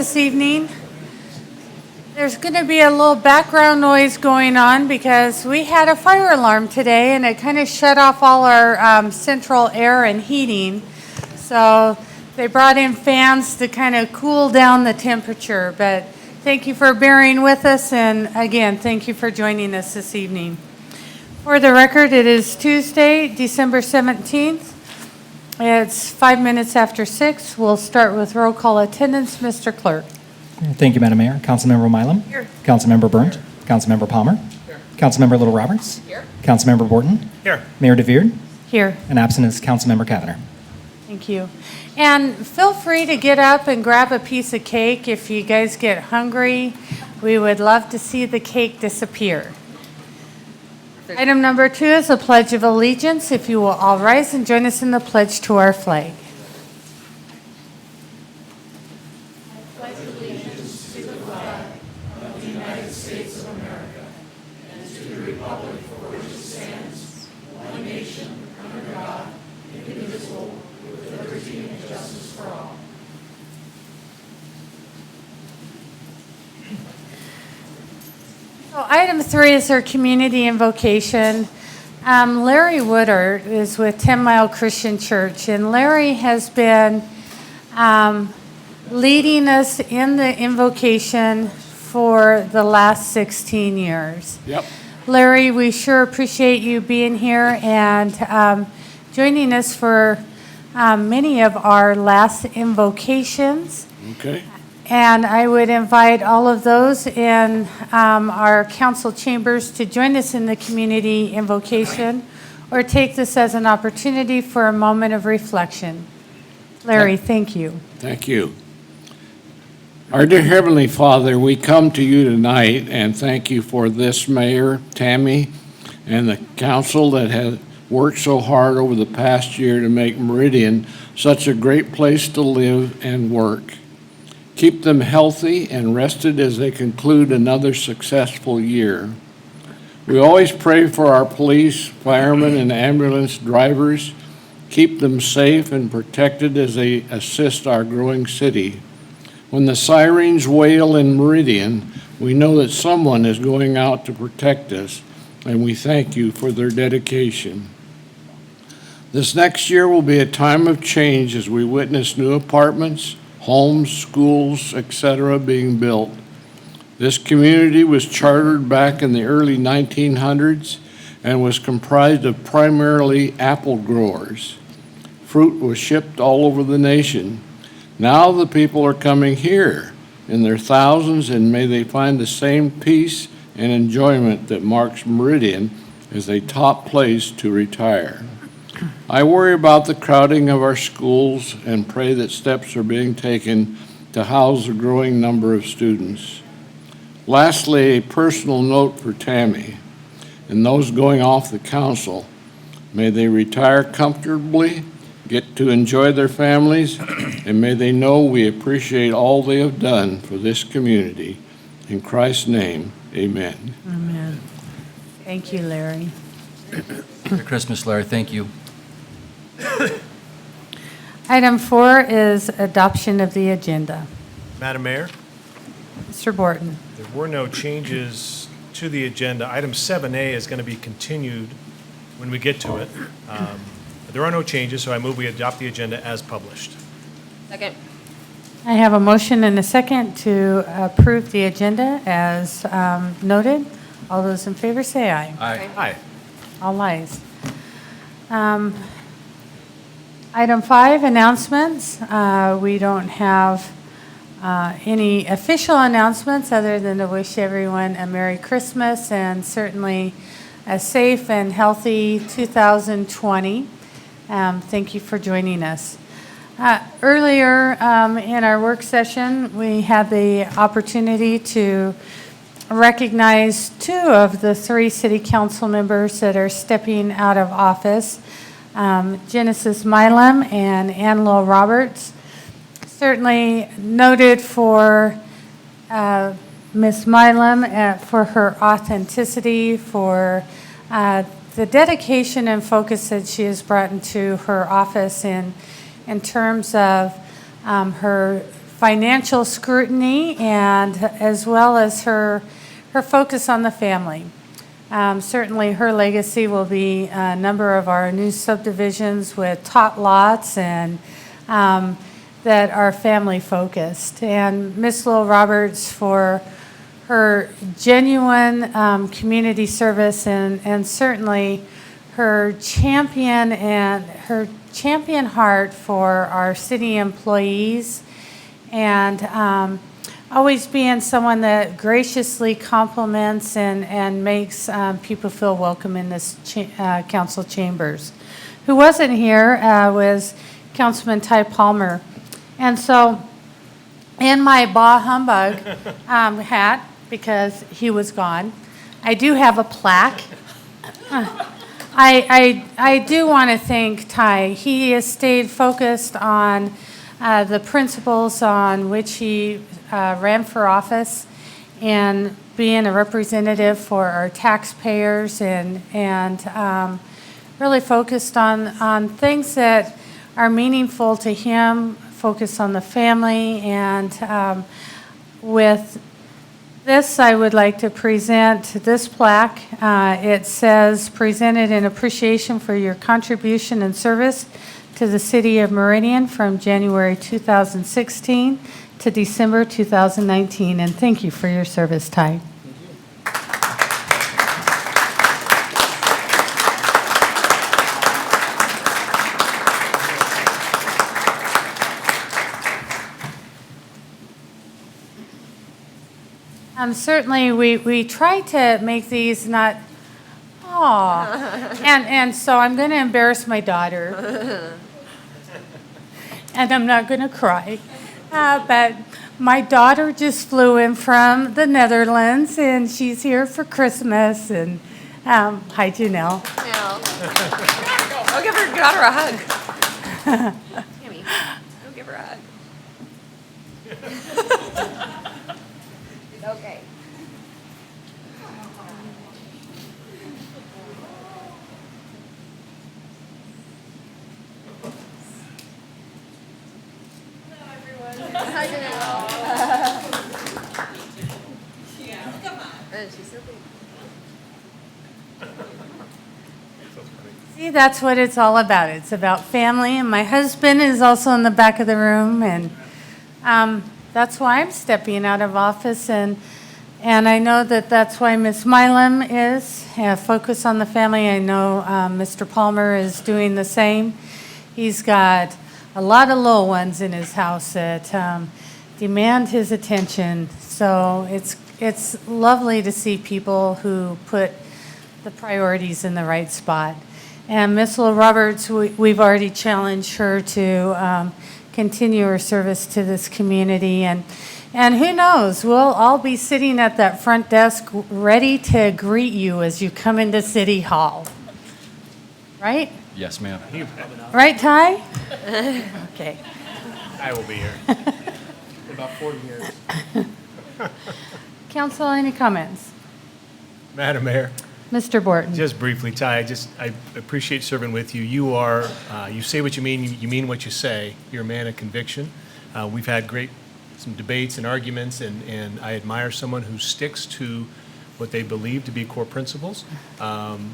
This evening. There's going to be a little background noise going on because we had a fire alarm today and it kind of shut off all our central air and heating. So they brought in fans to kind of cool down the temperature. But thank you for bearing with us, and again, thank you for joining us this evening. For the record, it is Tuesday, December 17th. It's 5 minutes after 6. We'll start with roll call attendance. Mr. Clerk. Thank you, Madam Mayor. Councilmember Milam. Here. Councilmember Burnt. Councilmember Palmer. Here. Councilmember Little Roberts. Here. Councilmember Borton. Here. Mayor DeVere. Here. And absent is Councilmember Cavanagh. Thank you. And feel free to get up and grab a piece of cake if you guys get hungry. We would love to see the cake disappear. Item number 2 is the Pledge of Allegiance. If you will all rise and join us in the pledge to our flag. So item 3 is our community invocation. Larry Woodard is with 10 Mile Christian Church, and Larry has been leading us in the invocation for the last 16 years. Yep. Larry, we sure appreciate you being here and joining us for many of our last invocations. Okay. And I would invite all of those in our council chambers to join us in the community invocation or take this as an opportunity for a moment of reflection. Larry, thank you. Thank you. Our dear Heavenly Father, we come to you tonight and thank you for this mayor, Tammy, and the council that has worked so hard over the past year to make Meridian such a great place to live and work. Keep them healthy and rested as they conclude another successful year. We always pray for our police, firemen, and ambulance drivers. Keep them safe and protected as they assist our growing city. When the sirens wail in Meridian, we know that someone is going out to protect us, and we thank you for their dedication. This next year will be a time of change as we witness new apartments, homes, schools, etc. being built. This community was chartered back in the early 1900s and was comprised of primarily apple growers. Fruit was shipped all over the nation. Now the people are coming here in their thousands, and may they find the same peace and enjoyment that marks Meridian as a top place to retire. I worry about the crowding of our schools and pray that steps are being taken to house a growing number of students. Lastly, a personal note for Tammy and those going off the council. May they retire comfortably, get to enjoy their families, and may they know we appreciate all they have done for this community. In Christ's name, amen. Amen. Thank you, Larry. Merry Christmas, Larry. Thank you. Item 4 is adoption of the agenda. Madam Mayor, Mr. Borton. there were no changes to the agenda. Item 7A is going to be continued when we get to it. But there are no changes, so I move we adopt the agenda as published. Second. I have a motion and a second to approve the agenda as noted. All those in favor say aye. Aye. Aye. All ayes. Item 5, announcements. We don't have any official announcements other than to wish everyone a Merry Christmas and certainly a safe and healthy 2020. Thank you for joining us. Earlier in our work session, we had the opportunity to recognize 2 of the 3 city council members that are stepping out of office. Genesis Milam and Ann-Lo Roberts. Certainly noted for Ms. Milam for her authenticity, for the dedication and focus that she has brought into her office in terms of her financial scrutiny and as well as her focus on the family. Certainly her legacy will be a number of our new subdivisions with tot lots and that are family focused. And Ms. Lowell Roberts for her genuine community service and certainly her champion heart for our city employees and always being someone that graciously compliments and makes people feel welcome in this council chambers. Who wasn't here was Councilman Ty Palmer. And so in my Bah Humbug hat, because he was gone, I do have a plaque. I do want to thank Ty. He has stayed focused on the principles on which he ran for office and being a representative for our taxpayers and really focused on things that are meaningful to him, focused on the family. And with this, I would like to present this plaque. It says, presented in appreciation for your contribution and service to the city of Meridian from January 2016 to December 2019. And thank you for your service, Ty. Certainly, we try to make these not, and so I'm going to embarrass my daughter, and I'm not going to cry, but my daughter just flew in from the Netherlands, and she's here for Christmas, and hi, Janelle. I'll give her daughter a hug. Tammy, go give her a hug. Okay. Hello, everyone. Hi, Janelle. Come on. She's so big. See, that's what it's all about. It's about family, and my husband is also in the back of the room, and that's why I'm stepping out of office, and I know that that's why Ms. Milam is focused on the family. I know Mr. Palmer is doing the same. He's got a lot of little ones in his house that demand his attention. So it's lovely to see people who put the priorities in the right spot. And Ms. Lowell Roberts, we've already challenged her to continue her service to this community. And who knows, we'll all be sitting at that front desk ready to greet you as you come into City Hall. Right? Yes, ma'am. Right, Ty? Okay. I will be here. In about 40 years. Council, any comments? Madam Mayor, Mr. Borton? just briefly, Ty, I appreciate serving with you. You are, you say what you mean what you say. You're a man of conviction. We've had some debates and arguments, and I admire someone who sticks to what they believe to be core principles. And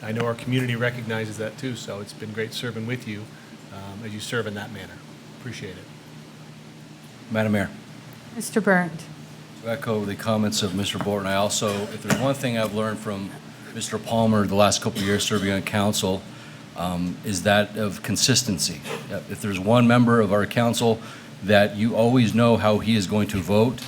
I know our community recognizes that too, so it's been great serving with you as you serve in that manner. Appreciate it. Madam Mayor, Mr. Burnt? to echo the comments of Mr. Borton, I also, if there's one thing I've learned from Mr. Palmer the last couple of years serving on council, is that of consistency. If there's one member of our council that you always know how he is going to vote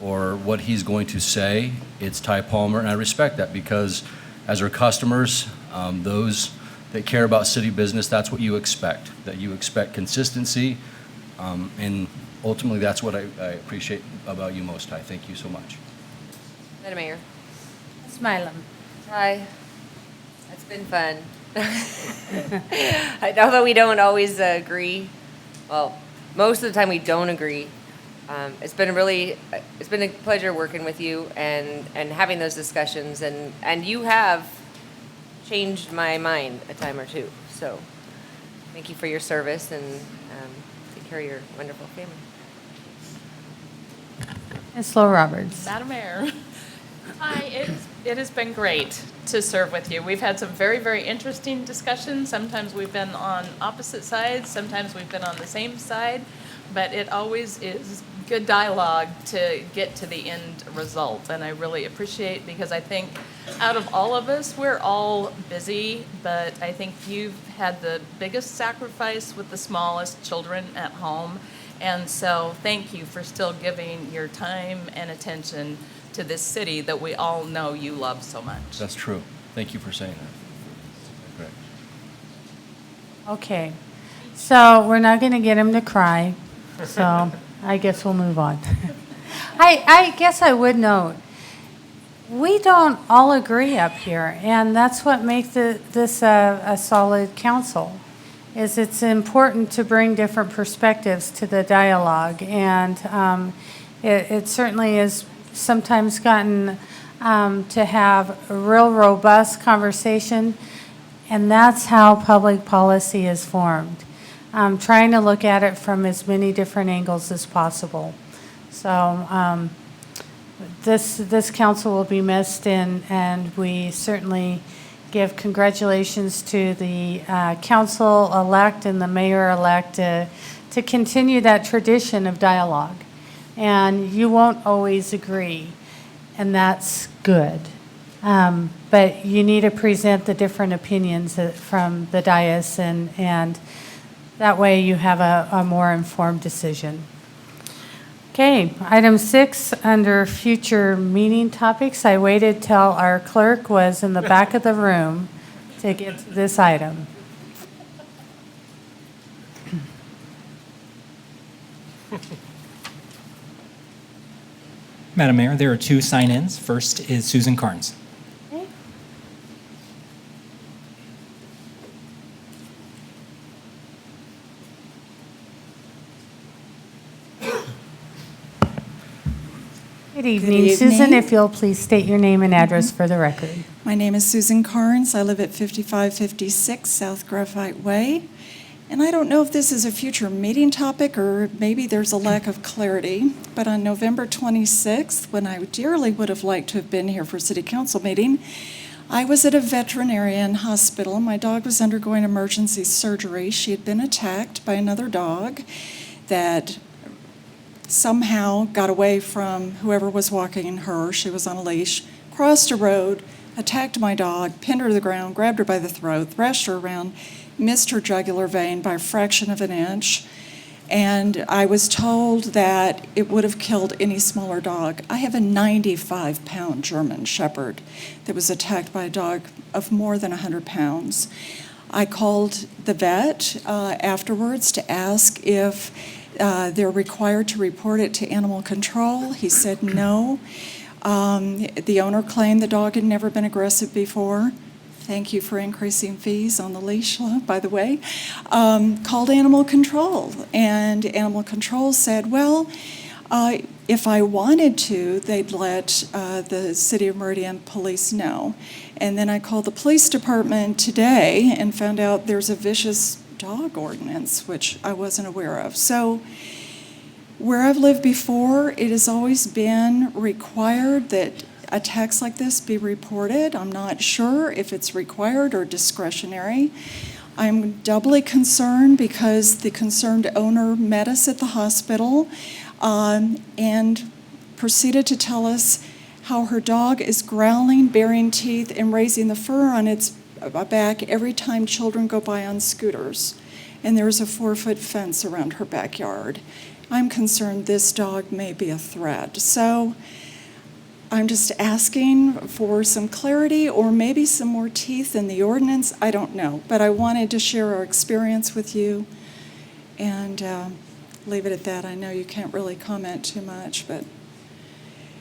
or what he's going to say, it's Ty Palmer, and I respect that because as our customers, those that care about city business, that's what you expect, that you expect consistency, and ultimately that's what I appreciate about you most, Ty. Thank you so much. Madam Mayor. Ms. Milam? Hi. It's been fun. Although we don't always agree, well, most of the time we don't agree. It's been a pleasure working with you and having those discussions, and you have changed my mind a time or two. So thank you for your service, and take care of your wonderful family. Ms. Lowell Roberts. Madam Mayor. Hi, it has been great to serve with you. We've had some very, very interesting discussions. Sometimes we've been on opposite sides, sometimes we've been on the same side, but it always is good dialogue to get to the end result. And I really appreciate, because I think out of all of us, we're all busy, but I think you've had the biggest sacrifice with the smallest children at home. And so thank you for still giving your time and attention to this city that we all know you love so much. That's true. Thank you for saying that. Great. Okay, so we're not going to get him to cry, so I guess we'll move on. I guess I would note, we don't all agree up here, and that's what makes this a solid council, is it's important to bring different perspectives to the dialogue, and it certainly is sometimes gotten to have a real robust conversation, and that's how public policy is formed. Trying to look at it from as many different angles as possible. So this council will be missed, and we certainly give congratulations to the council-elect and the mayor-elect to continue that tradition of dialogue. And you won't always agree, and that's good. But you need to present the different opinions from the dais, and that way you have a more informed decision. Okay, item 6, under future meeting topics, I waited till our clerk was in the back of the room to get to this item. Madam Mayor, there are 2 sign-ins. First is Susan Carnes. Okay. Good evening, Susan. evening. If you'll please state your name and address for the record. My name is Susan Carnes. I live at 5556 South Graphite Way. And I don't know if this is a future meeting topic or maybe there's a lack of clarity, but on November 26th, when I dearly would have liked to have been here for City Council meeting, I was at a veterinarian hospital. My dog was undergoing emergency surgery. She had been attacked by another dog that somehow got away from whoever was walking her. She was on a leash, crossed a road, attacked my dog, pinned her to the ground, grabbed her by the throat, thrashed her around, missed her jugular vein by a fraction of an inch, and I was told that it would have killed any smaller dog. I have a 95-pound German Shepherd that was attacked by a dog of more than 100 pounds. I called the vet afterwards to ask if they're required to report it to animal control. He said no. The owner claimed the dog had never been aggressive before. Thank you for increasing fees on the leash, by the way. Called animal control, and animal control said, well, if I wanted to, they'd let the City of Meridian police know. And then I called the police department today and found out there's a vicious dog ordinance, which I wasn't aware of. So where I've lived before, it has always been required that attacks like this be reported. I'm not sure if it's required or discretionary. I'm doubly concerned because the concerned owner met us at the hospital and proceeded to tell us how her dog is growling, baring teeth, and raising the fur on its back every time children go by on scooters. And there's a 4-foot fence around her backyard. I'm concerned this dog may be a threat. So I'm just asking for some clarity or maybe some more teeth in the ordinance. I don't know, but I wanted to share our experience with you and leave it at that. I know you can't really comment too much, but.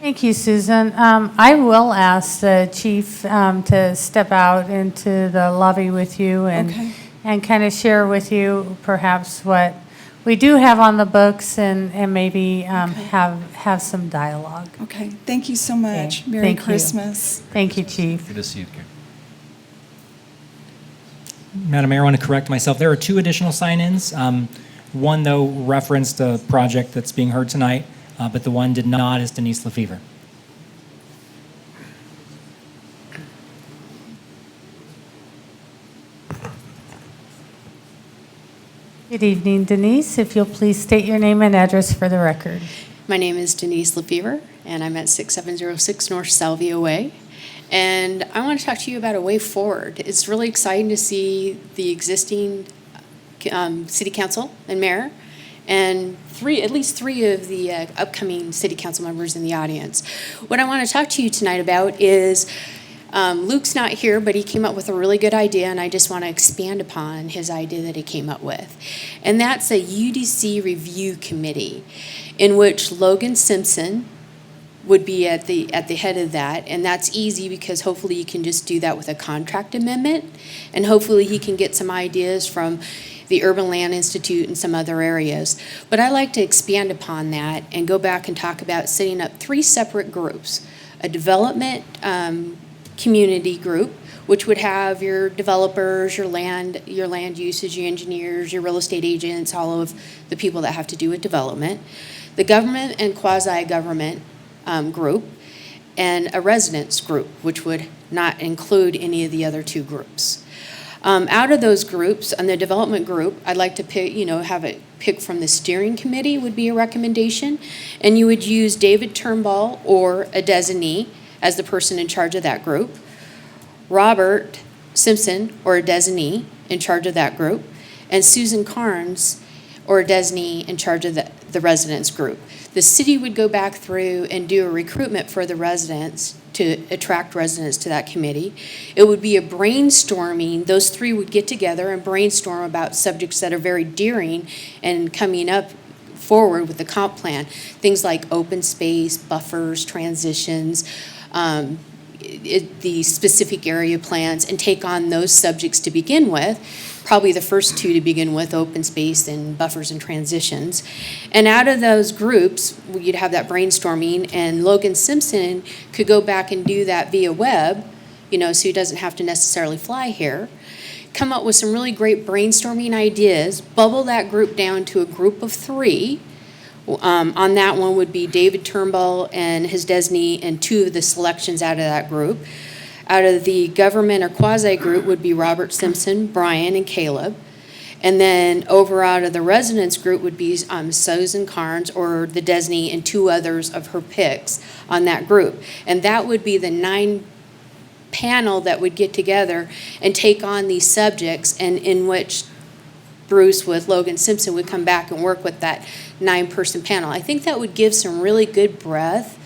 Thank you, Susan. I will ask the chief to step out into the lobby with you Okay. and kind of share with you perhaps what we do have on the books and maybe have some dialogue. Okay, thank you so much. Okay, Merry thank you. Christmas. Thank you, Chief. Good to see you, Gary. Madam Mayor, I want to correct myself. There are 2 additional sign-ins. One, though, referenced a project that's being heard tonight. but the one did not is Denise Lefevre. Good evening, Denise. If you'll please state your name and address for the record. My name is Denise Lefevre, and I'm at 6706 North Salvia Way. And I want to talk to you about a way forward. It's really exciting to see the existing city council and mayor, and at least three of the upcoming city council members in the audience. What I want to talk to you tonight about is Luke's not here, but he came up with a really good idea, and I just want to expand upon his idea that he came up with. And that's a UDC review committee in which Logan Simpson would be at the head of that, and that's easy because hopefully you can just do that with a contract amendment, and hopefully he can get some ideas from the Urban Land Institute and some other areas. But I like to expand upon that and go back and talk about setting up 3 separate groups: a development community group, which would have your developers, your land usage, your engineers, your real estate agents, all of the people that have to do with development, the government and quasi-government group, and a residents group, which would not include any of the other 2 groups. Out of those groups, on the development group, I'd like to pick, have it pick from the steering committee would be a recommendation, and you would use David Turnbull or a designee as the person in charge of that group, Robert Simpson or a designee in charge of that group, and Susan Carnes or a designee in charge of the residents group. The city would go back through and do a recruitment for the residents to attract residents to that committee. It would be a brainstorming. Those 3 would get together and brainstorm about subjects that are very daring and coming up forward with the comp plan. Things like open space, buffers, transitions, the specific area plans, and take on those subjects to begin with. Probably the first 2 to begin with, open space and buffers and transitions. And out of those groups, you'd have that brainstorming, and Logan Simpson could go back and do that via web, so he doesn't have to necessarily fly here. Come up with some really great brainstorming ideas, bubble that group down to a group of 3. On that one would be David Turnbull and his designee and 2 of the selections out of that group. Out of the government or quasi group would be Robert Simpson, Brian, and Caleb. And then over out of the residents group would be Susan Carnes or the designee and 2 others of her picks on that group. And that would be the 9 panel that would get together and take on these subjects, and in which Bruce with Logan Simpson would come back and work with that 9-person panel. I think that would give some really good breadth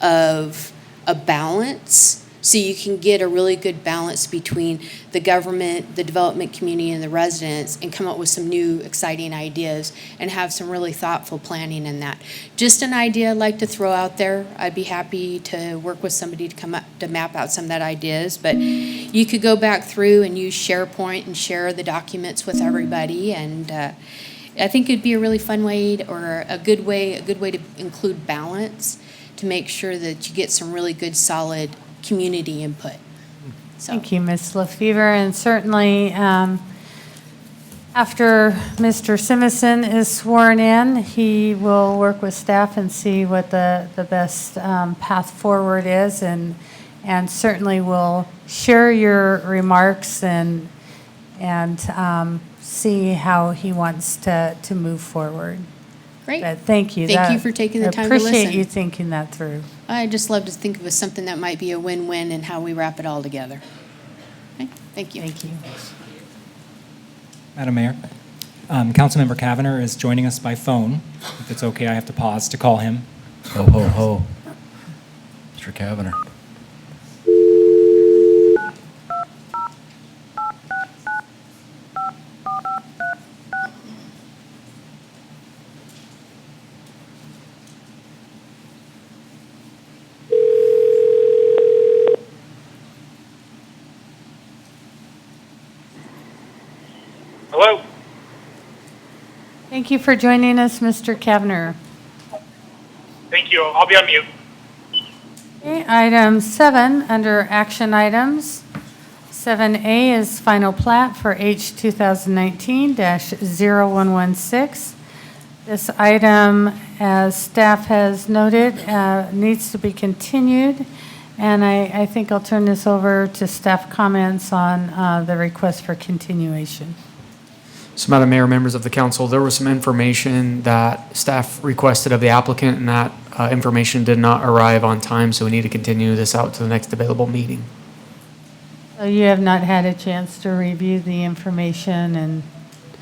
of a balance, so you can get a really good balance between the government, the development community, and the residents, and come up with some new exciting ideas and have some really thoughtful planning in that. Just an idea I'd like to throw out there. I'd be happy to work with somebody to come up to map out some of that ideas, but you could go back through and use SharePoint and share the documents with everybody, and I think it'd be a really fun way or a good way to include balance to make sure that you get some really good solid community input. So. Thank you, Ms. Lefevre, and certainly after Mr. Simison is sworn in, he will work with staff and see what the best path forward is, and certainly will share your remarks and see how he wants to move forward. Great. But thank you. Thank you for taking the time to listen. I appreciate you thinking that through. I just love to think of as something that might be a win-win and how we wrap it all together. Okay, thank you. Thank you. Madam Mayor, Councilmember Cavanagh is joining us by phone. If it's okay, I have to pause to call him. Ho, ho, ho. Mr. Kavanagh. Hello? Thank you for joining us, Mr. Kavanagh. Thank you. I'll be on mute. Okay, item 7 under action items. 7A is final plat for H 2019-0116. This item, as staff has noted, needs to be continued, and I think I'll turn this over to staff comments on the request for continuation. So, Madam Mayor, members of the council, there was some information that staff requested of the applicant, and that information did not arrive on time, so we need to continue this out to the next available meeting. So you have not had a chance to review the information and...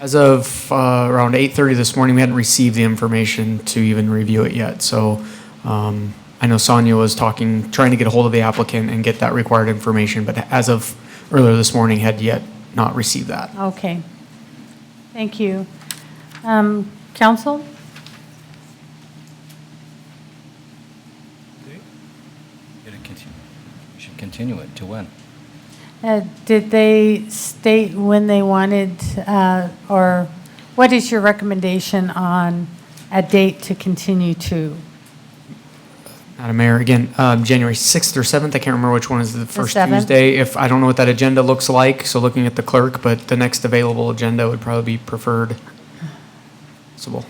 As of around 8:30 this morning, we hadn't received the information to even review it yet. So I know Sonia was trying to get a hold of the applicant and get that required information, but as of earlier this morning, had yet not received that. Okay. Thank you. Council? You should continue it to when? Did they state when they wanted, or what is your recommendation on a date to continue to? Madam Mayor, again, January 6th or 7th, I can't remember which one is the first 7th? Tuesday. I don't know what that agenda looks like, so looking at the clerk, but the next available agenda would probably be preferred. Possible.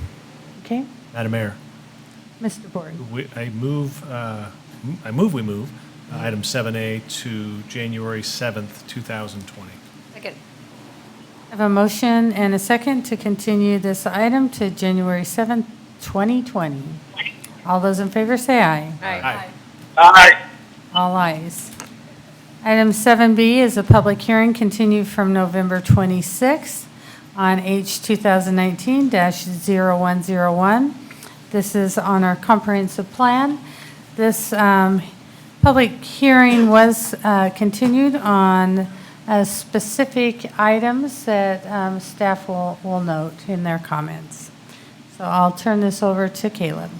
Okay, Madam Mayor, Mr. Board. I move we move item 7A to January 7th, 2020. Second. I have a motion and a second to continue this item to January 7th, 2020. All those in favor say aye. Aye. Aye. All ayes. Item 7B is a public hearing continued from November 26th on H 2019-0101. This is on our comprehensive plan. This public hearing was continued on specific items that staff will note in their comments. So I'll turn this over to Caleb.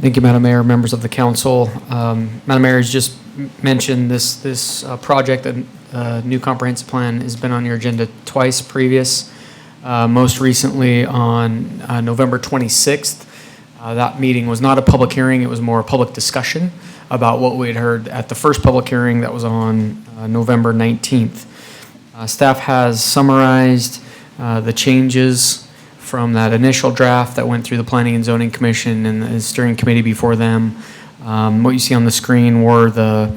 Thank you, Madam Mayor, members of the council. Madam Mayor has just mentioned this project, a new comprehensive plan, has been on your agenda twice previous, most recently on November 26th. That meeting was not a public hearing, it was more a public discussion about what we had heard at the first public hearing that was on November 19th. Staff has summarized the changes from that initial draft that went through the Planning and Zoning Commission and the steering committee before them. What you see on the screen were the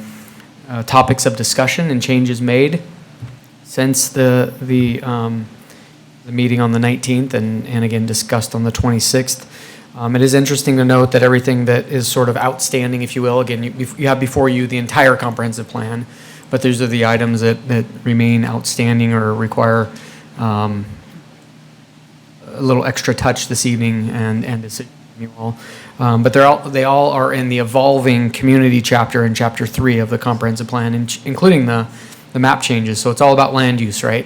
topics of discussion and changes made since the meeting on the 19th and again discussed on the 26th. It is interesting to note that everything that is sort of outstanding, if you will, again, you have before you the entire comprehensive plan, but those are the items that remain outstanding or require a little extra touch this evening and decision from you all. But they all are in the evolving community chapter in chapter 3 of the comprehensive plan, including the map changes. So it's all about land use, right?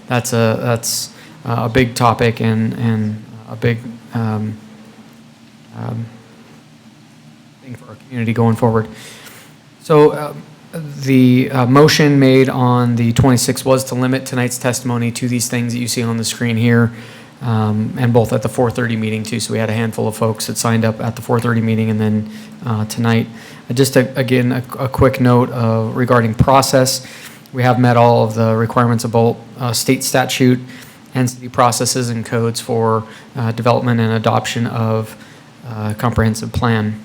That's a big topic and a big thing for our community going forward. So the motion made on the 26th was to limit tonight's testimony to these things that you see on the screen here, and both at the 4:30 meeting too. So we had a handful of folks that signed up at the 4:30 meeting and then tonight. Just again, a quick note regarding process. We have met all of the requirements of both state statute and city processes and codes for development and adoption of comprehensive plan.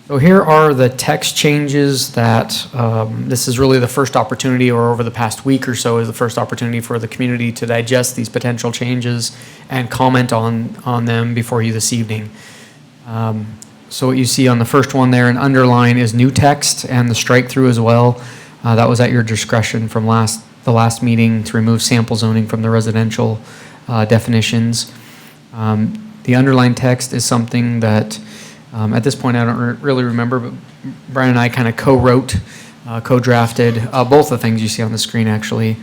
So here are the text changes that this is really the first opportunity, or over the past week or so is the first opportunity for the community to digest these potential changes and comment on them before you this evening. So what you see on the first one there, an underline, is new text, and the strike through as well. That was at your discretion from the last meeting to remove sample zoning from the residential definitions. The underlined text is something that at this point I don't really remember, but Brian and I kind of co-wrote, co-drafted both the things you see on the screen actually,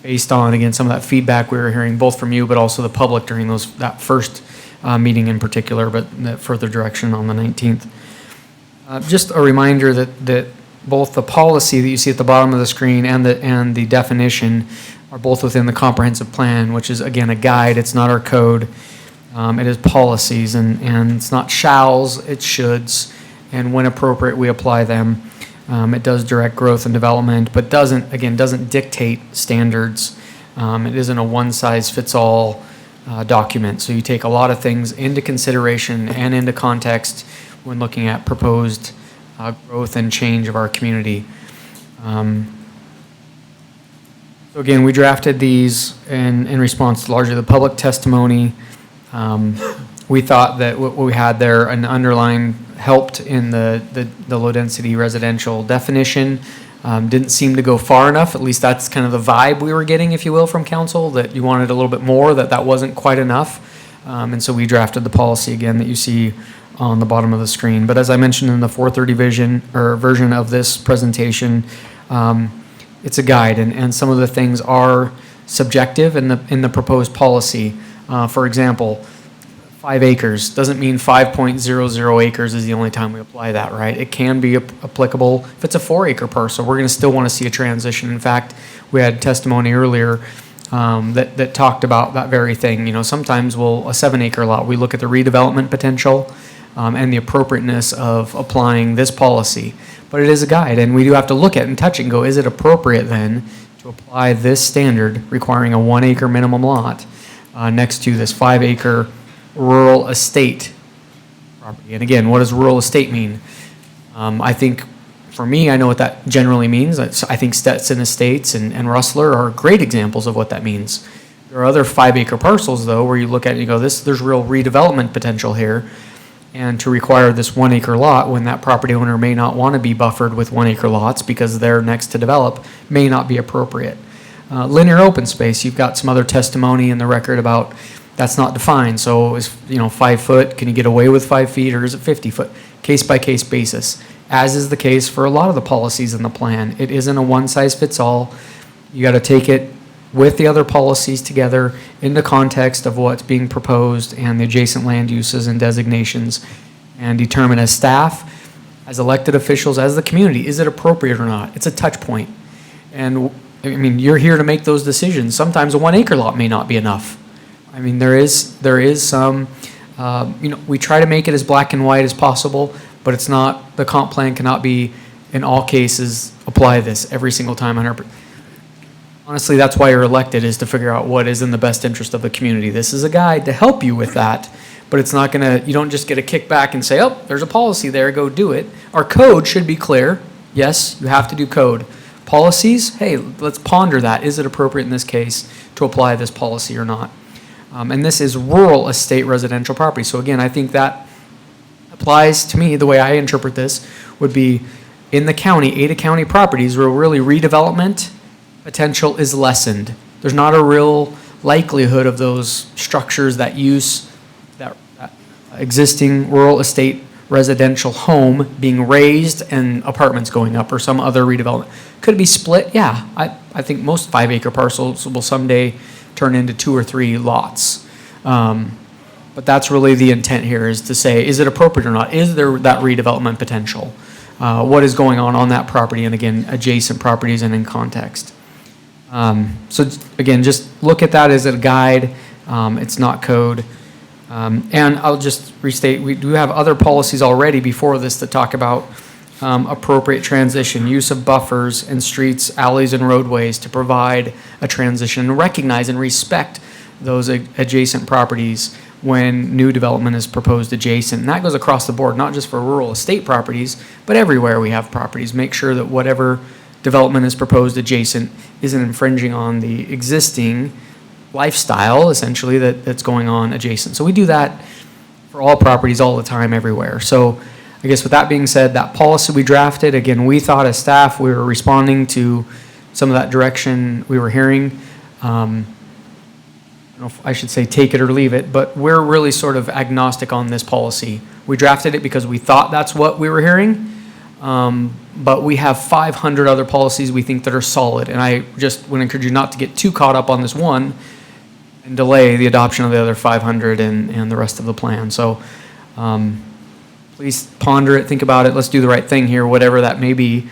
based on, again, some of that feedback we were hearing both from you but also the public during that first meeting in particular, but that further direction on the 19th. Just a reminder that both the policy that you see at the bottom of the screen and the definition are both within the comprehensive plan, which is, again, a guide. It's not our code. It is policies, and it's not shalls, it's shoulds, and when appropriate, we apply them. It does direct growth and development, but doesn't dictate standards. It isn't a one-size-fits-all document. So you take a lot of things into consideration and into context when looking at proposed growth and change of our community. So again, we drafted these in response to largely the public testimony. We thought that what we had there, an underline, helped in the low-density residential definition. Didn't seem to go far enough. At least that's kind of the vibe we were getting, if you will, from council, that you wanted a little bit more, that wasn't quite enough. And so we drafted the policy again that you see on the bottom of the screen. But as I mentioned in the 430 version of this presentation, it's a guide, and some of the things are subjective in the proposed policy. For example, 5 acres doesn't mean 5.00 acres is the only time we apply that, right? It can be applicable if it's a 4-acre parcel. We're going to still want to see a transition. In fact, we had testimony earlier that talked about that very thing. You know, sometimes a 7-acre lot, we look at the redevelopment potential and the appropriateness of applying this policy. But it is a guide, and we do have to look at it and touch it and go, is it appropriate then to apply this standard requiring a 1-acre minimum lot next to this 5-acre rural estate property? And again, what does rural estate mean? I think, for me, I know what that generally means. I think Stetson Estates and Rustler are great examples of what that means. There are other 5-acre parcels, though, where you look at it and you go, there's real redevelopment potential here. And to require this 1-acre lot when that property owner may not want to be buffered with 1-acre lots because they're next to develop may not be appropriate. Linear open space, you've got some other testimony in the record about that's not defined. So is 5 foot, can you get away with 5 feet, or is it 50 foot? Case by case basis, as is the case for a lot of the policies in the plan. It isn't a one size fits all. You got to take it with the other policies together in the context of what's being proposed and the adjacent land uses and designations, and determine as staff, as elected officials, as the community, is it appropriate or not? It's a touch point. And I mean, you're here to make those decisions. Sometimes a 1-acre lot may not be enough. I mean, there is some, we try to make it as black and white as possible, but it's not, the comp plan cannot be in all cases apply this every single time 100%. Honestly, that's why you're elected, is to figure out what is in the best interest of the community. This is a guide to help you with that, but it's not gonna, you don't just get a kickback and say, oh, there's a policy there, go do it. Our code should be clear. Yes, you have to do code. Policies, hey, let's ponder that. Is it appropriate in this case to apply this policy or not? And this is rural estate residential property. So again, I think that applies to me, the way I interpret this would be in the county, Ada County properties where really redevelopment potential is lessened. There's not a real likelihood of those structures that use that existing rural estate residential home being raised and apartments going up or some other redevelopment. Could it be split? Yeah. I think most 5-acre parcels will someday turn into 2 or 3 lots. But that's really the intent here, is to say, is it appropriate or not? Is there that redevelopment potential? What is going on that property, and again, adjacent properties and in context. So again, just look at that as a guide. It's not code. And I'll just restate, we do have other policies already before this that talk about appropriate transition, use of buffers and streets, alleys, and roadways to provide a transition, and recognize and respect those adjacent properties when new development is proposed adjacent. And that goes across the board, not just for rural estate properties, but everywhere we have properties. Make sure that whatever development is proposed adjacent isn't infringing on the existing lifestyle, essentially, that's going on adjacent. So we do that for all properties all the time, everywhere. So I guess with that being said, that policy we drafted, again, we thought as staff we were responding to some of that direction we were hearing. I don't know if I should say take it or leave it, but we're really sort of agnostic on this policy. We drafted it because we thought that's what we were hearing. But we have 500 other policies we think that are solid, and I just would encourage you not to get too caught up on this one and delay the adoption of the other 500 and the rest of the plan. So please ponder it, think about it, let's do the right thing here, whatever that may be.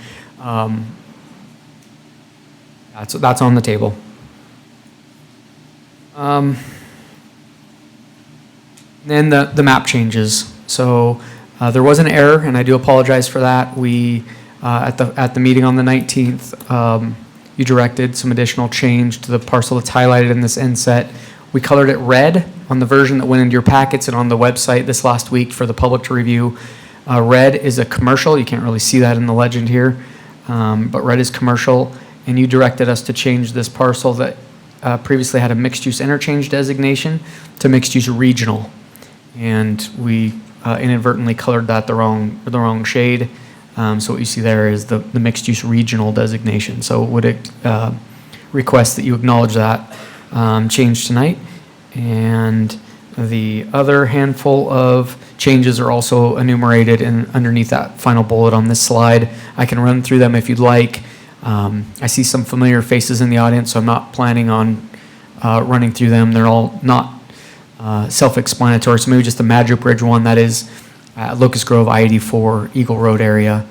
That's on the table. Then the map changes. So there was an error, and I do apologize for that. We At the meeting on the 19th, you directed some additional change to the parcel that's highlighted in this inset. We colored it red on the version that went into your packets and on the website this last week for the public to review. Red is a commercial. You can't really see that in the legend here, but red is commercial. And you directed us to change this parcel that previously had a mixed-use interchange designation to mixed-use regional. And we inadvertently colored that the wrong shade. So what you see there is the mixed-use regional designation. So would request that you acknowledge that change tonight. And the other handful of changes are also enumerated underneath that final bullet on this slide. I can run through them if you'd like. I see some familiar faces in the audience, so I'm not planning on running through them. They're all not self-explanatory. So maybe just the Madrid Bridge one, that is Locust Grove, I-84, Eagle Road area,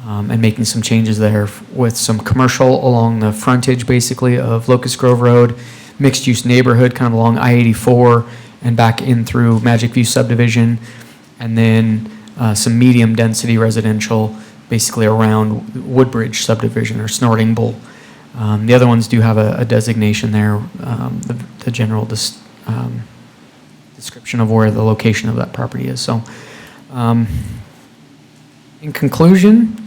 and making some changes there with some commercial along the frontage, basically, of Locust Grove Road, mixed-use neighborhood kind of along I-84 and back in through Magic View subdivision, and then some medium-density residential basically around Woodbridge subdivision or Snorting Bull. The other ones do have a designation there, the general description of where the location of that property is. So in conclusion,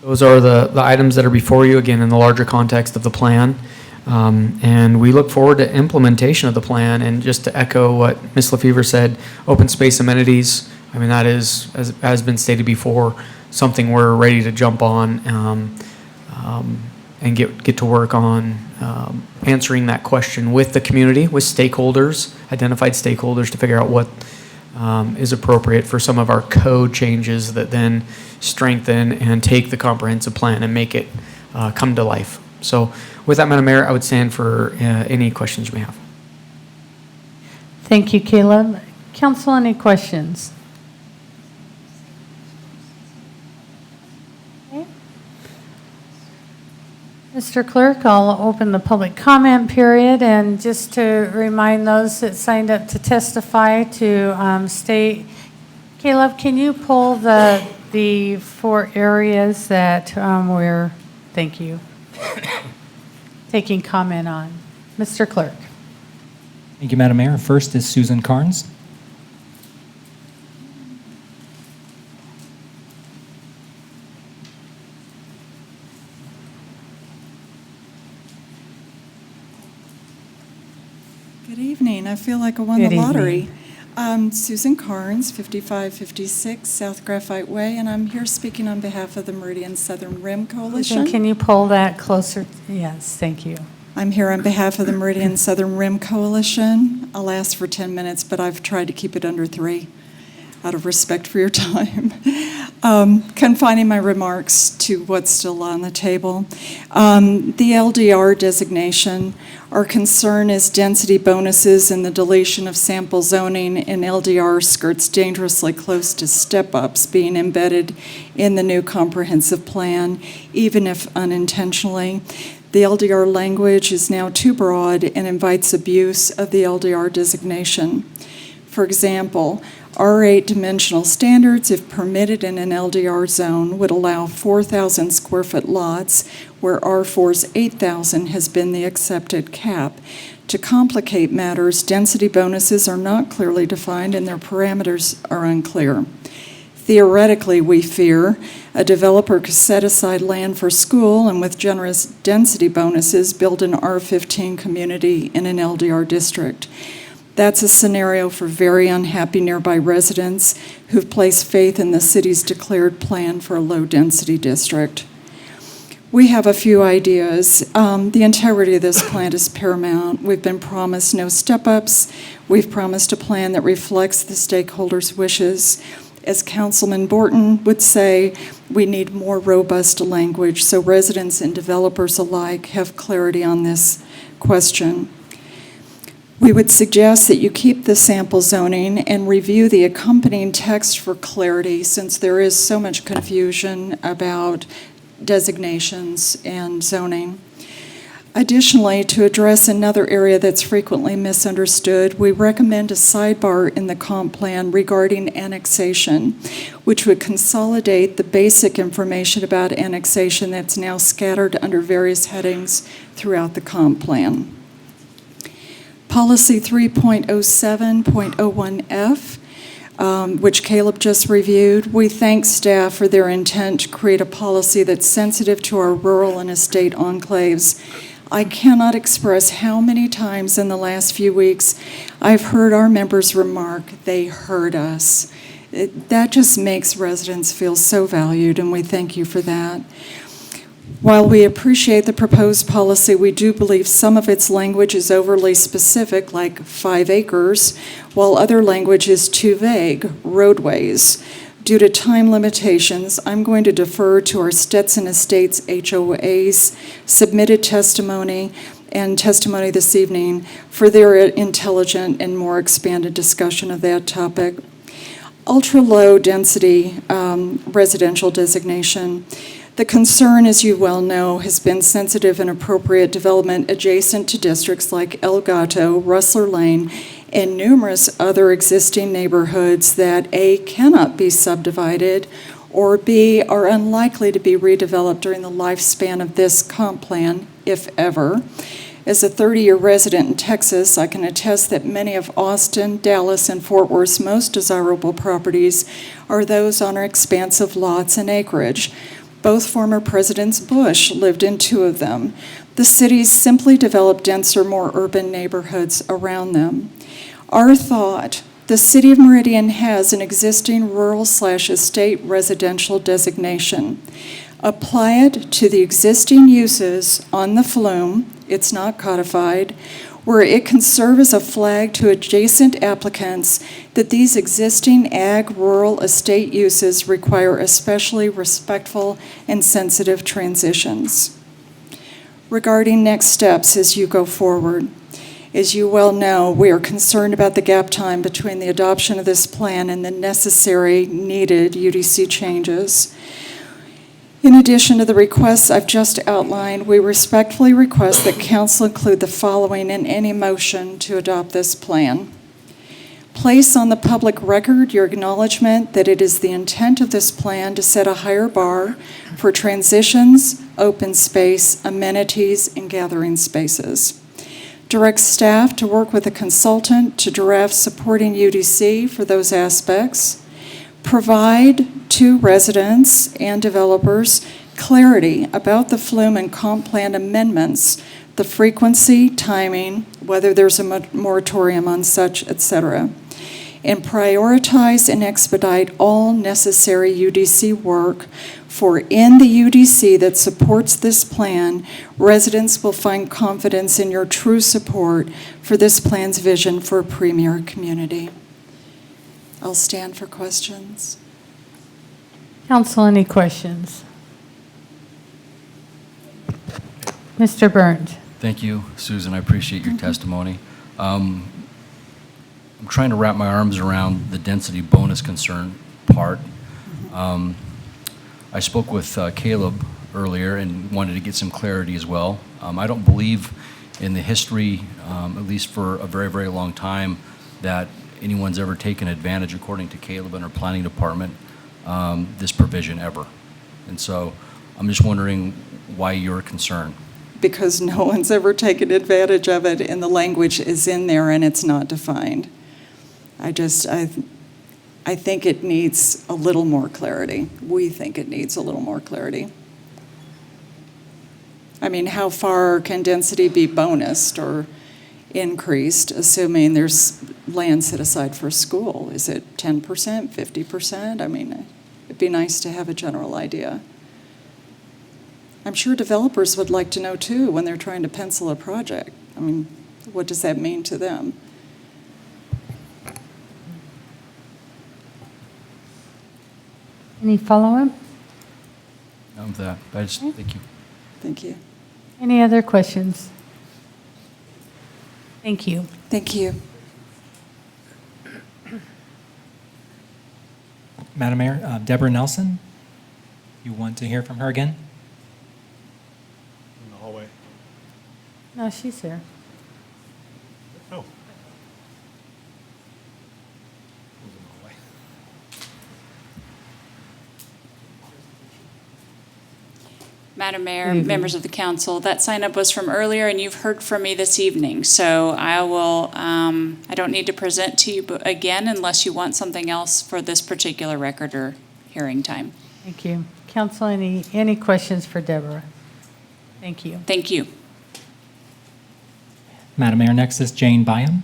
those are the items that are before you, again, in the larger context of the plan. And we look forward to implementation of the plan. And just to echo what Ms. LaFever said, open space amenities, I mean, that is, as has been stated before, something we're ready to jump on and get to work on answering that question with the community, with stakeholders, identified stakeholders, to figure out what is appropriate for some of our code changes that then strengthen and take the comprehensive plan and make it come to life. So with that, Madam Mayor, I would stand for any questions you may have. Thank you, Caleb. Council, any questions? Okay. Mr. Clerk, I'll open the public comment period, and just to remind those that signed up to testify to state, Caleb, can you pull the 4 areas that we're, thank you, taking comment on? Mr. Clerk. Thank you, Madam Mayor. First is Susan Carnes. Good evening. I feel like I won Good the lottery. evening. Susan Carnes, 5556 South Graphite Way, and I'm here speaking on behalf of the Meridian Southern Rim Coalition. Susan, can you pull that closer? Yes, thank you. I'm here on behalf of the Meridian Southern Rim Coalition. I'll ask for 10 minutes, but I've tried to keep it under 3 out of respect for your time. Confining my remarks to what's still on the table. The LDR designation, our concern is density bonuses and the deletion of sample zoning in LDR skirts dangerously close to step-ups being embedded in the new comprehensive plan, even if unintentionally. The LDR language is now too broad and invites abuse of the LDR designation. For example, R8 dimensional standards, if permitted in an LDR zone, would allow 4,000 square foot lots, where R4's 8,000 has been the accepted cap. To complicate matters, density bonuses are not clearly defined and their parameters are unclear. Theoretically, we fear a developer could set aside land for school and with generous density bonuses build an R15 community in an LDR district. That's a scenario for very unhappy nearby residents who've placed faith in the city's declared plan for a low-density district. We have a few ideas. The integrity of this plan is paramount. We've been promised no step-ups. We've promised a plan that reflects the stakeholders' wishes. As Councilman Borton would say, we need more robust language so residents and developers alike have clarity on this question. We would suggest that you keep the sample zoning and review the accompanying text for clarity, since there is so much confusion about designations and zoning. Additionally, to address another area that's frequently misunderstood, we recommend a sidebar in the comp plan regarding annexation, which would consolidate the basic information about annexation that's now scattered under various headings throughout the comp plan. Policy 3.07.01F, which Caleb just reviewed, we thank staff for their intent to create a policy that's sensitive to our rural and estate enclaves. I cannot express how many times in the last few weeks I've heard our members remark, they heard us. That just makes residents feel so valued, and we thank you for that. While we appreciate the proposed policy, we do believe some of its language is overly specific, like 5 acres, while other language is too vague, roadways. Due to time limitations, I'm going to defer to our Stetson Estates HOA's submitted testimony and testimony this evening for their intelligent and more expanded discussion of that topic. Ultra-low density residential designation. The concern, as you well know, has been sensitive and appropriate development adjacent to districts like El Gato, Rustler Lane, and numerous other existing neighborhoods that A, cannot be subdivided, or B, are unlikely to be redeveloped during the lifespan of this comp plan, if ever. As a 30-year resident in Texas, I can attest that many of Austin, Dallas, and Fort Worth's most desirable properties are those on our expansive lots and acreage. Both former Presidents Bush lived in 2 of them. The cities simply developed denser, more urban neighborhoods around them. Our thought, the City of Meridian has an existing rural/estate residential designation. Apply it to the existing uses on the flume, it's not codified, where it can serve as a flag to adjacent applicants that these existing ag rural estate uses require especially respectful and sensitive transitions. Regarding next steps as you go forward, as you well know, we are concerned about the gap time between the adoption of this plan and the necessary, needed UDC changes. In addition to the requests I've just outlined, we respectfully request that Council include the following in any motion to adopt this plan. Place on the public record your acknowledgement that it is the intent of this plan to set a higher bar for transitions, open space, amenities, and gathering spaces. Direct staff to work with a consultant to draft supporting UDC for those aspects. Provide to residents and developers clarity about the flume and comp plan amendments, the frequency, timing, whether there's a moratorium on such, etc. And prioritize and expedite all necessary UDC work, for in the UDC that supports this plan, residents will find confidence in your true support for this plan's vision for a premier community. I'll stand for questions. Council, any questions? Mr. Burns. Thank you, Susan. I appreciate your testimony. I'm trying to wrap my arms around the density bonus concern part. I spoke with Caleb earlier and wanted to get some clarity as well. I don't believe in the history, at least for a very, very long time, that anyone's ever taken advantage, according to Caleb and our planning department, this provision ever. And so I'm just wondering why you're concerned. Because no one's ever taken advantage of it, and the language is in there and it's not defined. I think it needs a little more clarity. We think it needs a little more clarity. I mean, how far can density be bonused or increased, assuming there's land set aside for school? Is it 10%, 50%? I mean, it'd be nice to have a general idea. I'm sure developers would like to know too when they're trying to pencil a project. I mean, what does that mean to them? Any follow-up? None of that. I just thank you. Thank you. Any other questions? Thank you. Thank you. Madam Mayor, Deborah Nelson, you want to hear from her again? In the hallway. No, she's here. Oh. Madam Mayor, Good evening. members of the council, that sign-up was from earlier, and you've heard from me this evening. So I will, I don't need to present to you again unless you want something else for this particular record or hearing time. Thank you. Council, any questions for Deborah? Thank you. Thank you. Madam Mayor, next is Jane Byam.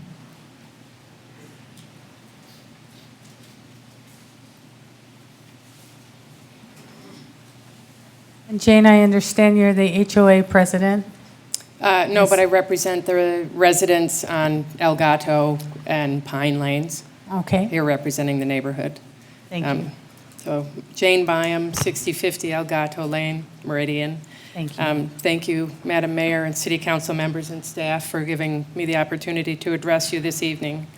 And Jane, I understand you're the HOA president? No, but I represent the residents on El Gato and Pine Lanes. Okay, Here representing the neighborhood. thank you. So Jane Byam, 6050 El Gato Lane, Meridian. Thank you. Thank you, Madam Mayor and City Council members and staff, for giving me the opportunity to address you this evening.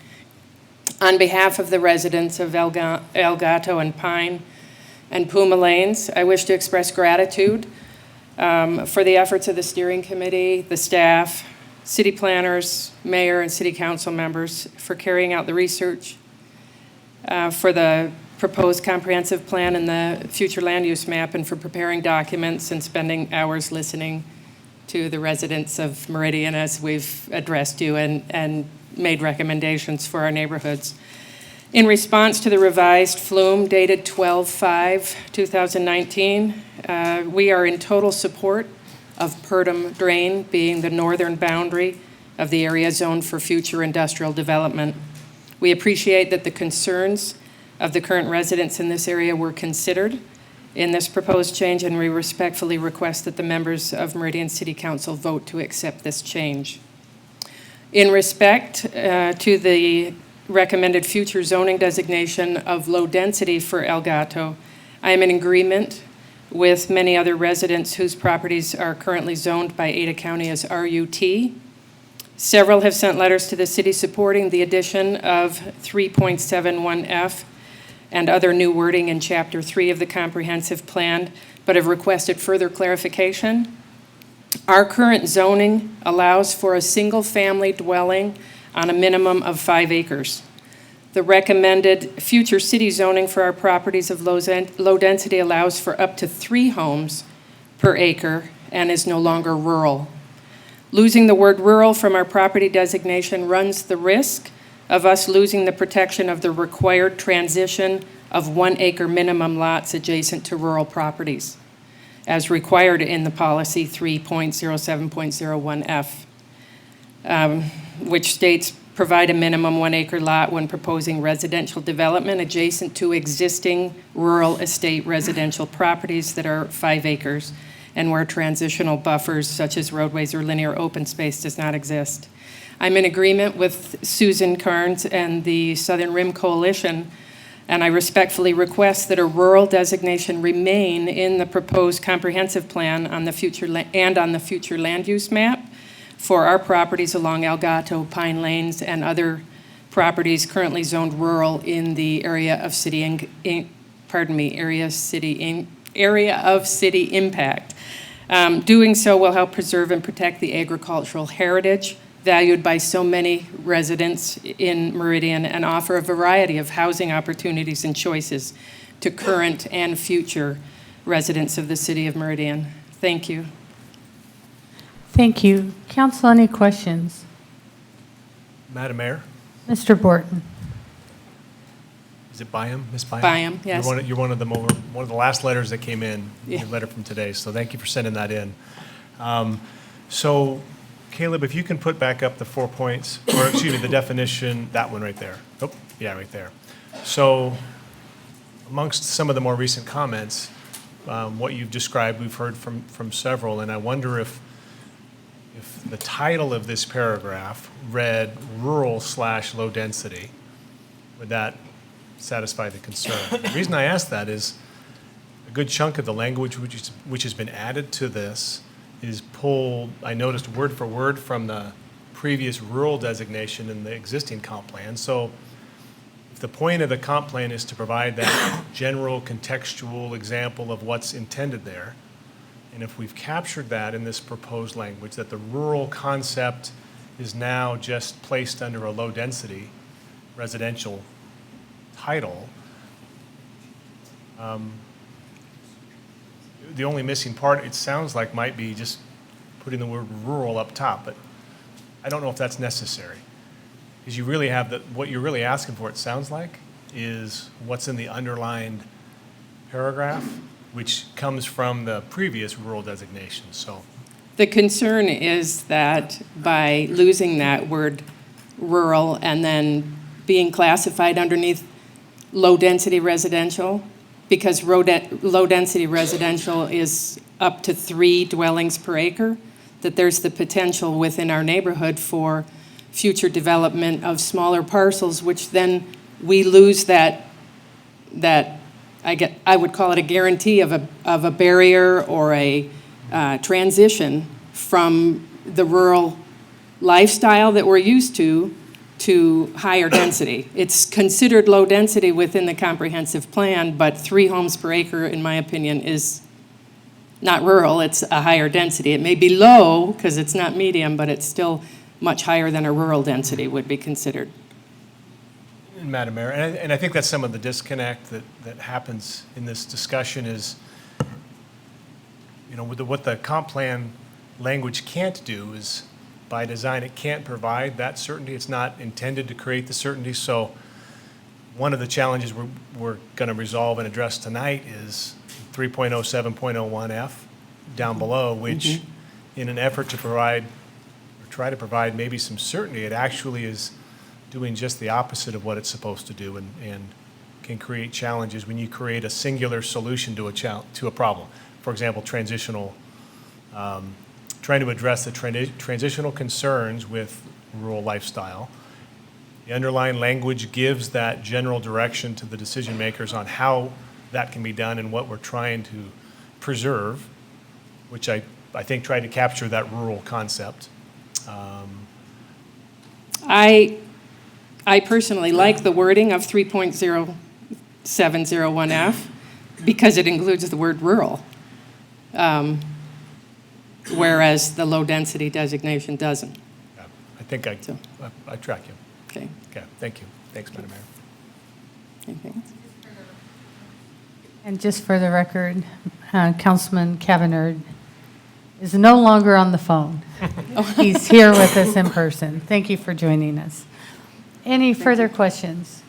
On behalf of the residents of El Gato and Pine and Puma Lanes, I wish to express gratitude for the efforts of the steering committee, the staff, city planners, mayor, and city council members for carrying out the research for the proposed comprehensive plan and the future land use map, and for preparing documents and spending hours listening to the residents of Meridian as we've addressed you and made recommendations for our neighborhoods. In response to the revised flume dated 12/5/2019, we are in total support of Purdom Drain being the northern boundary of the area zoned for future industrial development. We appreciate that the concerns of the current residents in this area were considered in this proposed change, and we respectfully request that the members of Meridian City Council vote to accept this change. In respect to the recommended future zoning designation of low density for El Gato, I am in agreement with many other residents whose properties are currently zoned by Ada County as RUT. Several have sent letters to the city supporting the addition of 3.71F and other new wording in Chapter 3 of the comprehensive plan, but have requested further clarification. Our current zoning allows for a single-family dwelling on a minimum of 5 acres. The recommended future city zoning for our properties of low density allows for up to 3 homes per acre and is no longer rural. Losing the word rural from our property designation runs the risk of us losing the protection of the required transition of 1 acre minimum lots adjacent to rural properties, as required in the policy 3.07.01F, which states provide a minimum 1 acre lot when proposing residential development adjacent to existing rural estate residential properties that are 5 acres and where transitional buffers such as roadways or linear open space does not exist. I'm in agreement with Susan Carnes and the Southern Rim Coalition, and I respectfully request that a rural designation remain in the proposed comprehensive plan on the future future land use map for our properties along El Gato, Pine Lanes, and other properties currently zoned rural in the area of city impact. Doing so will help preserve and protect the agricultural heritage valued by so many residents in Meridian and offer a variety of housing opportunities and choices to current and future residents of the city of Meridian. Thank you. Thank you. Council, any questions? Madam Mayor, Mr. Borton? is it Byam, Ms. Byam? Byam, yes. You're one of the last letters that came in, Yeah. your letter from today, so thank you for sending that in. So Caleb, if you can put back up the 4 points, or excuse me, the definition, that one right there. Oh, yeah, right there. So amongst some of the more recent comments, what you've described, we've heard from several, and I wonder if the title of this paragraph read rural/low density, would that satisfy the concern? The reason I ask that is a good chunk of the language which has been added to this is pulled, I noticed, word for word from the previous rural designation in the existing comp plan. So if the point of the comp plan is to provide that general contextual example of what's intended there, And if we've captured that in this proposed language, that the rural concept is now just placed under a low-density residential title, the only missing part, it sounds like, might be just putting the word rural up top, but I don't know if that's necessary. Because you really have what you're really asking for, it sounds like, is what's in the underlined paragraph, which comes from the previous rural designation, so. The concern is that by losing that word rural and then being classified underneath low-density residential, because low-density residential is up to 3 dwellings per acre, that there's the potential within our neighborhood for future development of smaller parcels, which then we lose that I would call it a guarantee of a barrier or a transition from the rural lifestyle that we're used to higher density. It's considered low density within the comprehensive plan, but 3 homes per acre, in my opinion, is not rural, it's a higher density. It may be low because it's not medium, but it's still much higher than a rural density would be considered. Madam Mayor, and I think that's some of the disconnect that happens in this discussion is, with what the comp plan language can't do is, by design, it can't provide that certainty. It's not intended to create the certainty. So one of the challenges we're going to resolve and address tonight is 3.07.01F down below, which in an effort to provide, or try to provide maybe some certainty, it actually is doing just the opposite of what it's supposed to do, and can create challenges when you create a singular solution to a problem. For example, trying to address the transitional concerns with rural lifestyle. The underlying language gives that general direction to the decision makers on how that can be done and what we're trying to preserve, which I think tried to capture that rural concept. I personally like the wording of 3.0701F because it includes the word rural, whereas the low-density designation doesn't. Yeah, I think I track you. Okay. Okay, thank you. Thanks, Madam Mayor. Anything else? And just for the record, Councilman Cavanagh is no longer on the phone. He's here with us in person. Thank you for joining us. Any further questions?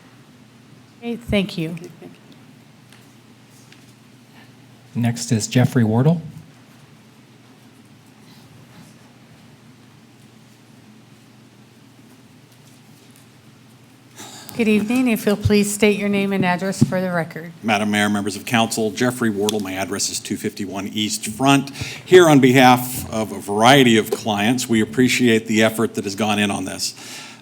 Okay, thank you. Okay, thank you. Next is Jeffrey Wardle. Good evening. If you'll please state your name and address for the record. Madam Mayor, members of council, Jeffrey Wardle, my address is 251 East Front. Here on behalf of a variety of clients, we appreciate the effort that has gone in on this.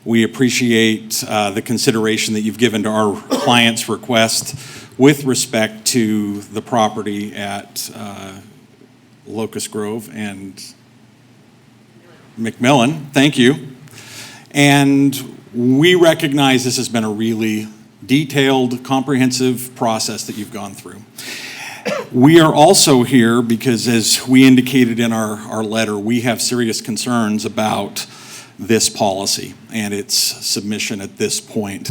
We appreciate the consideration that you've given to our client's request with respect to the property at Locust Grove and McMillan. Thank you. And we recognize this has been a really detailed, comprehensive process that you've gone through. We are also here because, as we indicated in our letter, we have serious concerns about this policy and its submission at this point.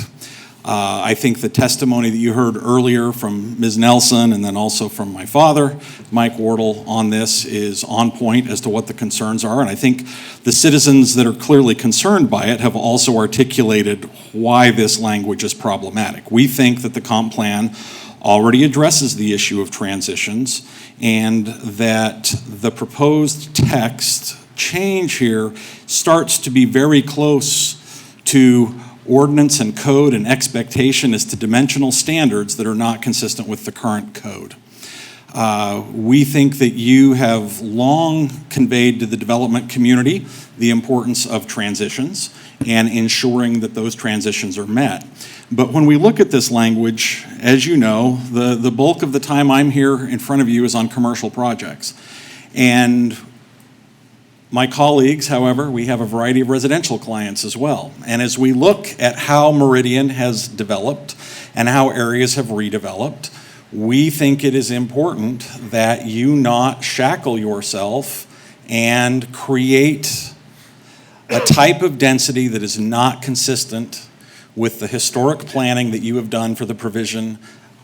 I think the testimony that you heard earlier from Ms. Nelson and then also from my father, Mike Wardle, on this is on point as to what the concerns are. And I think the citizens that are clearly concerned by it have also articulated why this language is problematic. We think that the comp plan already addresses the issue of transitions and that the proposed text change here starts to be very close to ordinance and code and expectation as to dimensional standards that are not consistent with the current code. We think that you have long conveyed to the development community the importance of transitions and ensuring that those transitions are met. But when we look at this language, as you know, the bulk of the time I'm here in front of you is on commercial projects. And my colleagues, however, we have a variety of residential clients as well. And as we look at how Meridian has developed and how areas have redeveloped, we think it is important that you not shackle yourself and create a type of density that is not consistent with the historic planning that you have done for the provision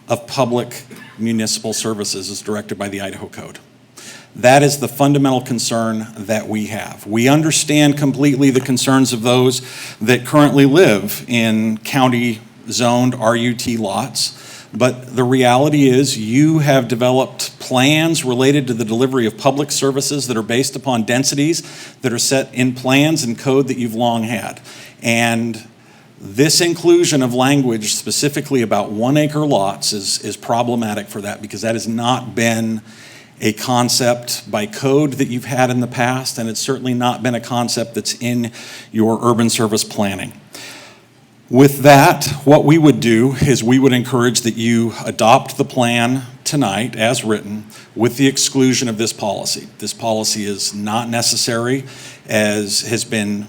of public municipal services as directed by the Idaho Code. That is the fundamental concern that we have. We understand completely the concerns of those that currently live in county-zoned RUT lots, but the reality is you have developed plans related to the delivery of public services that are based upon densities that are set in plans and code that you've long had. And this inclusion of language specifically about 1 acre lots is problematic for that, because that has not been a concept by code that you've had in the past, and it's certainly not been a concept that's in your urban service planning. With that, what we would do is we would encourage that you adopt the plan tonight as written with the exclusion of this policy. This policy is not necessary, as has been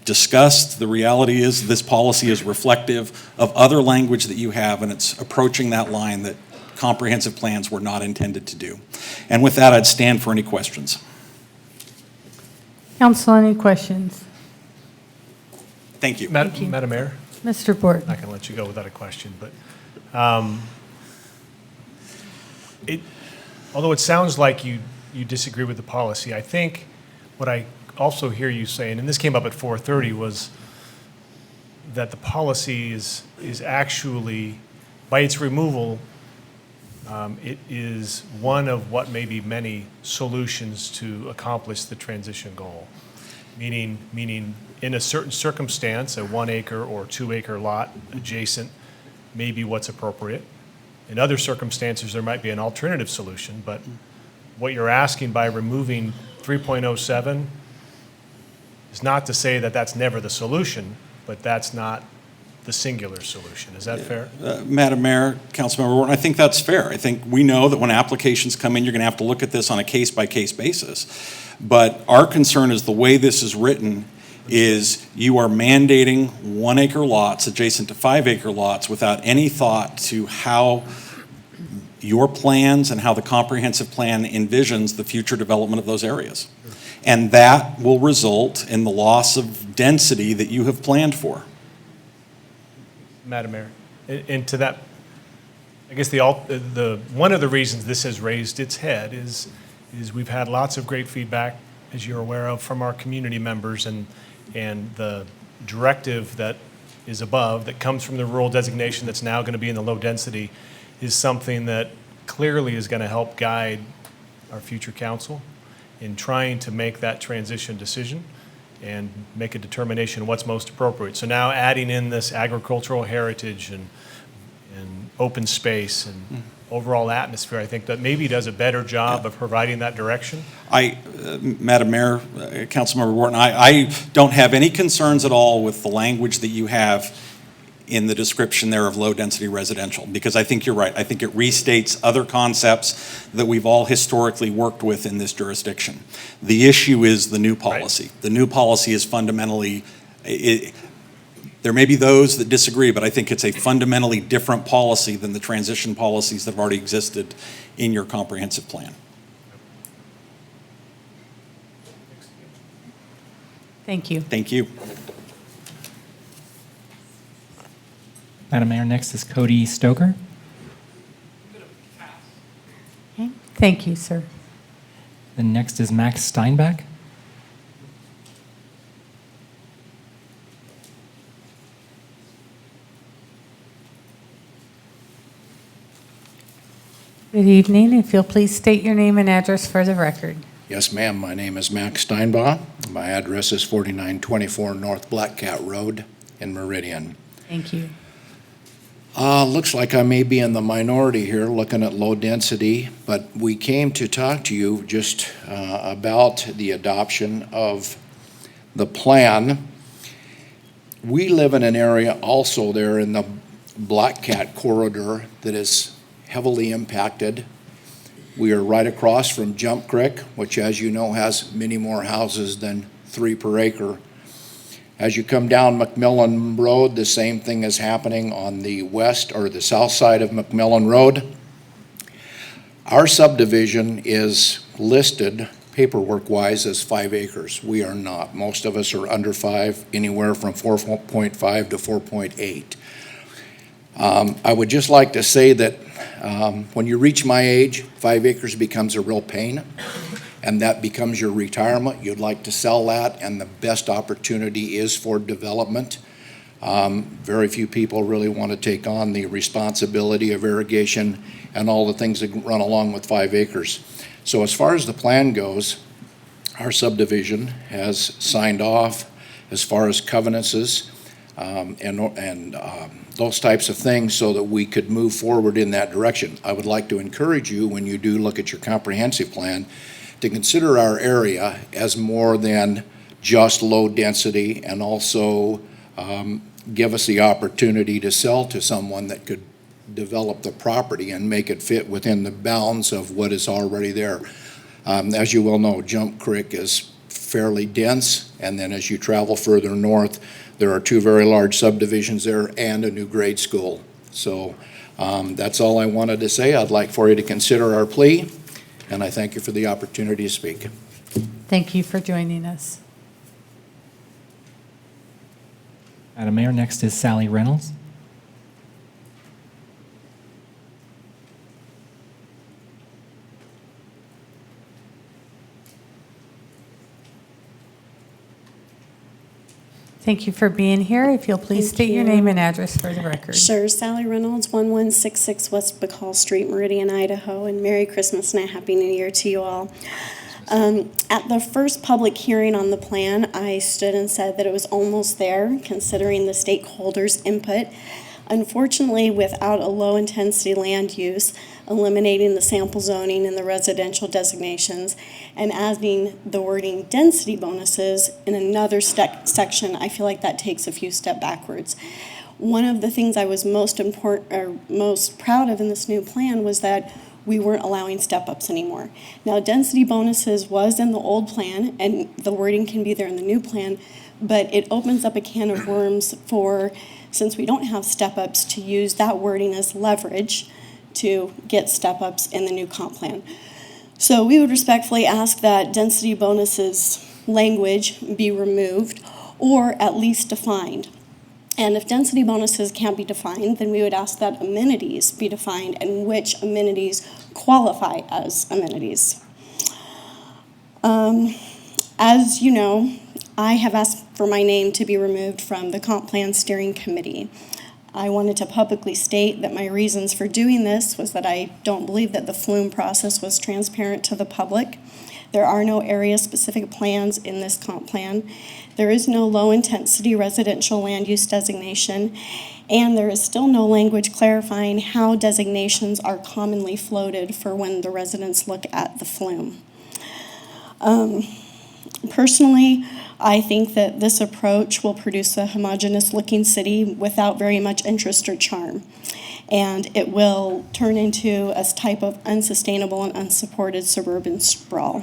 discussed. The reality is this policy is reflective of other language that you have, and it's approaching that line that comprehensive plans were not intended to do. And with that, I'd stand for any questions. Council, any questions? Thank you. Madam Mayor? Mr. Borton. I'm not going to let you go without a question, but although it sounds like you disagree with the policy, I think what I also hear you saying, and this came up at 4:30, was that the policy is actually, by its removal, it is one of what may be many solutions to accomplish the transition goal. Meaning in a certain circumstance, a 1 acre or 2 acre lot adjacent may be what's appropriate. In other circumstances, there might be an alternative solution, but what you're asking by removing 3.07 is not to say that that's never the solution, but that's not the singular solution. Is that fair? Madam Mayor, Councilmember Warren, I think that's fair. I think we know that when applications come in, you're going to have to look at this on a case-by-case basis. But our concern is the way this is written is you are mandating 1 acre lots adjacent to 5 acre lots without any thought to how your plans and how the comprehensive plan envisions the future development of those areas. And that will result in the loss of density that you have planned for. Madam Mayor, and to that, I guess the one of the reasons this has raised its head is we've had lots of great feedback, as you're aware of, from our community members, and the directive that is above, that comes from the rural designation that's now going to be in the low density, is something that clearly is going to help guide our future council in trying to make that transition decision and make a determination of what's most appropriate. So now adding in this agricultural heritage and open space and overall atmosphere, I think that maybe does a better job of providing that direction. Madam Mayor, Councilmember Wharton, I don't have any concerns at all with the language that you have in the description there of low-density residential, because I think you're right. I think it restates other concepts that we've all historically worked with in this jurisdiction. The issue is the new policy. Right. The new policy is fundamentally, there may be those that disagree, but I think it's a fundamentally different policy than the transition policies that have already existed in your comprehensive plan. Thank you. Thank you. Madam Mayor, next is Cody Stoker. Okay. Thank you, sir. Then next is Max Steinbach. Good evening. If you'll please state your name and address for the record. Yes, ma'am. My name is Max Steinbach. My address is 4924 North Black Cat Road in Meridian. Thank you. Looks like I may be in the minority here looking at low density, but we came to talk to you just about the adoption of the plan. We live in an area also there in the Black Cat corridor that is heavily impacted. We are right across from Jump Creek, which, as you know, has many more houses than 3 per acre. As you come down McMillan Road, the same thing is happening on the west or the south side of McMillan Road. Our subdivision is listed paperwork-wise as 5 acres. We are not. Most of us are under 5, anywhere from 4.5 to 4.8. I would just like to say that when you reach my age, 5 acres becomes a real pain, and that becomes your retirement. You'd like to sell that, and the best opportunity is for development. Very few people really want to take on the responsibility of irrigation and all the things that run along with 5 acres. So as far as the plan goes, our subdivision has signed off as far as covenances and those types of things so that we could move forward in that direction. I would like to encourage you, when you do look at your comprehensive plan, to consider our area as more than just low density, and also give us the opportunity to sell to someone that could develop the property and make it fit within the bounds of what is already there. As you well know, Jump Creek is fairly dense, and then as you travel further north, there are 2 very large subdivisions there and a new grade school. So that's all I wanted to say. I'd like for you to consider our plea, and I thank you for the opportunity to speak. Thank you for joining us. Madam Mayor, next is Sally Reynolds. Thank you for being here. If you'll please state your name and address for the record. Sure. Sally Reynolds, 1166 West Bacall Street, Meridian, Idaho. And Merry Christmas and a Happy New Year to you all. At the first public hearing on the plan, I stood and said that it was almost there, considering the stakeholders' input. Unfortunately, without a low-intensity land use, eliminating the sample zoning and the residential designations, and adding the wording density bonuses in another section, I feel like that takes a few steps backwards. One of the things I was most proud of in this new plan was that we weren't allowing step-ups anymore. Now, density bonuses was in the old plan, and the wording can be there in the new plan, but it opens up a can of worms for, since we don't have step-ups, to use that wording as leverage to get step-ups in the new comp plan. So we would respectfully ask that density bonuses language be removed or at least defined. And if density bonuses can't be defined, then we would ask that amenities be defined and which amenities qualify as amenities. As you know, I have asked for my name to be removed from the Comp Plan Steering Committee. I wanted to publicly state that my reasons for doing this was that I don't believe that the flume process was transparent to the public. There are no area-specific plans in this comp plan. There is no low-intensity residential land use designation, and there is still no language clarifying how designations are commonly floated for when the residents look at the flume. Personally, I think that this approach will produce a homogeneous-looking city without very much interest or charm, and it will turn into a type of unsustainable and unsupported suburban sprawl.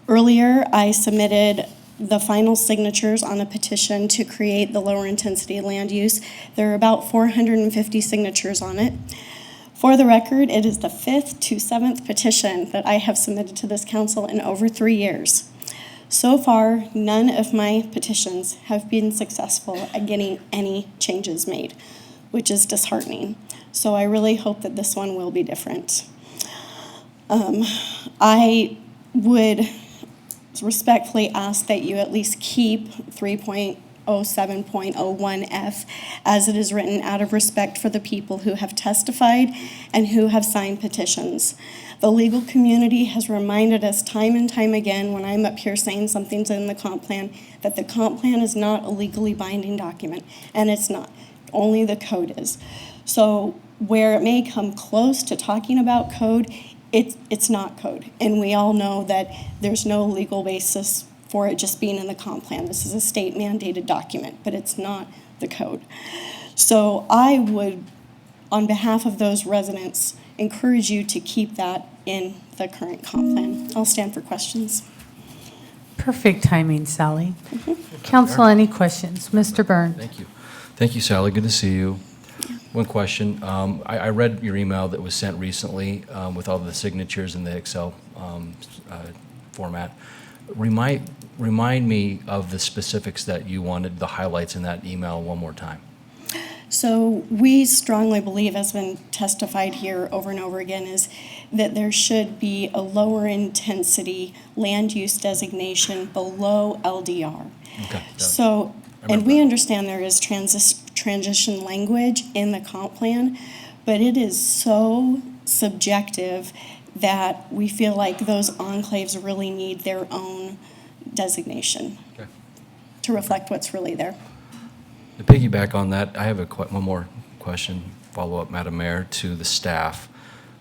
Earlier, I submitted the final signatures on a petition to create the lower intensity land use. There are about 450 signatures on it. For the record, it is the 5th to 7th petition that I have submitted to this council in over 3 years. So far, none of my petitions have been successful at getting any changes made, which is disheartening. So I really hope that this one will be different. I would respectfully ask that you at least keep 3.07.01F as it is written, out of respect for the people who have testified and who have signed petitions. The legal community has reminded us time and time again, when I'm up here saying something's in the comp plan, that the comp plan is not a legally binding document, and it's not. Only the code is. So where it may come close to talking about code, it's not code. And we all know that there's no legal basis for it just being in the comp plan. This is a state mandated document, but it's not the code. So I would, on behalf of those residents, encourage you to keep that in the current comp plan. I'll stand for questions. Perfect timing, Sally. Council, any questions? Mr. Byrne. Thank you. Thank you, Sally. Good to see you. One question. I read your email that was sent recently with all the signatures in the Excel format. Remind me of the specifics that you wanted, the highlights in that email one more time. So we strongly believe, as been testified here over and over again, is that there should be a lower intensity land use designation below LDR. Okay. So, and we understand there is transition language in the comp plan, but it is so subjective that we feel like those enclaves really need their own designation to reflect what's really there. To piggyback on that, I have one more question, follow-up, Madam Mayor, to the staff.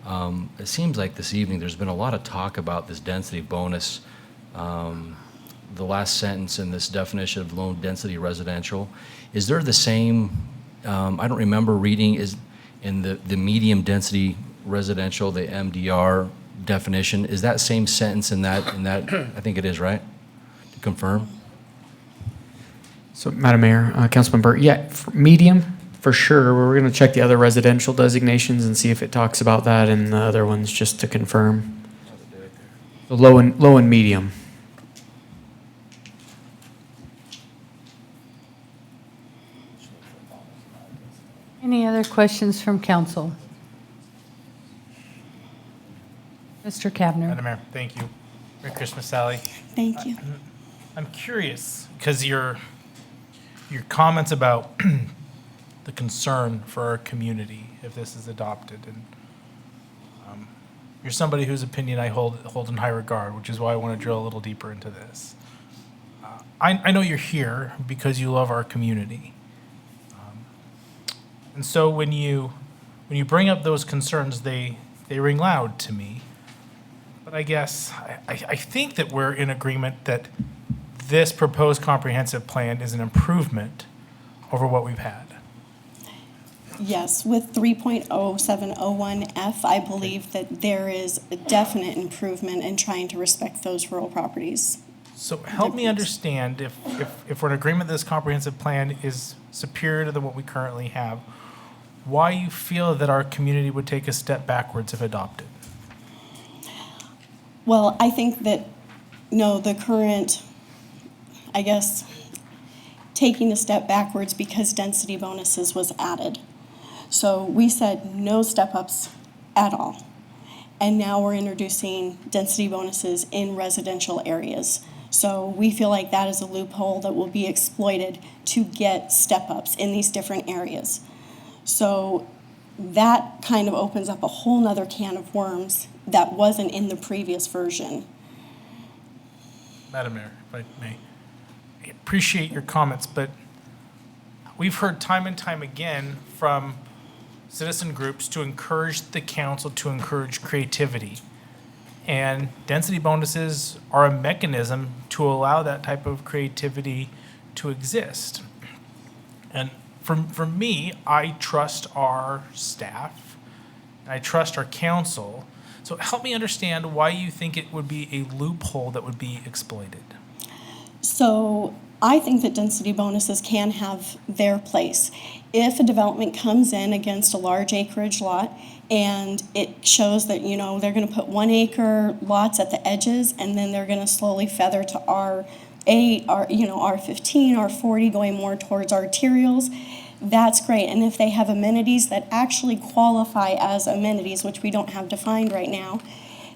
It seems like this evening there's been a lot of talk about this density bonus. The last sentence in this definition of low density residential, is there the same, I don't remember reading, is in the medium density residential, the MDR definition, is that same sentence in that, I think it is, right? To confirm? So, Madam Mayor, Councilman Burt, yeah, for medium, for sure. We're going to check the other residential designations and see if it talks about that and the other ones just to confirm. The low and medium. Any other questions from council? Mr. Kavner. Madam Mayor, thank you. Merry Christmas, Sally. Thank you. I'm curious, because your comments about the concern for our community if this is adopted, and you're somebody whose opinion I hold in high regard, which is why I want to drill a little deeper into this. I know you're here because you love our community. And so when you bring up those concerns, they ring loud to me. But I guess I think that we're in agreement that this proposed comprehensive plan is an improvement over what we've had. Yes, with 3.0701F, I believe that there is a definite improvement in trying to respect those rural properties. So help me understand if we're in agreement that this comprehensive plan is superior to what we currently have, why you feel that our community would take a step backwards if adopted. Well, I think that, no, the current, I guess, taking a step backwards because density bonuses was added. So we said no step-ups at all. And now we're introducing density bonuses in residential areas. So we feel like that is a loophole that will be exploited to get step-ups in these different areas. So that kind of opens up a whole nother can of worms that wasn't in the previous version. Madam Mayor, if I may, I appreciate your comments, but we've heard time and time again from citizen groups to encourage the council to encourage creativity. And density bonuses are a mechanism to allow that type of creativity to exist. And for me, I trust our staff, and I trust our council. So help me understand why you think it would be a loophole that would be exploited. So I think that density bonuses can have their place. If a development comes in against a large acreage lot and it shows that, you know, they're going to put 1 acre lots at the edges and then they're going to slowly feather to R8, R15, R40, going more towards arterials, that's great. And if they have amenities that actually qualify as amenities, which we don't have defined right now,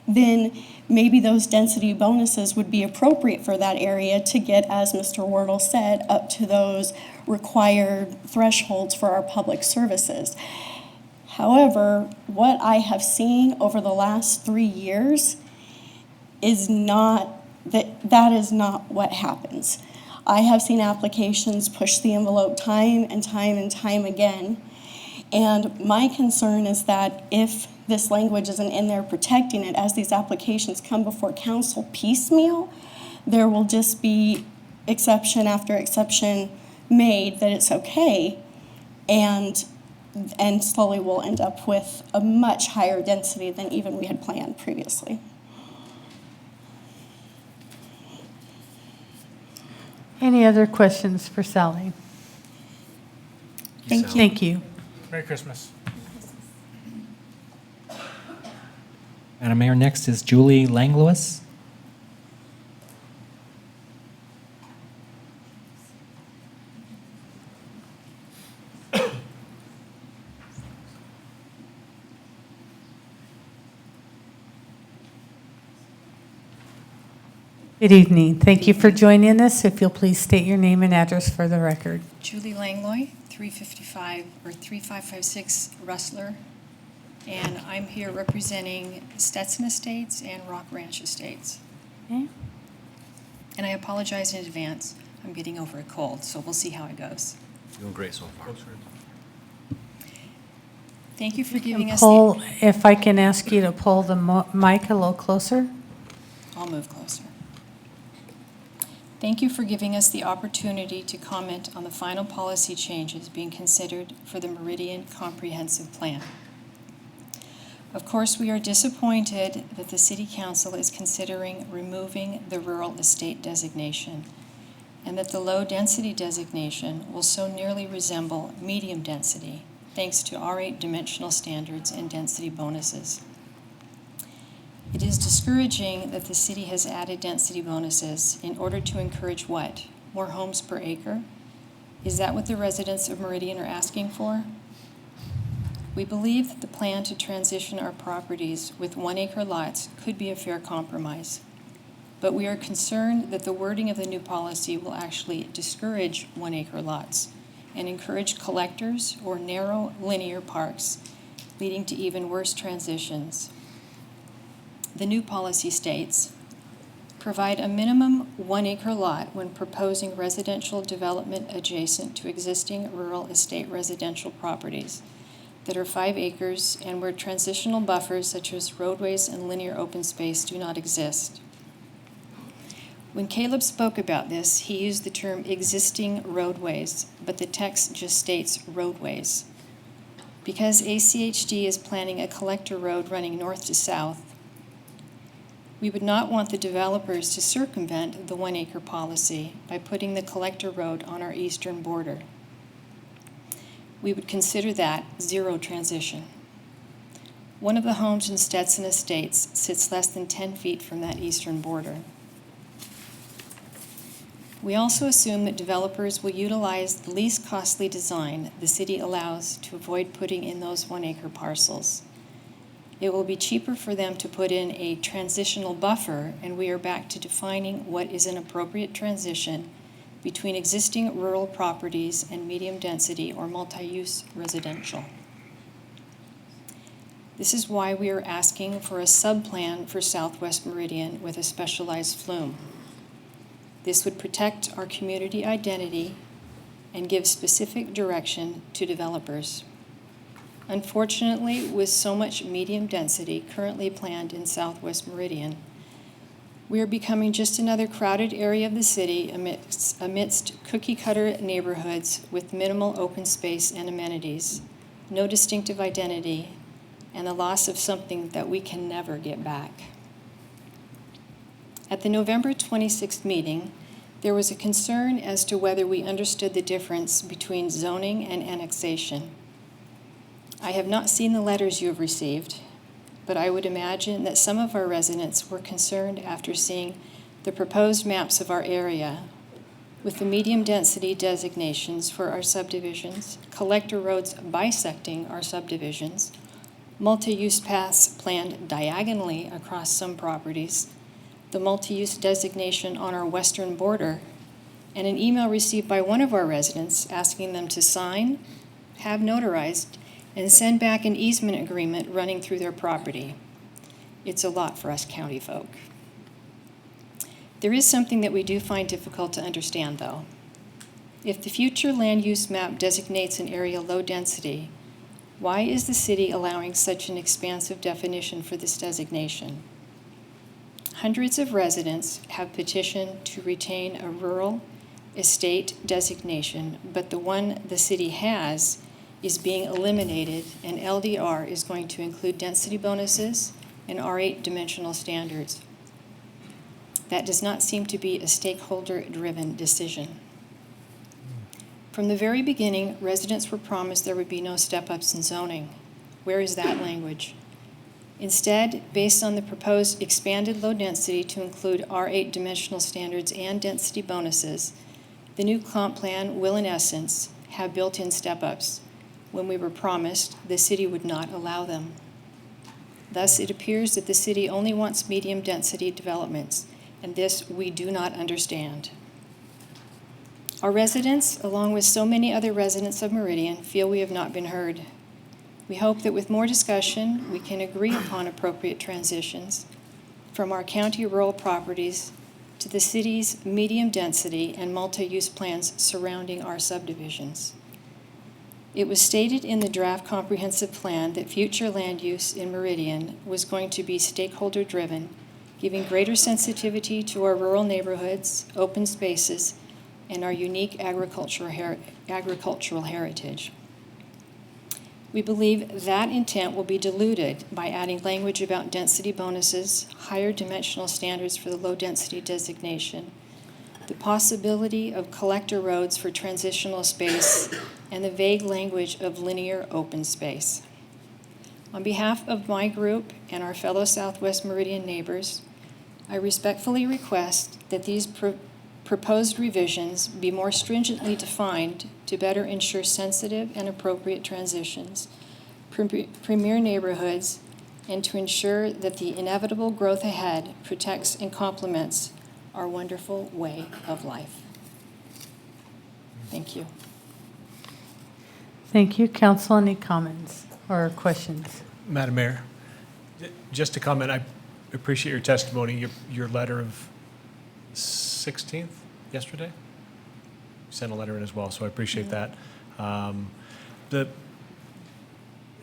then maybe those density bonuses would be appropriate for that area to get, as Mr. Wardle said, up to those required thresholds for our public services. However, what I have seen over the last 3 years is not that is not what happens. I have seen applications push the envelope time and time and time again. And my concern is that if this language isn't in there protecting it, as these applications come before council piecemeal, there will just be exception after exception made that it's okay, and slowly we'll end up with a much higher density than even we had planned previously. Any other questions for Sally? Thank you. Thank you. Merry Christmas. Madam Mayor, next is Julie Langlois. Good evening. Thank you for joining us. If you'll please state your name and address for the record. Julie Langlois, 355 or 3556 Rustler, and I'm here representing Stetson Estates and Rock Ranch Estates. Okay. And I apologize in advance. I'm getting over a cold, so we'll see how it goes. Doing great so far. Thank you for giving us Pull, if I can ask you to pull the mic a little closer. I'll move closer. Thank you for giving us the opportunity to comment on the final policy changes being considered for the Meridian Comprehensive Plan. Of course, we are disappointed that the City Council is considering removing the rural estate designation and that the low-density designation will so nearly resemble medium density thanks to R8 dimensional standards and density bonuses. It is discouraging that the city has added density bonuses in order to encourage what? More homes per acre? Is that what the residents of Meridian are asking for? We believe that the plan to transition our properties with 1 acre lots could be a fair compromise, but we are concerned that the wording of the new policy will actually discourage 1 acre lots and encourage collectors or narrow linear parks, leading to even worse transitions. The new policy states, provide a minimum 1 acre lot when proposing residential development adjacent to existing rural estate residential properties that are 5 acres and where transitional buffers such as roadways and linear open space do not exist. When Caleb spoke about this, he used the term existing roadways, but the text just states roadways. Because ACHD is planning a collector road running north to south, we would not want the developers to circumvent the 1 acre policy by putting the collector road on our eastern border. We would consider that zero transition. One of the homes in Stetson Estates sits less than 10 feet from that eastern border. We also assume that developers will utilize the least costly design the city allows to avoid putting in those 1 acre parcels. It will be cheaper for them to put in a transitional buffer, and we are back to defining what is an appropriate transition between existing rural properties and medium density or multi-use residential. This is why we are asking for a sub-plan for Southwest Meridian with a specialized flume. This would protect our community identity and give specific direction to developers. Unfortunately, with so much medium density currently planned in Southwest Meridian, we are becoming just another crowded area of the city amidst cookie-cutter neighborhoods with minimal open space and amenities, no distinctive identity, and the loss of something that we can never get back. At the November 26th meeting, there was a concern as to whether we understood the difference between zoning and annexation. I have not seen the letters you have received, but I would imagine that some of our residents were concerned after seeing the proposed maps of our area with the medium density designations for our subdivisions, collector roads bisecting our subdivisions, multi-use paths planned diagonally across some properties, the multi-use designation on our western border, and an email received by one of our residents asking them to sign, have notarized, and send back an easement agreement running through their property. It's a lot for us county folk. There is something that we do find difficult to understand, though. If the future land use map designates an area low density, why is the city allowing such an expansive definition for this designation? Hundreds of residents have petitioned to retain a rural estate designation, but the one the city has is being eliminated, and LDR is going to include density bonuses and R8 dimensional standards. That does not seem to be a stakeholder-driven decision. From the very beginning, residents were promised there would be no step-ups in zoning. Where is that language? Instead, based on the proposed expanded low density to include R8 dimensional standards and density bonuses, the new comp plan will in essence have built-in step-ups when we were promised the city would not allow them. Thus, it appears that the city only wants medium-density developments, and this we do not understand. Our residents, along with so many other residents of Meridian, feel we have not been heard. We hope that with more discussion, we can agree upon appropriate transitions from our county rural properties to the city's medium-density and multi-use plans surrounding our subdivisions. It was stated in the draft comprehensive plan that future land use in Meridian was going to be stakeholder-driven, giving greater sensitivity to our rural neighborhoods, open spaces, and our unique agricultural heritage. We believe that intent will be diluted by adding language about density bonuses, higher dimensional standards for the low-density designation, the possibility of collector roads for transitional space, and the vague language of linear open space. On behalf of my group and our fellow Southwest Meridian neighbors, I respectfully request that these proposed revisions be more stringently defined to better ensure sensitive and appropriate transitions, premier neighborhoods, and to ensure that the inevitable growth ahead protects and complements our wonderful way of life. Thank you. Thank you. Council, any comments or questions? Madam Mayor, just to comment, I appreciate your testimony, your letter of 16th, yesterday? You sent a letter in as well, so I appreciate that.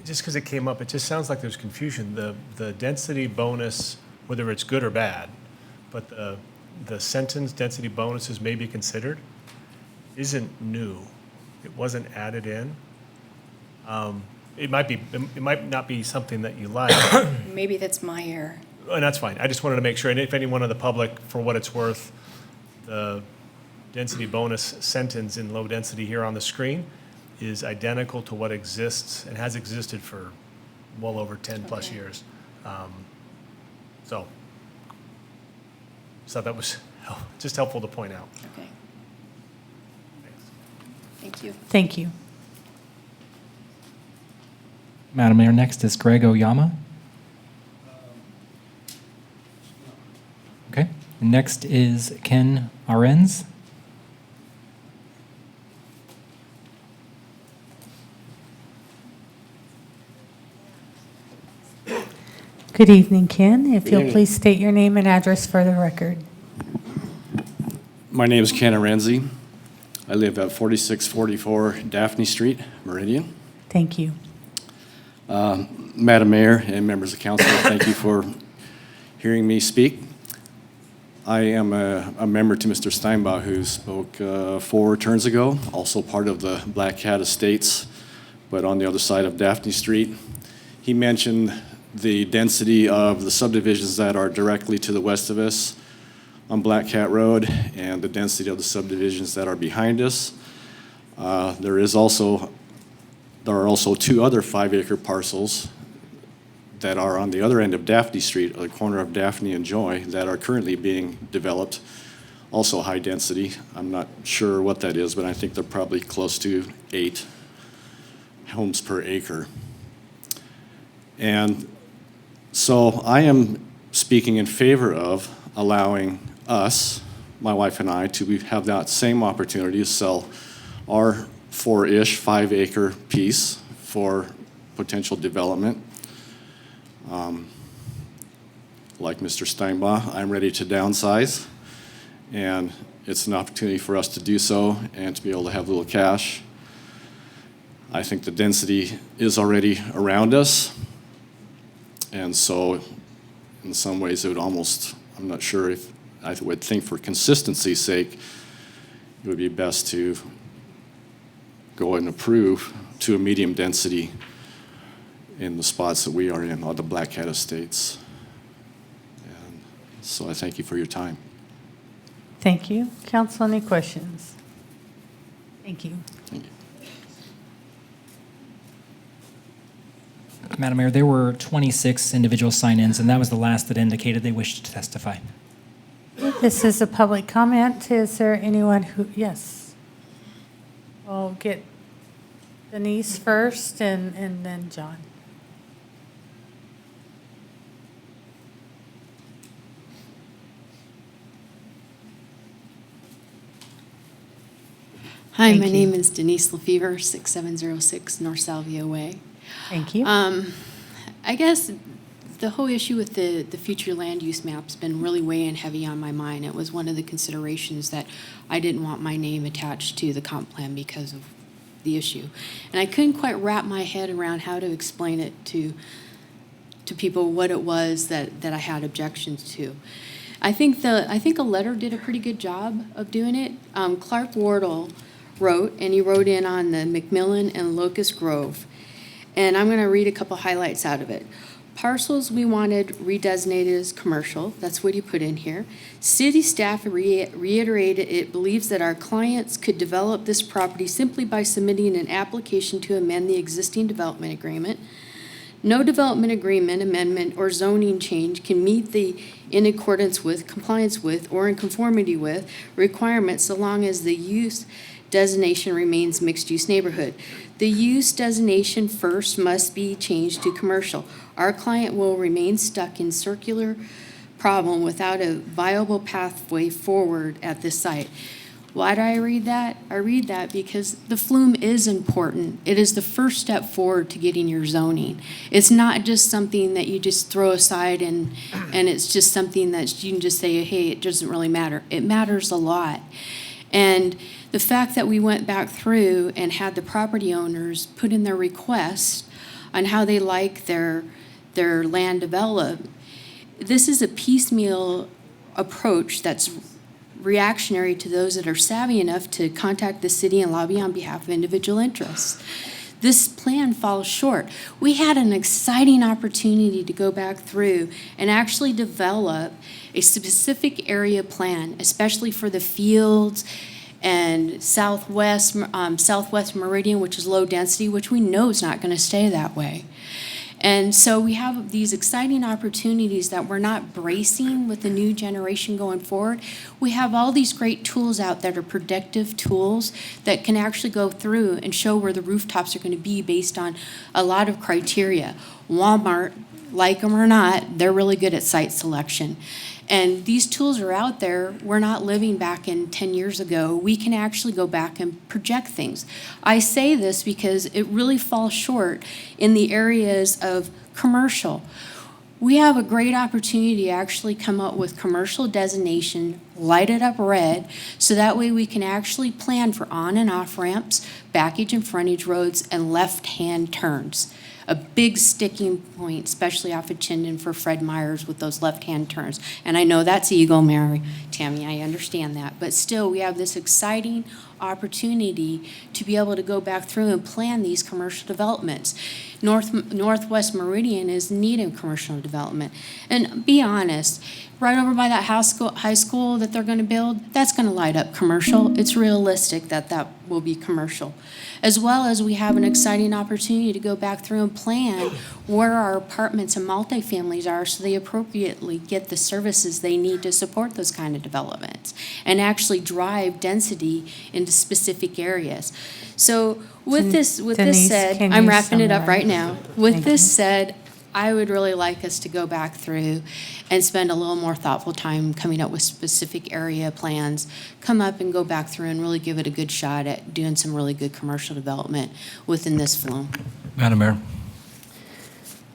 Just because it came up, it just sounds like there's confusion. The density bonus, whether it's good or bad, but the sentence density bonuses may be considered, isn't new. It wasn't added in. It might not be something that you like. Maybe that's my error. And that's fine. I just wanted to make sure, and if anyone in the public, for what it's worth, the density bonus sentence in low density here on the screen is identical to what exists and has existed for well over 10 plus years. So that was just helpful to point out. Okay. Thank you. Thank you. Madam Mayor, next is Greg Oyama. Okay. Next is Ken Arens. Good evening, Ken. If you'll evening. please state your name and address for the record. My name is Ken Arenzi. I live at 4644 Daphne Street, Meridian. Thank you. Madam Mayor and members of council, thank you for hearing me speak. I am a member to Mr. Steinbach, who spoke 4 turns ago, also part of the Black Cat Estates, but on the other side of Daphne Street. He mentioned the density of the subdivisions that are directly to the west of us on Black Cat Road and the density of the subdivisions that are behind us. There are also 2 other 5-acre parcels that are on the other end of Daphne Street, at the corner of Daphne and Joy, that are currently being developed, also high density. I'm not sure what that is, but I think they're probably close to 8 homes per acre. And so I am speaking in favor of allowing us, my wife and I, to have that same opportunity to sell our 4-ish, 5-acre piece for potential development. Like Mr. Steinbach, I'm ready to downsize, and it's an opportunity for us to do so and to be able to have a little cash. I think the density is already around us, and so in some ways it would almost, I'm not sure if, I would think for consistency's sake, it would be best to go and approve to a medium density in the spots that we are in, on the Black Cat Estates. And so I thank you for your time. Thank you. Council, any questions? Thank you. Madam Mayor, there were 26 individual sign-ins, and that was the last that indicated they wished to testify. This is a public comment. Is there anyone who, yes? We'll get Denise first and then John. Hi, Thank my you. name is Denise Lefevre, 6706 North Salvia Way. Thank you. I guess the whole issue with the future land use map's been really weighing heavy on my mind. It was one of the considerations that I didn't want my name attached to the comp plan because of the issue. And I couldn't quite wrap my head around how to explain it to people what it was that I had objections to. I think a letter did a pretty good job of doing it. Clark Wardle wrote, and he wrote in on the McMillan and Locust Grove. And I'm going to read a couple highlights out of it. Parcels we wanted redesignated as commercial. That's what he put in here. City staff reiterated it believes that our clients could develop this property simply by submitting an application to amend the existing development agreement. No development agreement, amendment, or zoning change can meet the in accordance with, compliance with, or in conformity with requirements so long as the use designation remains mixed-use neighborhood. The use designation first must be changed to commercial. Our client will remain stuck in circular problem without a viable pathway forward at this site. Why do I read that? I read that because the flume is important. It is the first step forward to getting your zoning. It's not just something that you just throw aside and it's just something that you can just say, hey, it doesn't really matter. It matters a lot. And the fact that we went back through and had the property owners put in their request on how they like their land developed, this is a piecemeal approach that's reactionary to those that are savvy enough to contact the city and lobby on behalf of individual interests. This plan falls short. We had an exciting opportunity to go back through and actually develop a specific area plan, especially for the fields and southwest Meridian, which is low density, which we know is not going to stay that way. And so we have these exciting opportunities that we're not bracing with the new generation going forward. We have all these great tools out that are predictive tools that can actually go through and show where the rooftops are going to be based on a lot of criteria. Walmart, like them or not, they're really good at site selection. And these tools are out there. We're not living back in 10 years ago. We can actually go back and project things. I say this because it really falls short in the areas of commercial. We have a great opportunity to actually come up with commercial designation, light it up red, so that way we can actually plan for on and off ramps, backage and frontage roads, and left-hand turns. A big sticking point, especially off of Chinden for Fred Meyers with those left-hand turns. And I know that's Eagle, Mary, Tammy, I understand that. But still, we have this exciting opportunity to be able to go back through and plan these commercial developments. Northwest Meridian is in need of commercial development. And be honest, right over by that high school that they're going to build, that's going to light up commercial. It's realistic that that will be commercial. As well as we have an exciting opportunity to go back through and plan where our apartments and multifamilies are so they appropriately get the services they need to support those kind of developments and actually drive density into specific areas. So with this Denise, said, can I'm you wrapping it up summarize? right now. With Thank this you. said, I would really like us to go back through and spend a little more thoughtful time coming up with specific area plans, come up and go back through and really give it a good shot at doing some really good commercial development within this flume. Madam Mayor,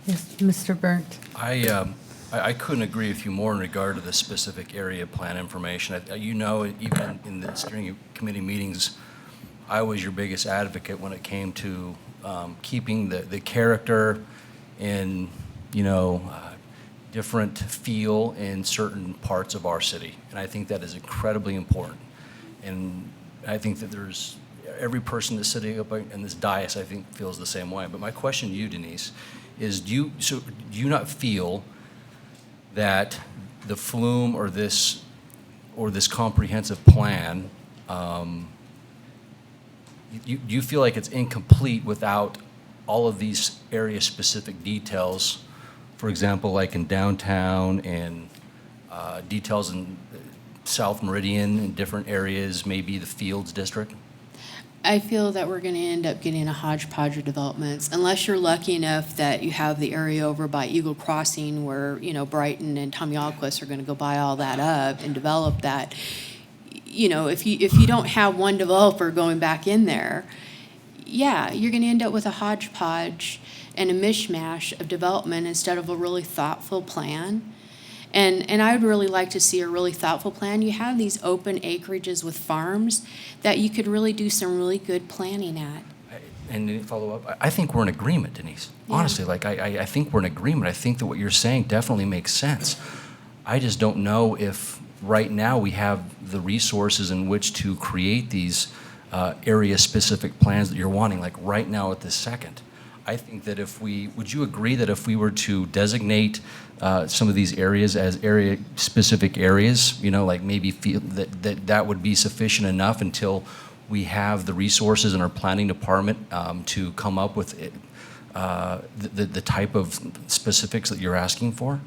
Yes, Mr. Burnt. I couldn't agree with you more in regard to the specific area plan information. You know, even in the steering committee meetings, I was your biggest advocate when it came to keeping the character and, different feel in certain parts of our city. And I think that is incredibly important. And I think that there's every person that's sitting up in this dais, I think, feels the same way. But my question to you, Denise, is do you not feel that the flume or this comprehensive plan you feel like it's incomplete without all of these area-specific details, for example, like in downtown and details in South Meridian and different areas, maybe the Fields District? I feel that we're going to end up getting a hodgepodge of developments, unless you're lucky enough that you have the area over by Eagle Crossing where, Brighton and Tommy-Alquist are going to go buy all that up and develop that. If you don't have one developer going back in there, yeah, you're going to end up with a hodgepodge and a mishmash of development instead of a really thoughtful plan. And I would really like to see a really thoughtful plan. You have these open acreages with farms that you could really do some really good planning at. And then follow up, I think we're in agreement, Denise. Yeah. Honestly, I think we're in agreement. I think that what you're saying definitely makes sense. I just don't know if right now we have the resources in which to create these area-specific plans that you're wanting, like right now at this second. I think that would you agree that if we were to designate some of these areas as area-specific areas, like maybe feel that would be sufficient enough until we have the resources in our planning department to come up with the type of specifics that you're asking for?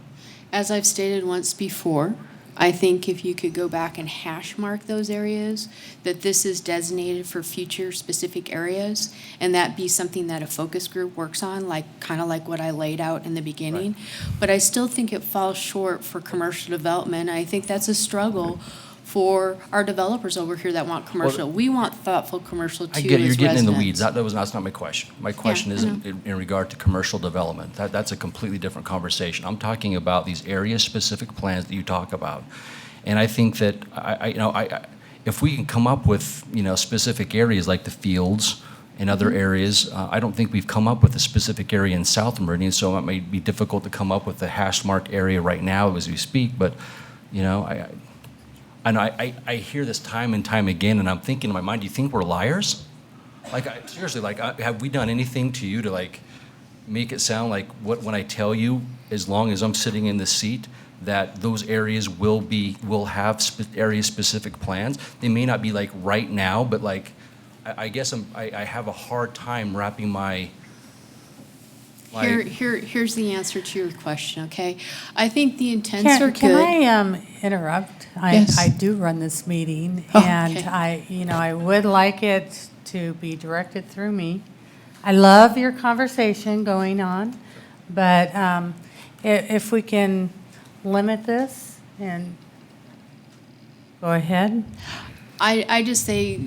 As I've stated once before, I think if you could go back and hash mark those areas, that this is designated for future specific areas, and that be something that a focus group works on, kind of like what I laid out in the beginning. Right. But I still think it falls short for commercial development. I think that's a struggle for our developers over here that want commercial. We want thoughtful commercial too. I get it. You're as getting in the residents. weeds. That's not my question. My question isn't in regard to commercial development. That's a completely different conversation. I'm talking about these area-specific plans that you talk about. And I think that, if we can come up with, specific areas like the Fields and other areas, I don't think we've come up with a specific area in South Meridian, so it may be difficult to come up with a hash mark area right now as we speak. But, I hear this time and time again, and I'm thinking in my mind, do you think we're liars? Seriously, have we done anything to you to, make it sound like when I tell you, as long as I'm sitting in the seat, that those areas will have area-specific plans? They may not be right now, but I guess I have a hard time wrapping my... Here's the answer to your question, okay? I think the intents are good. Can I interrupt? Yes. I do run this meeting, Oh, and okay. I would like it to be directed through me. I love your conversation going on, but if we can limit this and go ahead. I just say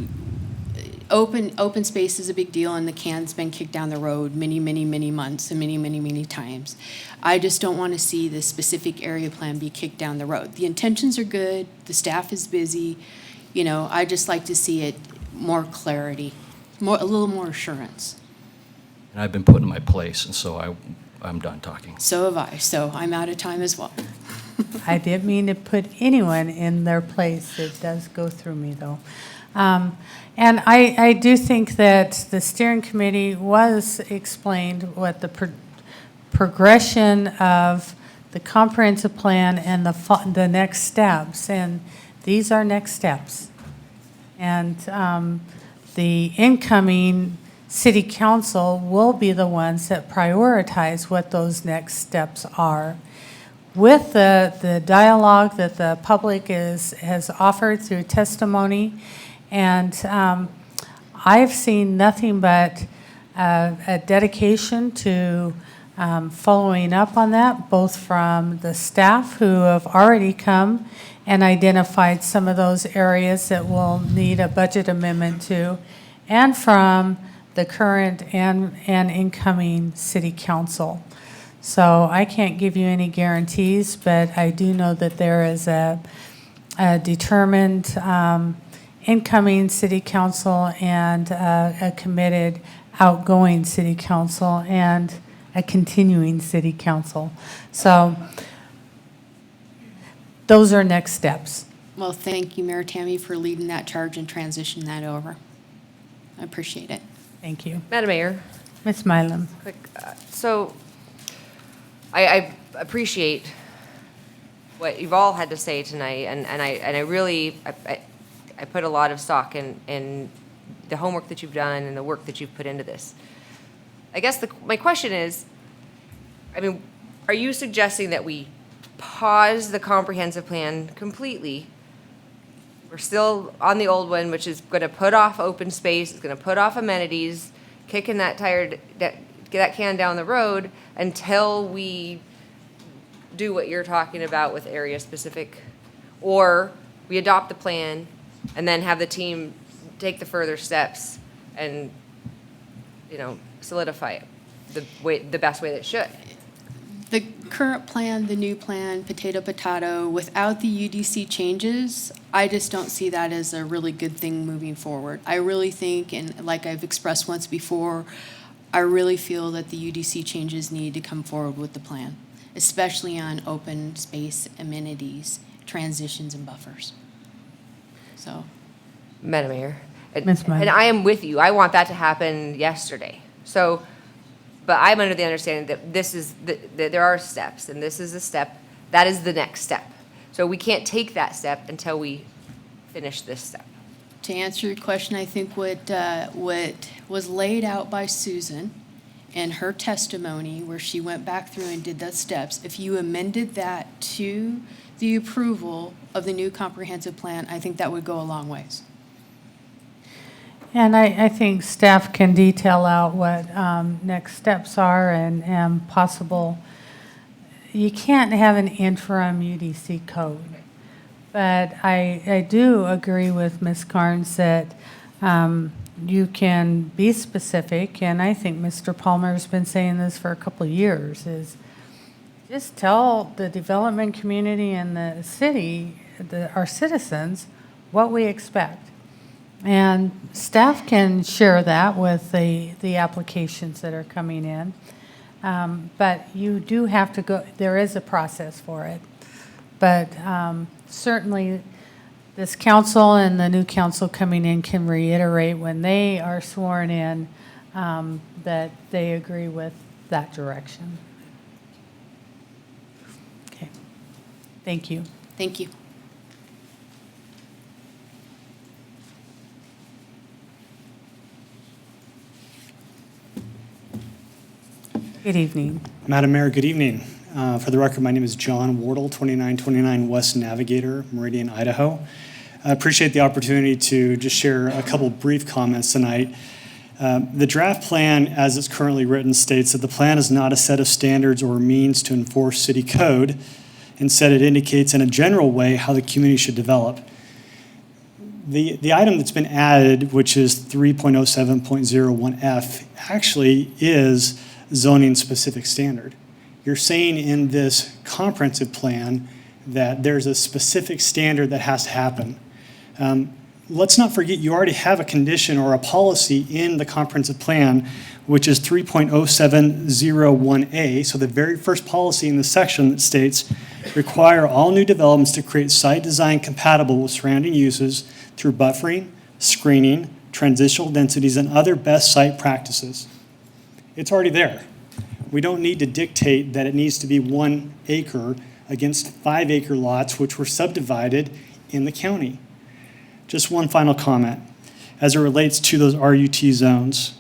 open space is a big deal, and the can's been kicked down the road many, many, many months and many, many, many times. I just don't want to see the specific area plan be kicked down the road. The intentions are good. The staff is busy. I just like to see it more clarity, a little more assurance. And I've been put in my place, and so I'm done talking. So have I. So I'm out of time as well. I didn't mean to put anyone in their place. It does go through me, though. And I do think that the steering committee was explained what the progression of the comprehensive plan and the next steps, and these are next steps. And the incoming city council will be the ones that prioritize what those next steps are. With the dialogue that the public has offered through testimony, and I've seen nothing but a dedication to following up on that, both from the staff who have already come and identified some of those areas that will need a budget amendment to, and from the current and incoming city council. So I can't give you any guarantees, but I do know that there is a determined incoming city council and a committed outgoing city council and a continuing city council. So those are next steps. Well, thank you, Mayor Tammy, for leading that charge and transitioning that over. I appreciate it. Thank you. Madam Mayor. Ms. Milam. Quick, so I appreciate what you've all had to say tonight, and I really I put a lot of stock in the homework that you've done and the work that you've put into this. I guess my question is, I mean, are you suggesting that we pause the comprehensive plan completely? We're still on the old one, which is going to put off open space, it's going to put off amenities, kicking that can down the road until we do what you're talking about with area specific, or we adopt the plan and then have the team take the further steps and, solidify it the best way that it should. The current plan, the new plan, potato, without the UDC changes, I just don't see that as a really good thing moving forward. I really think, and like I've expressed once before, I really feel that the UDC changes need to come forward with the plan, especially on open space amenities, transitions, and buffers. So. Madam Mayor. Ms. Meyer. And I am with you. I want that to happen yesterday. So, but I'm under the understanding that that there are steps, and this is a step. That is the next step. So we can't take that step until we finish this step. To answer your question, I think what was laid out by Susan in her testimony, where she went back through and did the steps, if you amended that to the approval of the new comprehensive plan, I think that would go a long ways. And I think staff can detail out what next steps are and possible. You can't have an interim UDC code. But I do agree with Ms. Carnes that you can be specific, and I think Mr. Palmer's been saying this for a couple of years, is just tell the development community and the city, our citizens, what we expect. And staff can share that with the applications that are coming in. But you do have to go, there is a process for it. But certainly this council and the new council coming in can reiterate when they are sworn in that they agree with that direction. Okay. Thank you. Thank you. Good evening. Madam Mayor, good evening. For the record, my name is John Wardle, 2929 West Navigator, Meridian, Idaho. I appreciate the opportunity to just share a couple brief comments tonight. The draft plan, as it's currently written, states that the plan is not a set of standards or means to enforce city code. Instead, it indicates in a general way how the community should develop. The item that's been added, which is 3.07.01F, actually is zoning-specific standard. You're saying in this comprehensive plan that there's a specific standard that has to happen. Let's not forget you already have a condition or a policy in the comprehensive plan, which is 3.0701A. So the very first policy in the section that states, require all new developments to create site design compatible with surrounding uses through buffering, screening, transitional densities, and other best site practices. It's already there. We don't need to dictate that it needs to be 1 acre against 5 acre lots, which were subdivided in the county. Just one final comment as it relates to those RUT zones.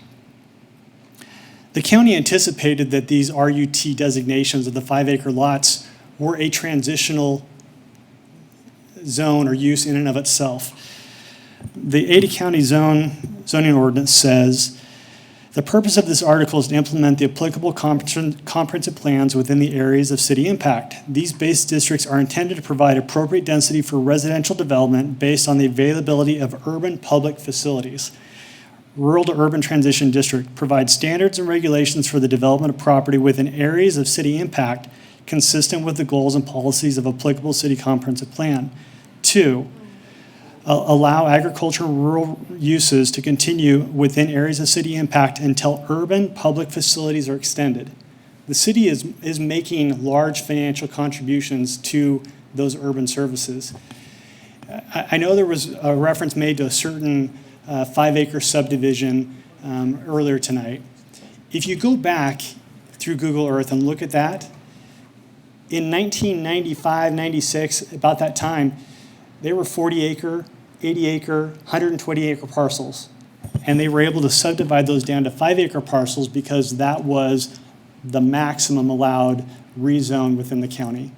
The county anticipated that these RUT designations of the 5 acre lots were a transitional zone or use in and of itself. The Ada County zoning ordinance says, the purpose of this article is to implement the applicable comprehensive plans within the areas of city impact. These base districts are intended to provide appropriate density for residential development based on the availability of urban public facilities. Rural to urban transition district provides standards and regulations for the development of property within areas of city impact consistent with the goals and policies of applicable city comprehensive plan. 2, allow agricultural rural uses to continue within areas of city impact until urban public facilities are extended. The city is making large financial contributions to those urban services. I know there was a reference made to a certain 5 acre subdivision earlier tonight. If you go back through Google Earth and look at that, in 1995, 96, about that time, they were 40 acre, 80 acre, 120 acre parcels. and they were able to subdivide those down to 5-acre parcels because that was the maximum allowed rezone within the county.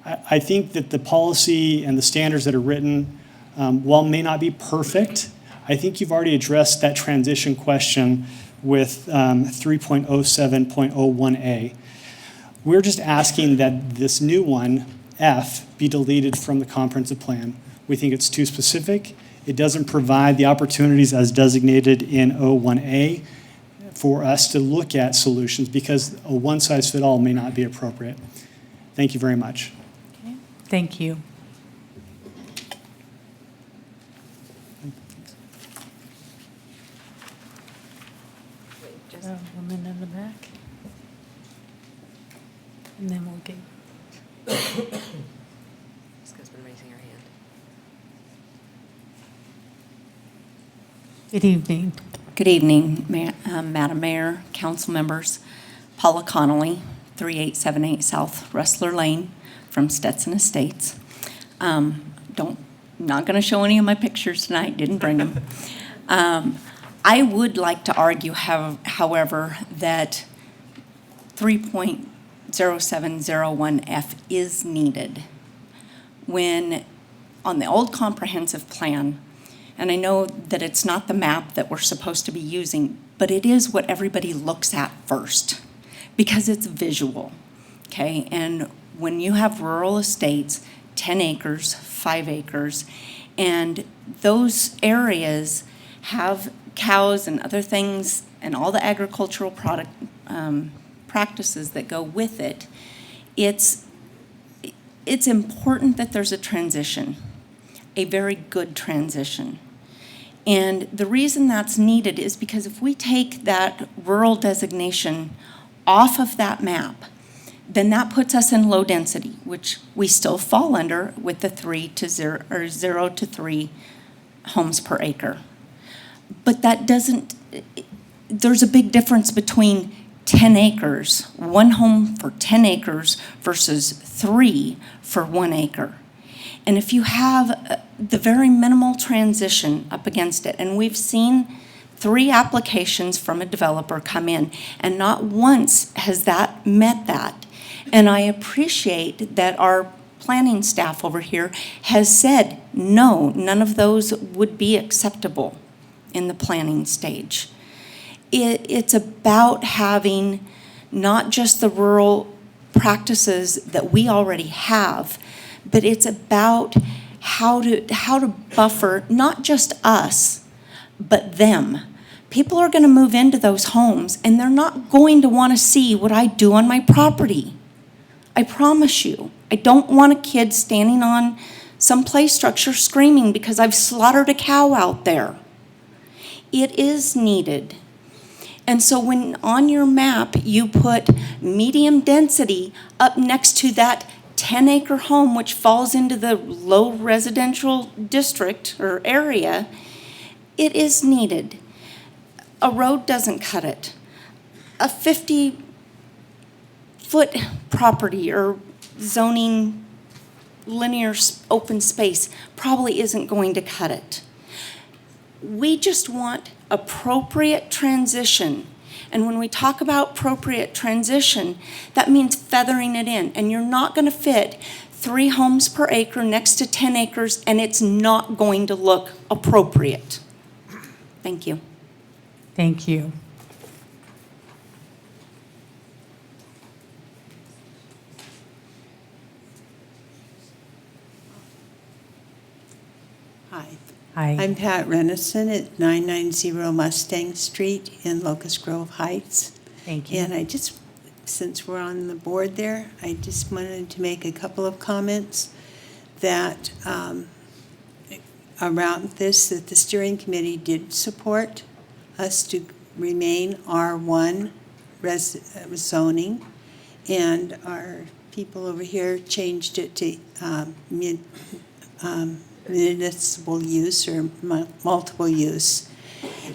I think that the policy and the standards that are written, while may not be perfect, I think you've already addressed that transition question with 3.07.01A. We're just asking that this new one, F, be deleted from the comprehensive plan. We think it's too specific. It doesn't provide the opportunities as designated in 01A for us to look at solutions because a one-size-fits-all may not be appropriate. Thank you very much. Okay. Thank you. Woman in the back. And then we'll get. Jessica's been raising her hand. Good evening. Good evening, Madam Mayor, council members. Paula Connolly, 3878 South Rustler Lane from Stetson Estates. Not going to show any of my pictures tonight, didn't bring them. I would like to argue, however, that 3.0701F is needed. When on the old comprehensive plan, and I know that it's not the map that we're supposed to be using, but it is what everybody looks at first because it's visual, okay? And when you have rural estates, 10 acres, 5 acres, and those areas have cows and other things and all the agricultural practices that go with it, it's important that there's a transition, a very good transition. And the reason that's needed is because if we take that rural designation off of that map, then that puts us in low density, which we still fall under with the 0 to 3 homes per acre. But that doesn't, there's a big difference between 10 acres, one home for 10 acres versus 3 for 1 acre. And if you have the very minimal transition up against it, and we've seen 3 applications from a developer come in, and not once has that met that. And I appreciate that our planning staff over here has said, no, none of those would be acceptable in the planning stage. It's about having not just the rural practices that we already have, but it's about how to buffer not just us, but them. People are going to move into those homes, and they're not going to want to see what I do on my property. I promise you. I don't want a kid standing on some play structure screaming because I've slaughtered a cow out there. It is needed. And so when on your map you put medium density up next to that 10-acre home, which falls into the low residential district or area, it is needed. A road doesn't cut it. A 50-foot property or zoning linear open space probably isn't going to cut it. We just want appropriate transition. And when we talk about appropriate transition, that means feathering it in. And you're not going to fit 3 homes per acre next to 10 acres, and it's not going to look appropriate. Thank you. Thank you. Hi. Hi. I'm Pat Renison at 990 Mustang Street in Locust Grove Heights. Thank you. And I just, since we're on the board there, I just wanted to make a couple of comments that around this, that the steering committee did support us to remain R1 zoning, and our people over here changed it to municipal use or multiple use.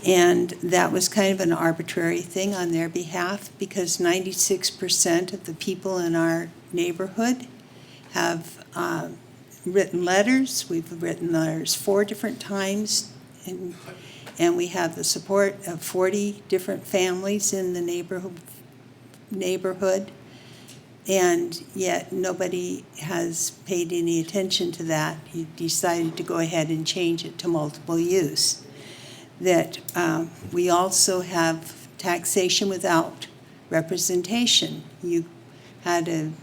And that was kind of an arbitrary thing on their behalf because 96% of the people in our neighborhood have written letters. We've written letters 4 different times, and we have the support of 40 different families in the neighborhood, and yet nobody has paid any attention to that. You decided to go ahead and change it to multiple use. That we also have taxation without representation. You had an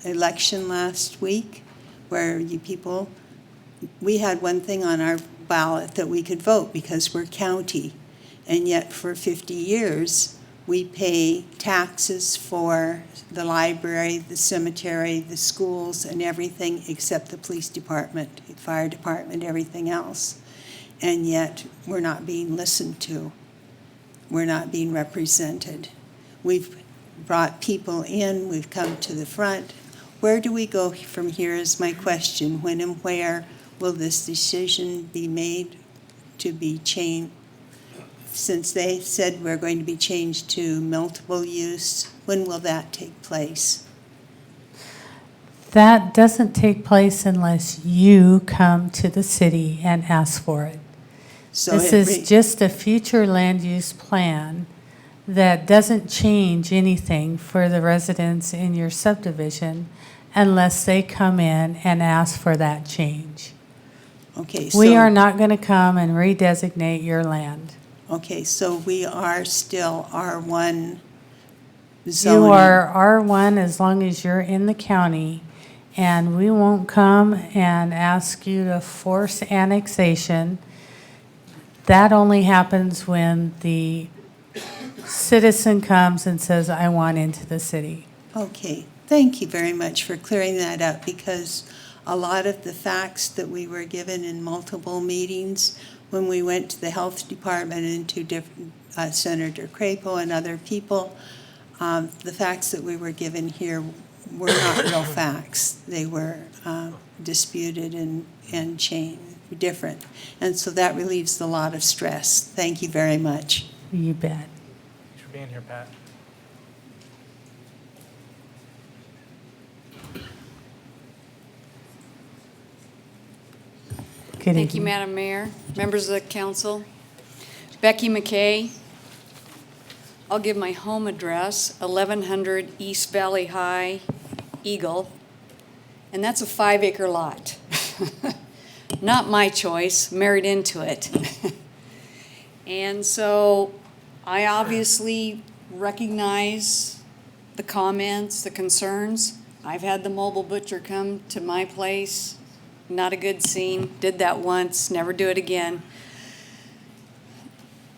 election last week where we had one thing on our ballot that we could vote because we're county, and yet for 50 years we pay taxes for the library, the cemetery, the schools, and everything except the police department, fire department, everything else. And yet we're not being listened to. We're not being represented. We've brought people in, we've come to the front. Where do we go from here is my question. When and where will this decision be made to be changed? Since they said we're going to be changed to multiple use, when will that take place? That doesn't take place unless you come to the city and ask for it. So This is just a future land use plan that doesn't change anything for the residents in your subdivision unless they come in and ask for that change. Okay, We are not going to come and redesignate your land. Okay, so we are still R1 zoning. You are R1 as long as you're in the county, and we won't come and ask you to force annexation. That only happens when the citizen comes and says, I want into the city. Okay, thank you very much for clearing that up, because a lot of the facts that we were given in multiple meetings when we went to the health department and to different, Senator Crapo and other people, the facts that we were given here were not real facts. They were disputed and different. And so that relieves a lot of stress. Thank you very much. You bet. Thanks for being here, Pat. Good Thank you, evening. Madam Mayor, members of the council. Becky McKay. I'll give my home address, 1100 East Valley High, Eagle, and that's a 5-acre lot. Not my choice, married into it. And so I obviously recognize the comments, the concerns. I've had the mobile butcher come to my place. Not a good scene. Did that once, never do it again.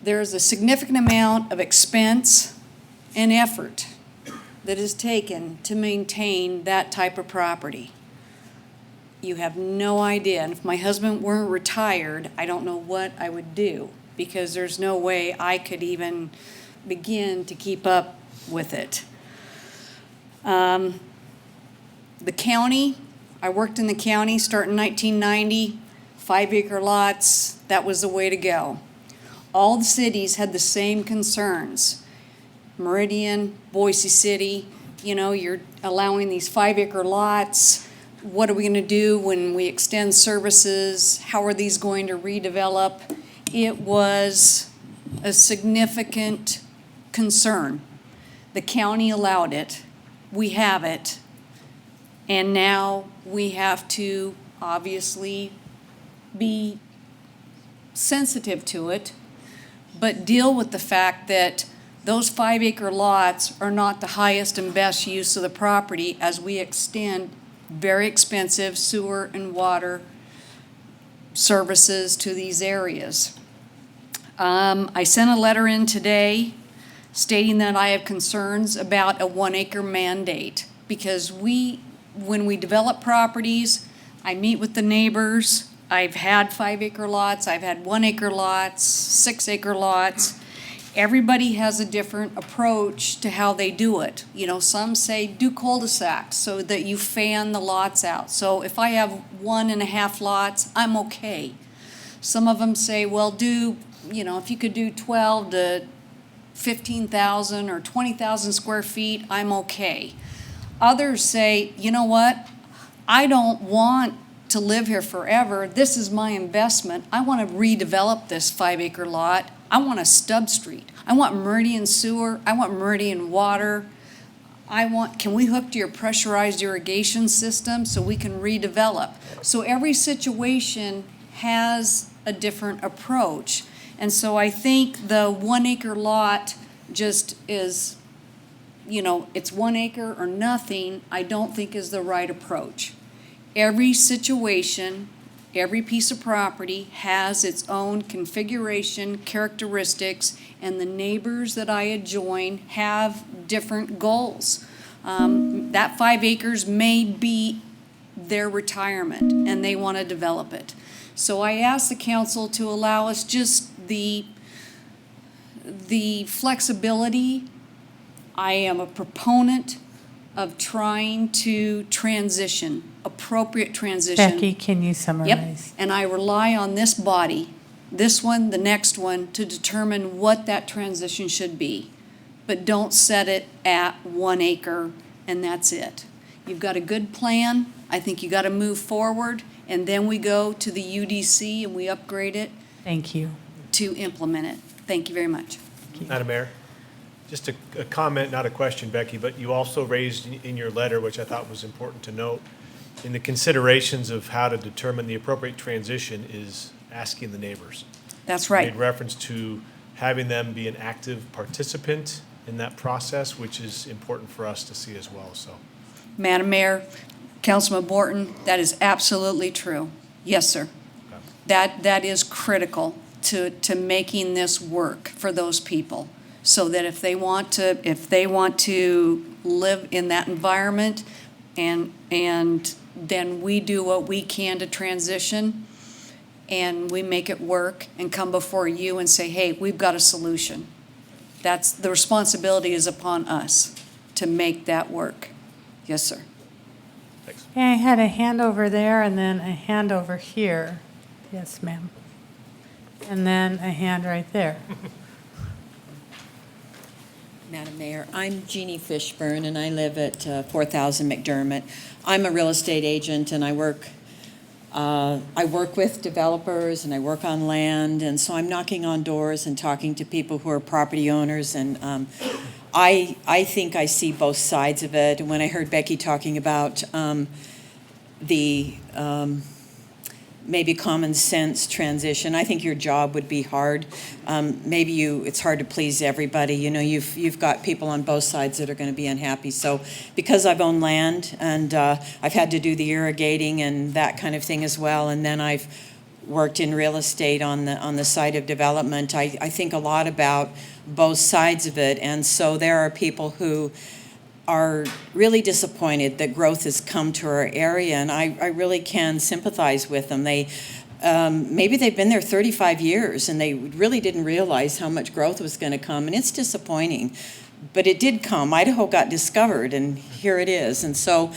There's a significant amount of expense and effort that is taken to maintain that type of property. You have no idea. And if my husband weren't retired, I don't know what I would do, because there's no way I could even begin to keep up with it. The county, I worked in the county starting in 1990, 5-acre lots, that was the way to go. All the cities had the same concerns. Meridian, Boise City, you're allowing these 5-acre lots. What are we going to do when we extend services? How are these going to redevelop? It was a significant concern. The county allowed it. We have it. And now we have to obviously be sensitive to it, but deal with the fact that those 5-acre lots are not the highest and best use of the property as we extend very expensive sewer and water services to these areas. I sent a letter in today stating that I have concerns about a 1-acre mandate, because when we develop properties, I meet with the neighbors. I've had 5-acre lots, I've had 1-acre lots, 6-acre lots. Everybody has a different approach to how they do it. Some say do cul-de-sacs so that you fan the lots out. So if I have 1.5 lots, I'm okay. Some of them say, well, if you could do 12 to 15,000 or 20,000 square feet, I'm okay. Others say, you know what? I don't want to to live here forever. This is my investment. I want to redevelop this 5-acre lot. I want a stub street. I want Meridian sewer. I want Meridian water. Can we hook to your pressurized irrigation system so we can redevelop? So every situation has a different approach. And so I think the 1-acre lot just is, it's 1 acre or nothing, I don't think is the right approach. Every situation, every piece of property has its own configuration, characteristics, and the neighbors that I adjoin have different goals. That 5 acres may be their retirement, and they want to develop it. So I ask the council to allow us just the flexibility. I am a proponent of trying to transition, appropriate transition. Becky, can you summarize? Yep, and I rely on this body, this one, the next one, to determine what that transition should be. But don't set it at 1 acre and that's it. You've got a good plan. I think you got to move forward, and then we go to the UDC and we upgrade it. Thank you. To implement it. Thank you very much. Madam Mayor, just a comment, not a question, Becky, but you also raised in your letter, which I thought was important to note, in the considerations of how to determine the appropriate transition is asking the neighbors. That's right. You made reference to having them be an active participant in that process, which is important for us to see as well. So, Madam Mayor, Councilman Borton, that is absolutely true. Yes, sir. Okay. That is critical to making this work for those people, so that if they want to live in that environment, and then we do what we can to transition, and we make it work and come before you and say, hey, we've got a solution. That's the responsibility is upon us to make that work. Yes, sir. Thanks. Okay, I had a hand over there and then a hand over here. Yes, ma'am. And then a hand right there. Madam Mayor, I'm Jeannie Fishburne, and I live at 4000 McDermott. I'm a real estate agent, and I work with developers, and I work on land, and so I'm knocking on doors and talking to people who are property owners, and I think I see both sides of it. And when I heard Becky talking about the maybe common sense transition, I think your job would be hard. It's hard to please everybody. You've got people on both sides that are going to be unhappy. So because I've owned land and I've had to do the irrigating and that kind of thing as well, and then I've worked in real estate on the side of development, I think a lot about both sides of it. And so there are people who are really disappointed that growth has come to our area, and I really can sympathize with them. Maybe they've been there 35 years and they really didn't realize how much growth was going to come, and it's disappointing. But it did come. Idaho got discovered, and here it is. And so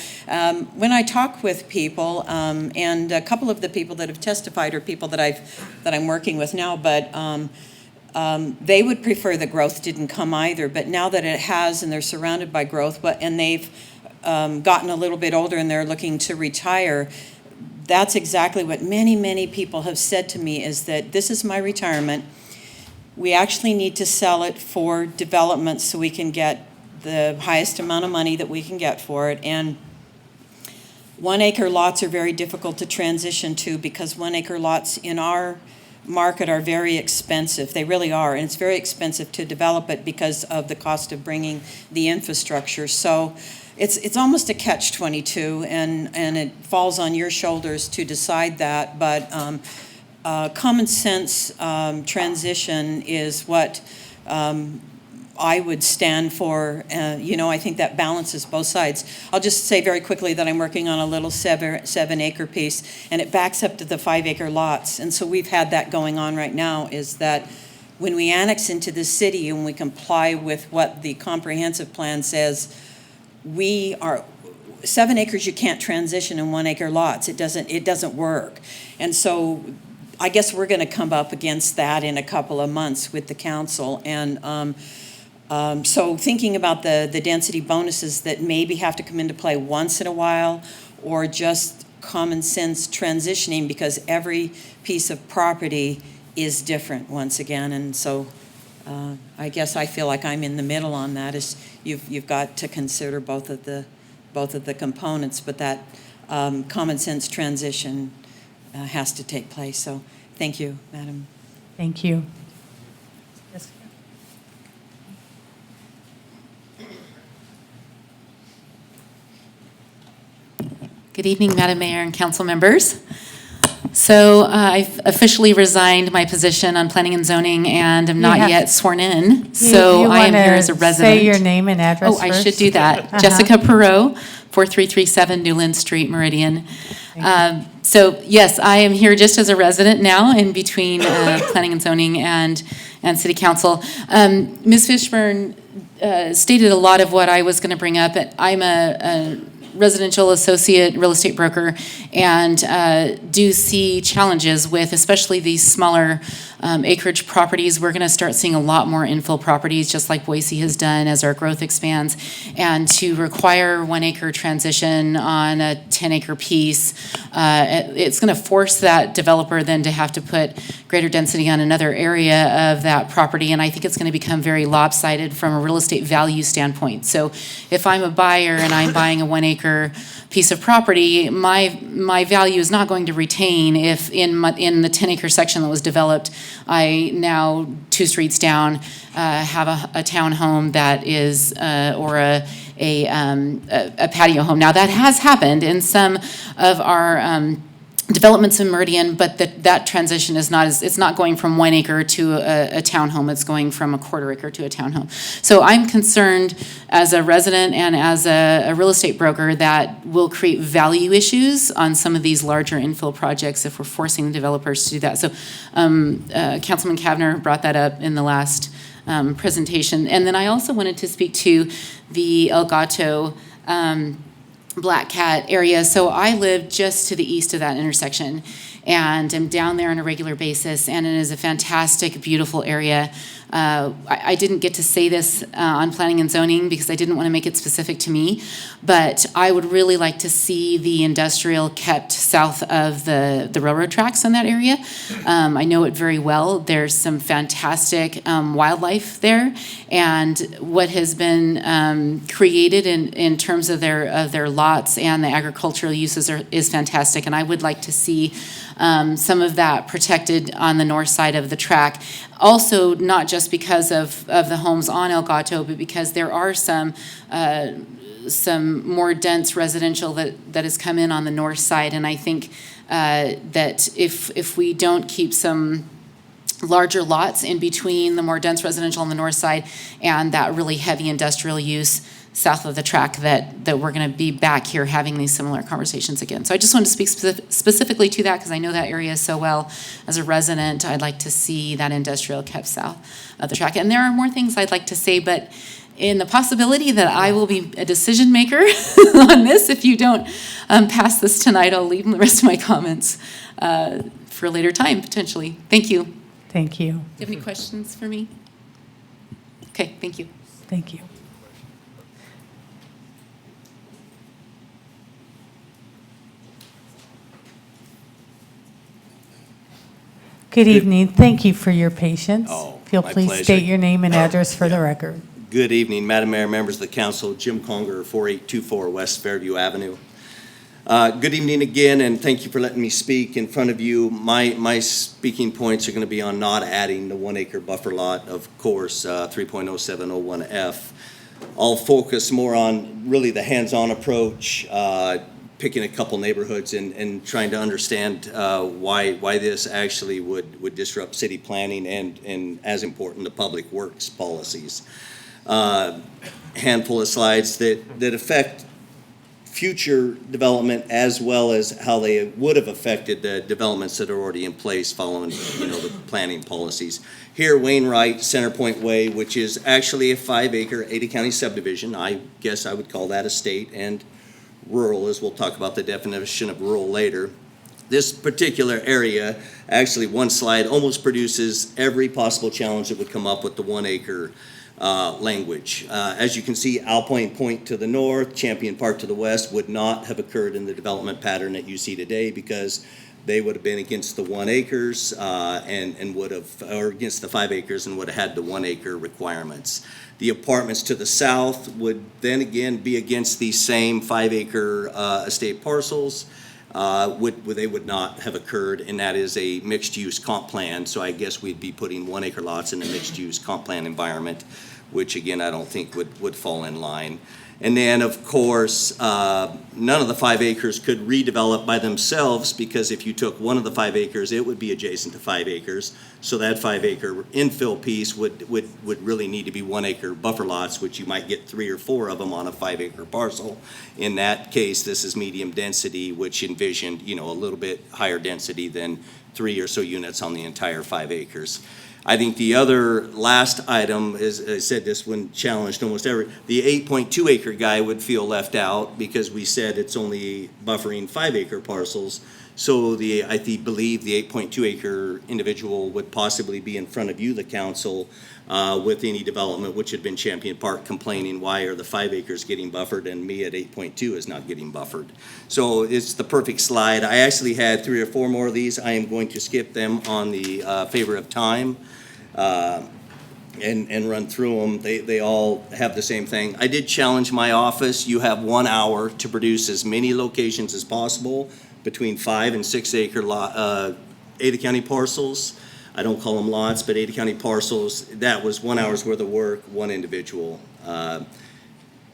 when I talk with people, and a couple of the people that have testified are people that I'm working with now, but they would prefer the growth didn't come either. But now that it has, and they're surrounded by growth, and they've gotten a little bit older and they're looking to retire, that's exactly what many, many people have said to me, is that this is my retirement. We actually need to sell it for development so we can get the highest amount of money that we can get for it. And 1 acre lots are very difficult to transition to, because 1 acre lots in our market are very expensive. They really are. And it's very expensive to develop it because of the cost of bringing the infrastructure. So it's almost a catch-22, and it falls on your shoulders to decide that. But common sense transition is what I would stand for. I think that balances both sides. I'll just say very quickly that I'm working on a little 7-acre piece, and it backs up to the 5-acre lots. And so we've had that going on right now, is that when we annex into the city and we comply with what the comprehensive plan says, 7 acres you can't transition in 1 acre lots. It doesn't work. And so I guess we're going to come up against that in a couple of months with the council. And so thinking about the density bonuses that maybe have to come into play once in a while, or just common sense transitioning because every piece of property is different once again. And so I guess I feel like I'm in the middle on that. Is you've got to consider both of the components, but that common sense transition has to take place. So thank you, Madam. Thank you. Good evening, Madam Mayor and council members. So I've officially resigned my position on planning and zoning and am not yet sworn in. So I am here as a resident. Say your name and address Oh, I first. should do that. Jessica Perot, 4337 Newland Street, Meridian. So yes, I am here just as a resident now in between planning and zoning and city council. Ms. Fishburne stated a lot of what I was going to bring up. I'm a residential associate real estate broker and do see challenges with especially these smaller acreage properties. We're going to start seeing a lot more infill properties just like Boise has done as our growth expands, and to require 1 acre transition on a 10-acre piece, it's going to force that developer then to have to put greater density on another area of that property, and I think it's going to become very lopsided from a real estate value standpoint. So if I'm a buyer and I'm buying a 1 acre piece of property, my value is not going to retain if in the 10-acre section that was developed, I now 2 streets down have a townhome that is or a patio home. Now that has happened in some of our developments in Meridian, but that transition is it's not going from 1 acre to a townhome. It's going from a 1/4 acre to a townhome. So I'm concerned as a resident and as a real estate broker that will create value issues on some of these larger infill projects if we're forcing the developers to do that. So Councilman Kavner brought that up in the last presentation. And then I also wanted to speak to the El Gato Black Cat area. So I live just to the east of that intersection and am down there on a regular basis, and it is a fantastic, beautiful area. I didn't get to say this on planning and zoning because I didn't want to make it specific to me, but I would really like to see the industrial kept south of the railroad tracks in that area. I know it very well. There's some fantastic wildlife there, and what has been created in terms of their lots and the agricultural uses is fantastic, and I would like to see some of that protected on the north side of the track. Also, not just because of the homes on El Gato, but because there are some more dense residential that has come in on the north side. And I think that if we don't keep some larger lots in between the more dense residential on the north side and that really heavy industrial use south of the track, that we're going to be back here having these similar conversations again. So I just wanted to speak specifically to that because I know that area so well. As a resident, I'd like to see that industrial kept south of the track. And there are more things I'd like to say, but in the possibility that I will be a decision maker on this, if you don't pass this tonight, I'll leave the rest of my comments for a later time, potentially. Thank you. Thank you. Do you have any questions for me? Okay, thank you. Thank you. Good evening. Thank you for your patience. Oh, If you'll my please pleasure. state your name and address for the record. Good evening, Madam Mayor, members of the council. Jim Conger, 4824 West Fairview Avenue. Good evening again, and thank you for letting me speak in front of you. My speaking points are going to be on not adding the 1 acre buffer lot, of course, 3.0701F. I'll focus more on really the hands-on approach, picking a couple neighborhoods and trying to understand why this actually would disrupt city planning and as important, the public works policies. Handful of slides that affect future development as well as how they would have affected the developments that are already in place following the planning policies. Here, Wainwright, Centerpoint Way, which is actually a 5 acre, 80 county subdivision. I guess I would call that estate and rural, as we'll talk about the definition of rural later. This particular area, actually one slide, almost produces every possible challenge that would come up with the 1 acre language. As you can see, Alpine Point to the north, Champion Park to the west would not have occurred in the development pattern that you see today because they would have been against the 1 acres and would have, or against the 5 acres and would have had the 1 acre requirements. The apartments to the south would then again be against these same 5 acre estate parcels. They would not have occurred, and that is a mixed-use comp plan. So I guess we'd be putting 1 acre lots in a mixed-use comp plan environment, which again I don't think would fall in line. And then, of course, none of the 5 acres could redevelop by themselves because if you took one of the 5 acres, it would be adjacent to 5 acres. So that 5 acre infill piece would really need to be 1 acre buffer lots, which you might get 3 or 4 of them on a 5 acre parcel. In that case, this is medium density, which envisioned, a little bit higher density than 3 or so units on the entire 5 acres. I think the other last item is, I said this when challenged almost the 8.2 acre guy would feel left out because we said it's only buffering 5 acre parcels. So I believe the 8.2 acre individual would possibly be in front of you, the council, with any development, which had been Champion Park complaining, why are the 5 acres getting buffered and me at 8.2 is not getting buffered. So it's the perfect slide. I actually had 3 or 4 more of these. I am going to skip them on the favor of time and run through them. They all have the same thing. I did challenge my office. You have 1 hour to produce as many locations as possible between 5 and 6 acre Ada County parcels. I don't call them lots, but Ada County parcels. That was 1 hour's worth of work, 1 individual.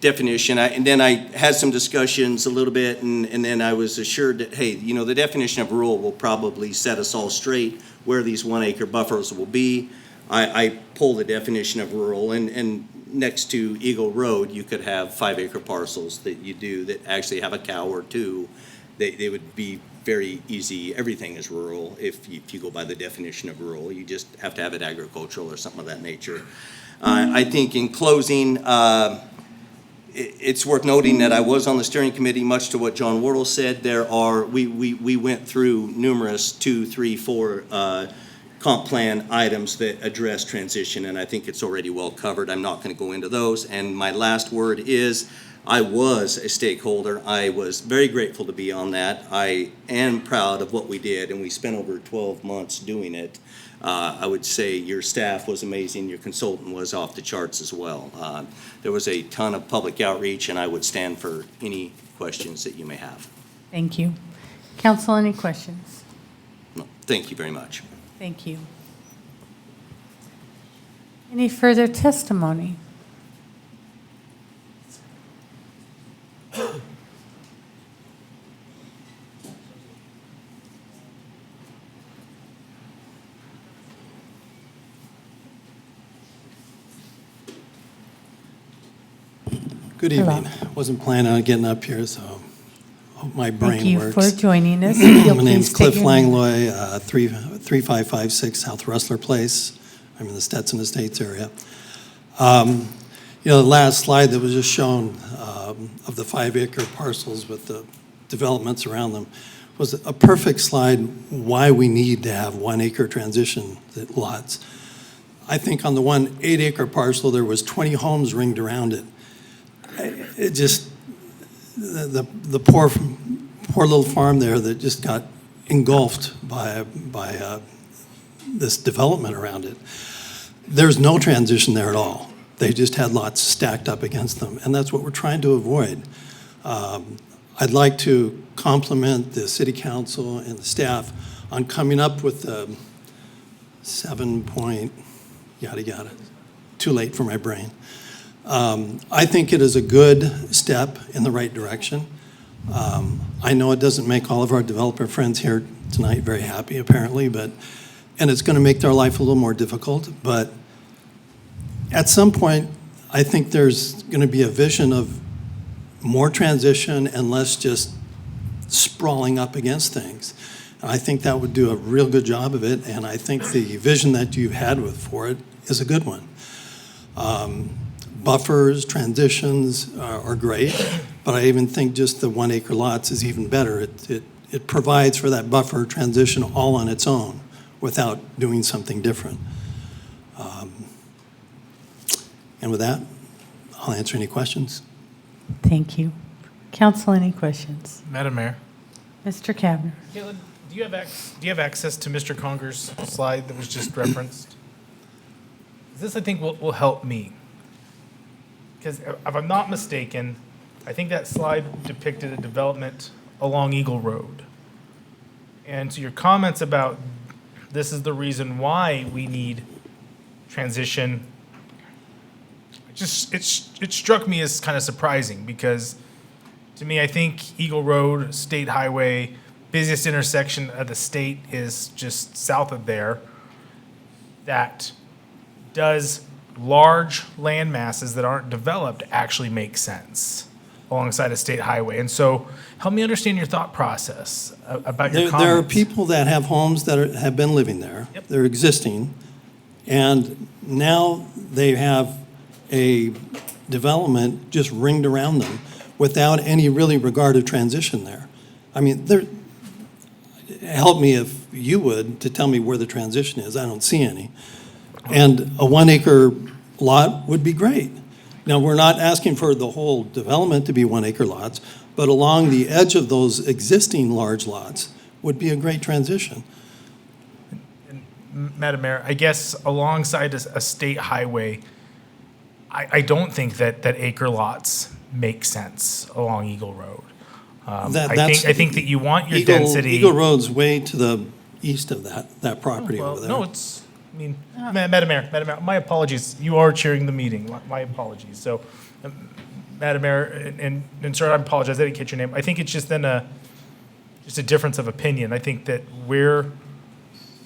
Definition, and then I had some discussions a little bit, and then I was assured that, hey, the definition of rural will probably set us all straight where these 1 acre buffers will be. I pulled the definition of rural, and next to Eagle Road, you could have 5 acre parcels that actually have a cow or 2. They would be very easy. Everything is rural if you go by the definition of rural. You just have to have it agricultural or something of that nature. I think in closing, it's worth noting that I was on the steering committee, much to what John Wardle said. We went through numerous 2, 3, 4 comp plan items that address transition, and I think it's already well covered. I'm not going to go into those. And my last word is, I was a stakeholder. I was very grateful to be on that. I am proud of what we did, and we spent over 12 months doing it. I would say your staff was amazing. Your consultant was off the charts as well. There was a ton of public outreach, and I would stand for any questions that you may have. Thank you. Council, any questions? No, thank you very much. Thank you. Any further testimony? Good evening. Wasn't planning on getting up here, so hope my brain works. Thank you for joining us. My name's Cliff Langlois, 3556 South Rustler Place. I'm in the Stetson Estates area. The last slide that was just shown of the 5 acre parcels with the developments around them was a perfect slide why we need to have 1 acre transition lots. I think on the 1 8 acre parcel, there was 20 homes ringed around it. It just, the poor little farm there that just got engulfed by this development around it. There's no transition there at all. They just had lots stacked up against them, and that's what we're trying to avoid. I'd like to compliment the city council and the staff on coming up with the 7-point yada yada. Too late for my brain. I think it is a good step in the right direction. I know it doesn't make all of our developer friends here tonight very happy, apparently, and it's going to make their life a little more difficult. But at some point, I think there's going to be a vision of more transition and less just sprawling up against things. And I think that would do a real good job of it, and I think the vision that you've had for it is a good one. Buffers, transitions are great, but I even think just the 1 acre lots is even better. It provides for that buffer transition all on its own without doing something different. And with that, I'll answer any questions. Thank you. Council, any questions? Madam Mayor. Mr. Kavner? Caitlin, do you have access to Mr. Conger's slide that was just referenced? This, I think, will help me. Because if I'm not mistaken, I think that slide depicted a development along Eagle Road. And so your comments about this is the reason why we need transition, it struck me as kind of surprising, because to me, I think Eagle Road, State Highway, busiest intersection of the state is just south of there. That does large land masses that aren't developed actually make sense alongside a state highway. And so help me understand your thought process about your comments. There are people that have homes that have been living there. Yep. They're existing. And now they have a development just ringed around them without any really regard of transition there. I mean, help me if you would to tell me where the transition is. I don't see any. And a 1 acre lot would be great. Now, we're not asking for the whole development to be 1 acre lots, but along the edge of those existing large lots would be a great transition. Madam Mayor, I guess alongside a state highway, I don't think that acre lots make sense along Eagle Road. I think that you want your density. Eagle Road's way to the east of that property over there. No, Madam Mayor, my apologies. You are chairing the meeting. My apologies. So, Madam Mayor, and sir, I apologize. I didn't catch your name. I think it's just then just a difference of opinion. I think that where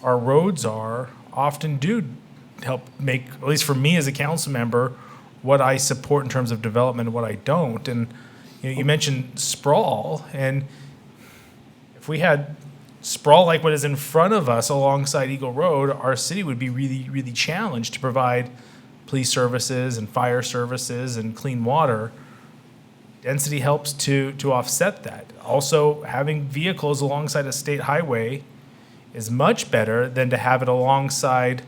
our roads are often do help make, at least for me as a council member, what I support in terms of development and what I don't. And you mentioned sprawl, and if we had sprawl like what is in front of us alongside Eagle Road, our city would be really, really challenged to provide police services and fire services and clean water. Density helps to offset that. Also, having vehicles alongside a state highway is much better than to have it alongside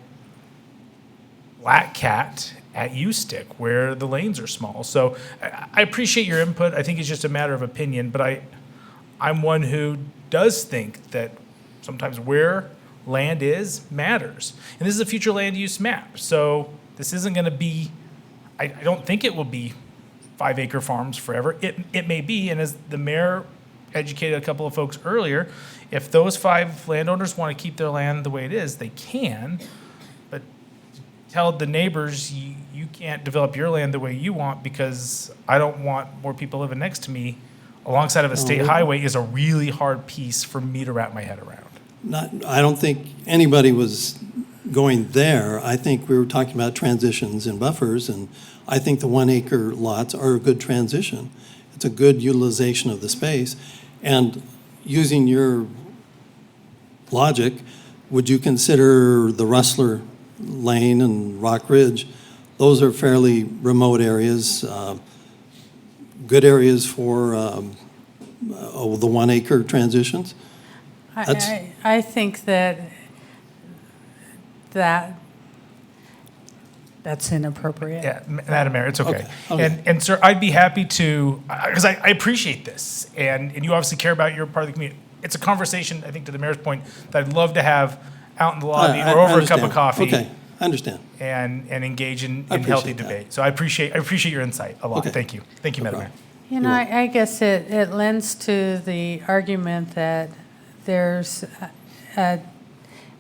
Black Cat at U-Stick, where the lanes are small. So I appreciate your input. I think it's just a matter of opinion, but I'm one who does think that sometimes where land is matters. And this is a future land use map. So this isn't going to be, I don't think it will be 5 acre farms forever. It may be, and as the mayor educated a couple of folks earlier, if those 5 landowners want to keep their land the way it is, they can. But tell the neighbors, you can't develop your land the way you want because I don't want more people living next to me alongside of a state highway is a really hard piece for me to wrap my head around. I don't think anybody was going there. I think we were talking about transitions and buffers, and I think the 1 acre lots are a good transition. It's a good utilization of the space. And using your logic, would you consider the Rustler Lane and Rock Ridge? Those are fairly remote areas, good areas for the 1 acre transitions. I think that's inappropriate. Yeah, Madam Mayor, it's okay. Okay. And sir, I'd be happy to, because I appreciate this, and you obviously care about your part of the community. It's a conversation, I think, to the mayor's point, that I'd love to have out in the lobby or over a cup of coffee. Okay, I understand. And engage in I appreciate healthy that. debate. So I appreciate your insight a lot. Okay. Thank you. Thank you, Madam Mayor. You know, I guess it lends to the argument that there's a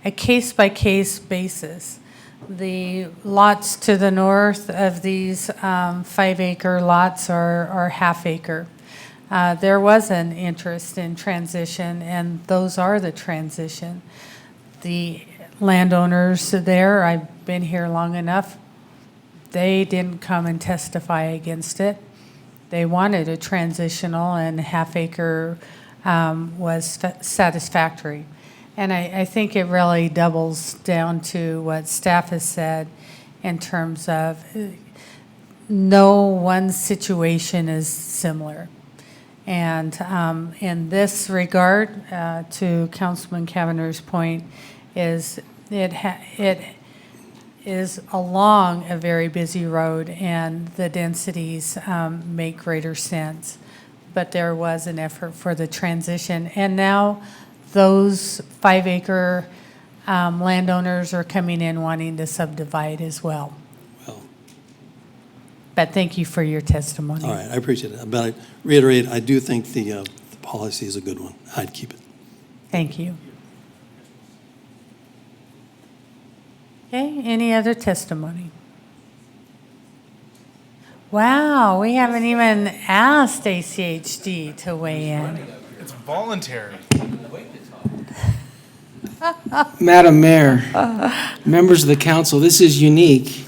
case-by-case basis. The lots to the north of these 5 acre lots are half acre. There was an interest in transition, and those are the transition. The landowners there, I've been here long enough, they didn't come and testify against it. They wanted a transitional, and half acre was satisfactory. And I think it really doubles down to what staff has said in terms of no one situation is similar. And in this regard, to Councilman Kavanaugh's point, is it is along a very busy road, and the densities make greater sense. But there was an effort for the transition, and now those 5-acre landowners are coming in wanting to subdivide as well. But thank you for your testimony. All right, I appreciate it. But I reiterate, I do think the policy is a good one. I'd keep it. Thank you. Okay, any other testimony? Wow, we haven't even asked ACHD to weigh in. It's voluntary. Madam Mayor, members of the council, this is unique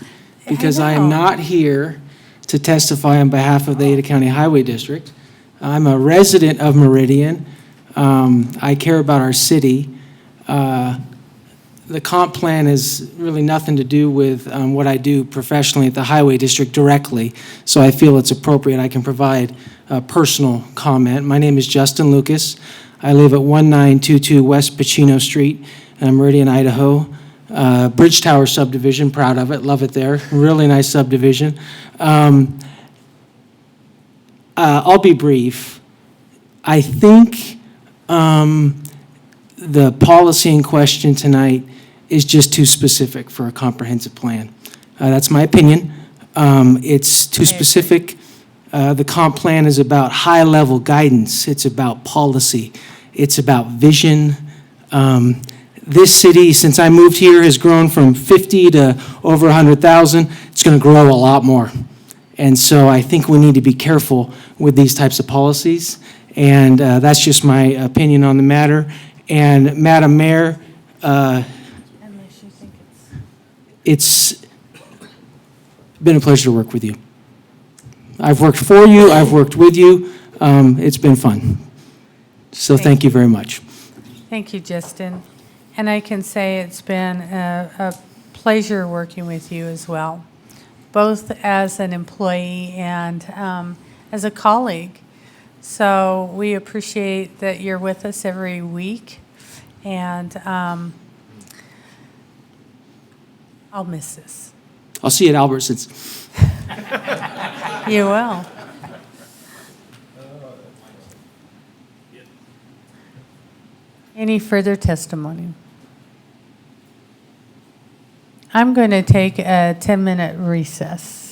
because I am not here to testify on behalf of the Ada County Highway District. I'm a resident of Meridian. I care about our city. The comp plan has really nothing to do with what I do professionally at the Highway District directly, so I feel it's appropriate I can provide a personal comment. My name is Justin Lucas. I live at 1922 West Pacino Street, Meridian, Idaho. Bridge Tower subdivision, proud of it, love it there. Really nice subdivision. I'll be brief. I think the policy in question tonight is just too specific for a comprehensive plan. That's my opinion. It's too specific. The comp plan is about high-level guidance. It's about policy. It's about vision. This city, since I moved here, has grown from 50 to over 100,000. It's going to grow a lot more. And so I think we need to be careful with these types of policies. And that's just my opinion on the matter. And Madam Mayor, it's been a pleasure to work with you. I've worked for you, I've worked with you. It's been fun. So thank you very much. Thank you, Justin. And I can say it's been a pleasure working with you as well, both as an employee and as a colleague. So we appreciate that you're with us every week, and I'll miss this. I'll see you at Albertsons. You will. Any further testimony? I'm going to take a 10-minute recess.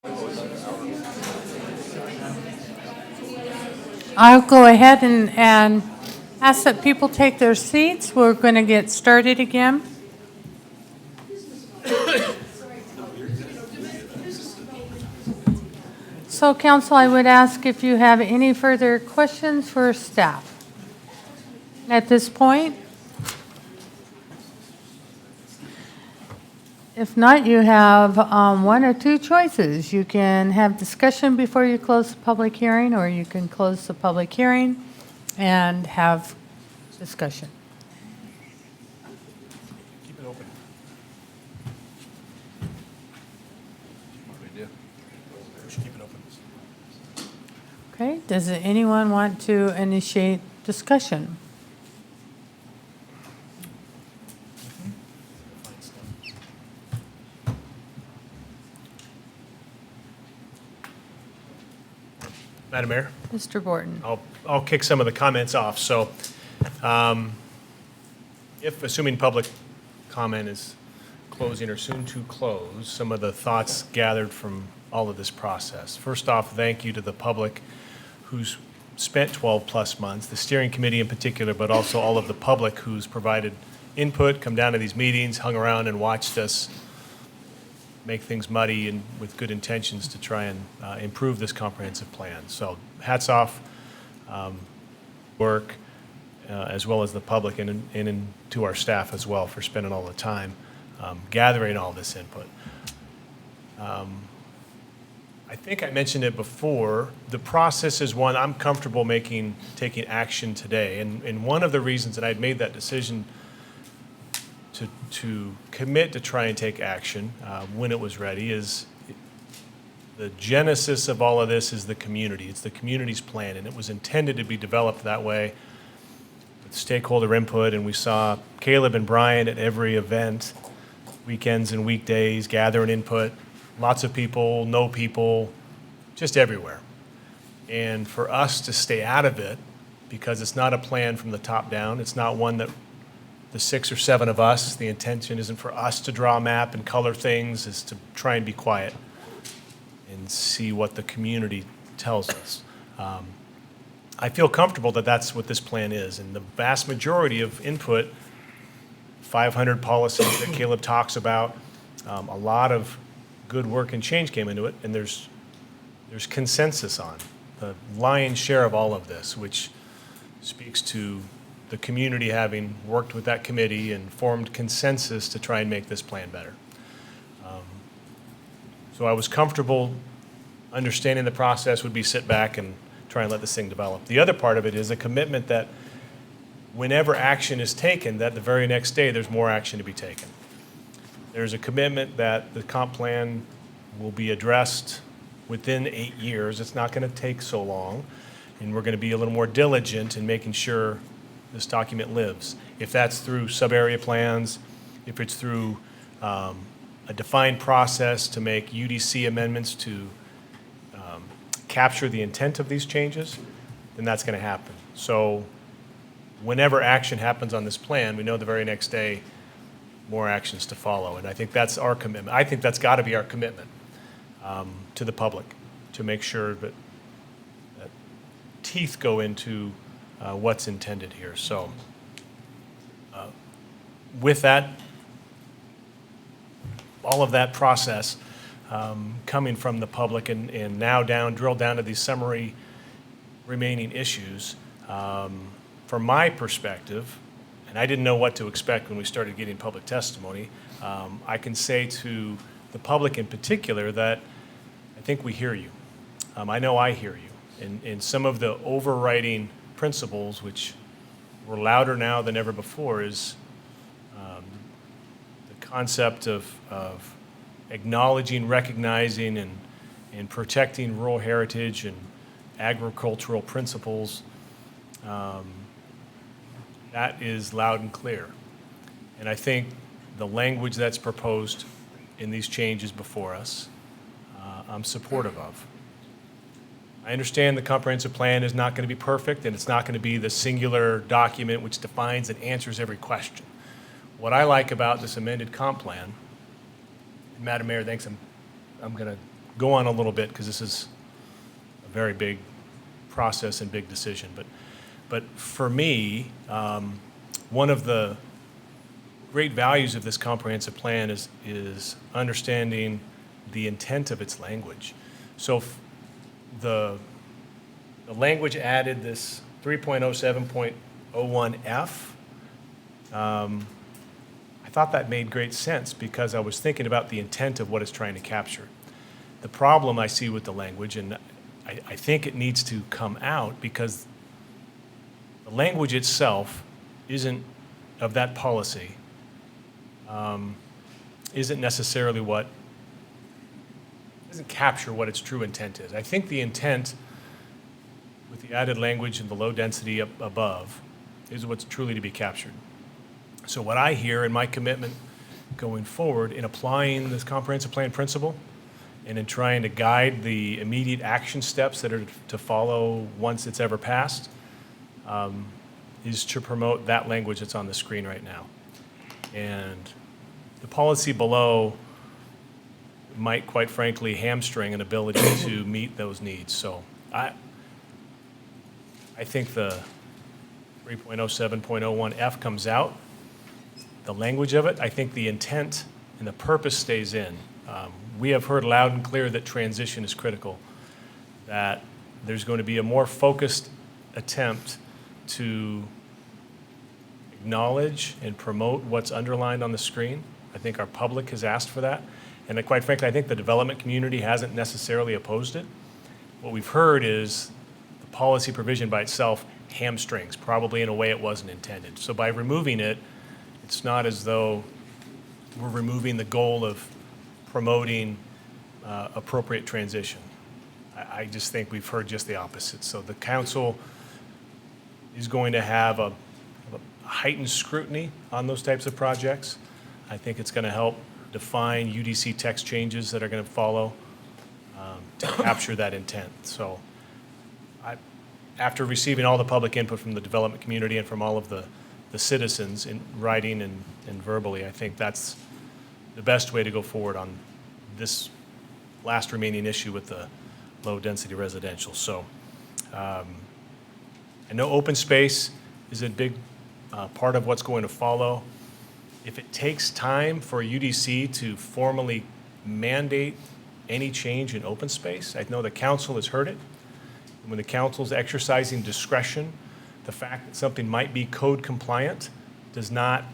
I'll go ahead and ask that people take their seats. We're going to get started again. So, council, I would ask if you have any further questions for staff at this point. If not, you have one or two choices. You can have discussion before you close the public hearing, or you can close the public hearing and have discussion. Keep it open. We should keep it open. Okay, does anyone want to initiate discussion? Madam Mayor? Mr. Borton. I'll kick some of the comments off. So if, assuming public comment is closing or soon to close, some of the thoughts gathered from all of this process. First off, thank you to the public who's spent 12-plus months, the steering committee in particular, but also all of the public who's provided input, come down to these meetings, hung around and watched us make things muddy and with good intentions to try and improve this comprehensive plan. So hats off, work, as well as the public and to our staff as well for spending all the time gathering all this input. I think I mentioned it before, the process is one I'm comfortable taking action today. And one of the reasons that I'd made that decision to commit to try and take action when it was ready is the genesis of all of this is the community. It's the community's plan, and it was intended to be developed that way with stakeholder input. And we saw Caleb and Brian at every event, weekends and weekdays, gathering input. Lots of people, no people, just everywhere. And for us to stay out of it, because it's not a plan from the top down, it's not one that the 6 or 7 of us, the intention isn't for us to draw a map and color things, is to try and be quiet and see what the community tells us. I feel comfortable that that's what this plan is, and the vast majority of input, 500 policies that Caleb talks about, a lot of good work and change came into it, and there's consensus on the lion's share of all of this, which speaks to the community having worked with that committee and formed consensus to try and make this plan better. So I was comfortable understanding the process would be sit back and try and let this thing develop. The other part of it is a commitment that whenever action is taken, that the very next day there's more action to be taken. There's a commitment that the comp plan will be addressed within 8 years. It's not going to take so long, and we're going to be a little more diligent in making sure this document lives. If that's through sub-area plans, if it's through a defined process to make UDC amendments to capture the intent of these changes, then that's going to happen. So whenever action happens on this plan, we know the very next day more actions to follow. And I think that's our commitment. I think that's got to be our commitment to the public, to make sure that teeth go into what's intended here. So with that, all of that process coming from the public and now drilled down to these summary remaining issues, from my perspective, and I didn't know what to expect when we started getting public testimony, I can say to the public in particular that I think we hear you. I know I hear you. And some of the overriding principles, which were louder now than ever before, is the concept of acknowledging, recognizing, and protecting rural heritage and agricultural principles. That is loud and clear. And I think the language that's proposed in these changes before us, I'm supportive of. I understand the comprehensive plan is not going to be perfect, and it's not going to be the singular document which defines and answers every question. What I like about this amended comp plan, and Madam Mayor, thanks, I'm going to go on a little bit because this is a very big process and big decision. But for me, one of the great values of this comprehensive plan is understanding the intent of its language. So the language added this 3.07.01F. I thought that made great sense because I was thinking about the intent of what it's trying to capture. The problem I see with the language, and I think it needs to come out because the language itself isn't, of that policy, isn't necessarily doesn't capture what its true intent is. I think the intent with the added language and the low density up above is what's truly to be captured. So what I hear in my commitment going forward in applying this comprehensive plan principle and in trying to guide the immediate action steps that are to follow once it's ever passed, is to promote that language that's on the screen right now. And the policy below might, quite frankly, hamstring an ability to meet those needs. So I think the 3.07.01F comes out. The language of it, I think the intent and the purpose stays in. We have heard loud and clear that transition is critical, that there's going to be a more focused attempt to acknowledge and promote what's underlined on the screen. I think our public has asked for that. And quite frankly, I think the development community hasn't necessarily opposed it. What we've heard is the policy provision by itself hamstrings, probably in a way it wasn't intended. So by removing it, it's not as though we're removing the goal of promoting appropriate transition. I just think we've heard just the opposite. So the council is going to have a heightened scrutiny on those types of projects. I think it's going to help define UDC text changes that are going to follow to capture that intent. So after receiving all the public input from the development community and from all of the citizens in writing and verbally, I think that's the best way to go forward on this last remaining issue with the low-density residential. So I know open space is a big part of what's going to follow. If it takes time for UDC to formally mandate any change in open space, I know the council has heard it. When the council's exercising discretion, the fact that something might be code compliant does not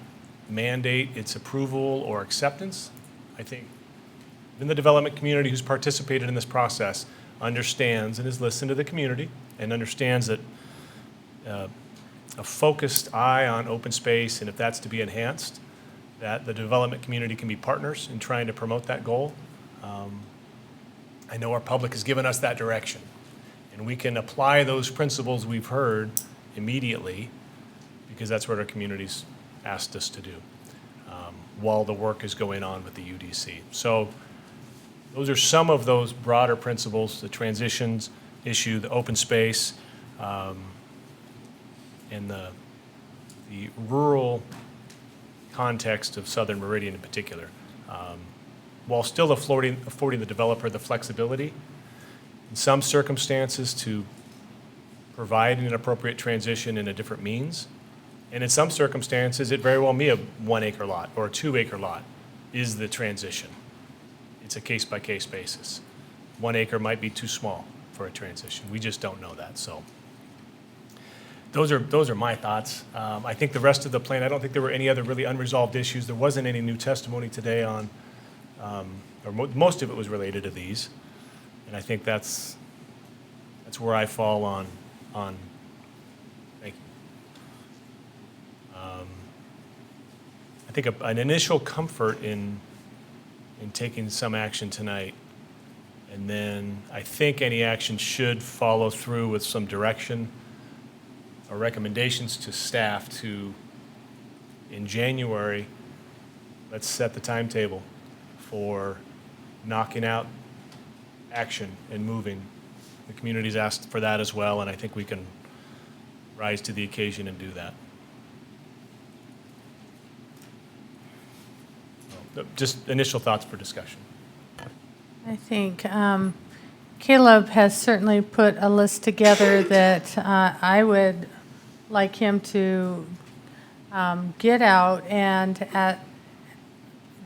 mandate its approval or acceptance. I think even the development community who's participated in this process understands and has listened to the community and understands that a focused eye on open space, and if that's to be enhanced, that the development community can be partners in trying to promote that goal. I know our public has given us that direction, and we can apply those principles we've heard immediately because that's what our community's asked us to do while the work is going on with the UDC. So those are some of those broader principles: the transitions issue, the open space, and the rural context of Southern Meridian in particular, while still affording the developer the flexibility in some circumstances to provide an appropriate transition in a different means. And in some circumstances, it very well may be a 1 acre lot or a 2 acre lot is the transition. It's a case-by-case basis. 1 acre might be too small for a transition. We just don't know that. So those are my thoughts. I think the rest of the plan, I don't think there were any other really unresolved issues. There wasn't any new testimony today on, most of it was related to these. And I think that's where I fall on thank you. I think an initial comfort in taking some action tonight, and then I think any action should follow through with some direction or recommendations to staff to, in January, let's set the timetable for knocking out action and moving. The community's asked for that as well, and I think we can rise to the occasion and do that. Just initial thoughts for discussion. I think Caleb has certainly put a list together that I would like him to get out, and at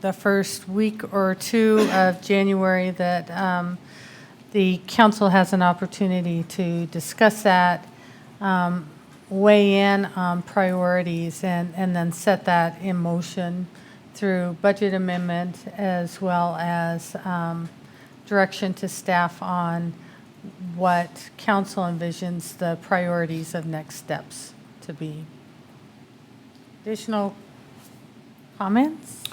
the first week or two of January that the council has an opportunity to discuss that, weigh in on priorities, and then set that in motion through budget amendment as well as direction to staff on what council envisions the priorities of next steps to be. Additional comments?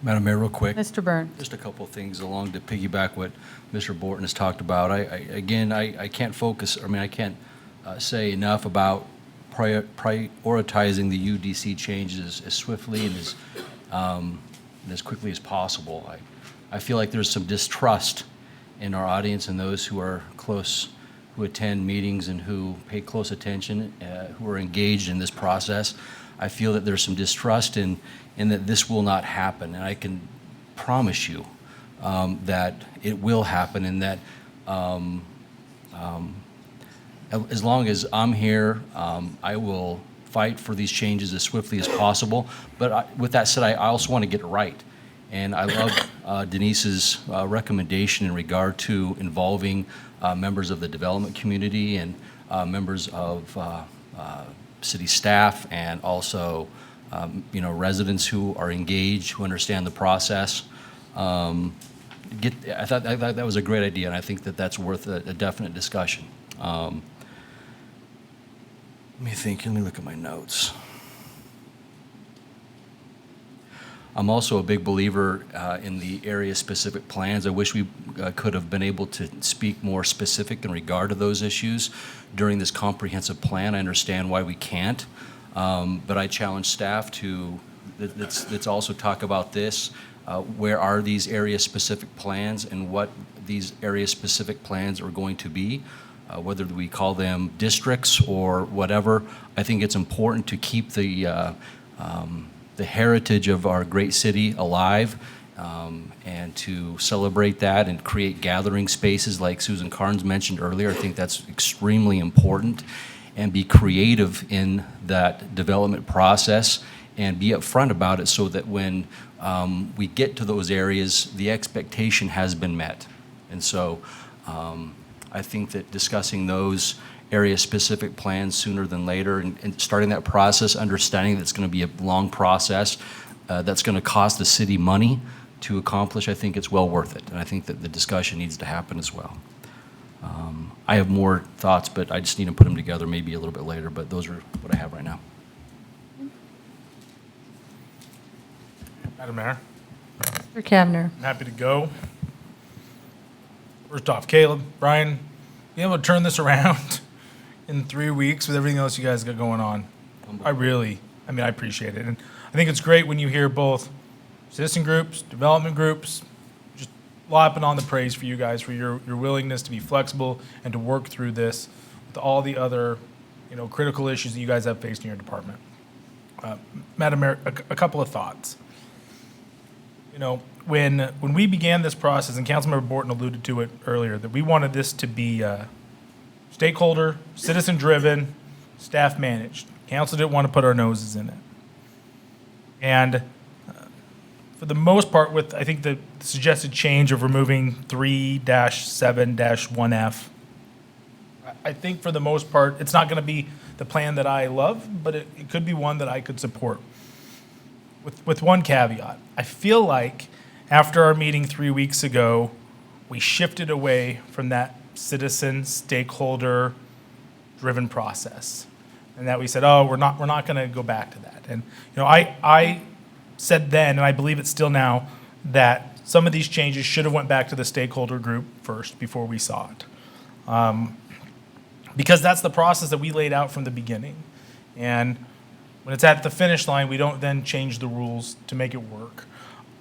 Madam Mayor, real quick. Mr. Burns. Just a couple of things along to piggyback what Mr. Borton has talked about. I can't focus, I can't say enough about prioritizing the UDC changes as swiftly and as quickly as possible. I feel like there's some distrust in our audience and those who are close, who attend meetings and who pay close attention, who are engaged in this process. I feel that there's some distrust in that this will not happen, and I can promise you that it will happen, and that as long as I'm here, I will fight for these changes as swiftly as possible. But with that said, I also want to get it right. And I love Denise's recommendation in regard to involving members of the development community and members of city staff, and also residents who are engaged, who understand the process. I thought that was a great idea, and I think that that's worth a definite discussion. Let me think. Let me look at my notes. I'm also a big believer in the area-specific plans. I wish we could have been able to speak more specific in regard to those issues during this comprehensive plan. I understand why we can't, but I challenge staff to let's also talk about this. Where are these area-specific plans, and what these area-specific plans are going to be? Whether we call them districts or whatever, I think it's important to keep the heritage of our great city alive, and to celebrate that and create gathering spaces like Susan Carnes mentioned earlier. I think that's extremely important, and be creative in that development process and be upfront about it, so that when we get to those areas, the expectation has been met. And so I think that discussing those area-specific plans sooner than later, and starting that process, understanding that it's going to be a long process that's going to cost the city money to accomplish, I think it's well worth it. And I think that the discussion needs to happen as well. I have more thoughts, but I just need to put them together maybe a little bit later, but those are what I have right now. Madam Mayor. Mr. Kavner. I'm happy to go. First off, Caleb, Brian, being able to turn this around in 3 weeks with everything else you guys got going on, I appreciate it. And I think it's great when you hear both citizen groups, development groups, just lopping on the praise for you guys, for your willingness to be flexible and to work through this with all the other, critical issues that you guys have faced in your department. Madam Mayor, a couple of thoughts. When we began this process, and Councilmember Borton alluded to it earlier, that we wanted this to be stakeholder, citizen-driven, staff-managed. Council didn't want to put our noses in it. And for the most part, with, I think, the suggested change of removing 3-7-1F, I think for the most part, it's not going to be the plan that I love, but it could be one that I could support. With one caveat, I feel like after our meeting 3 weeks ago, we shifted away from that citizen, stakeholder-driven process, and that we said, "Oh, we're not going to go back to that." And I said then, and I believe it's still now, that some of these changes should have went back to the stakeholder group first before we saw it, because that's the process that we laid out from the beginning, and when it's at the finish line, we don't then change the rules to make it work.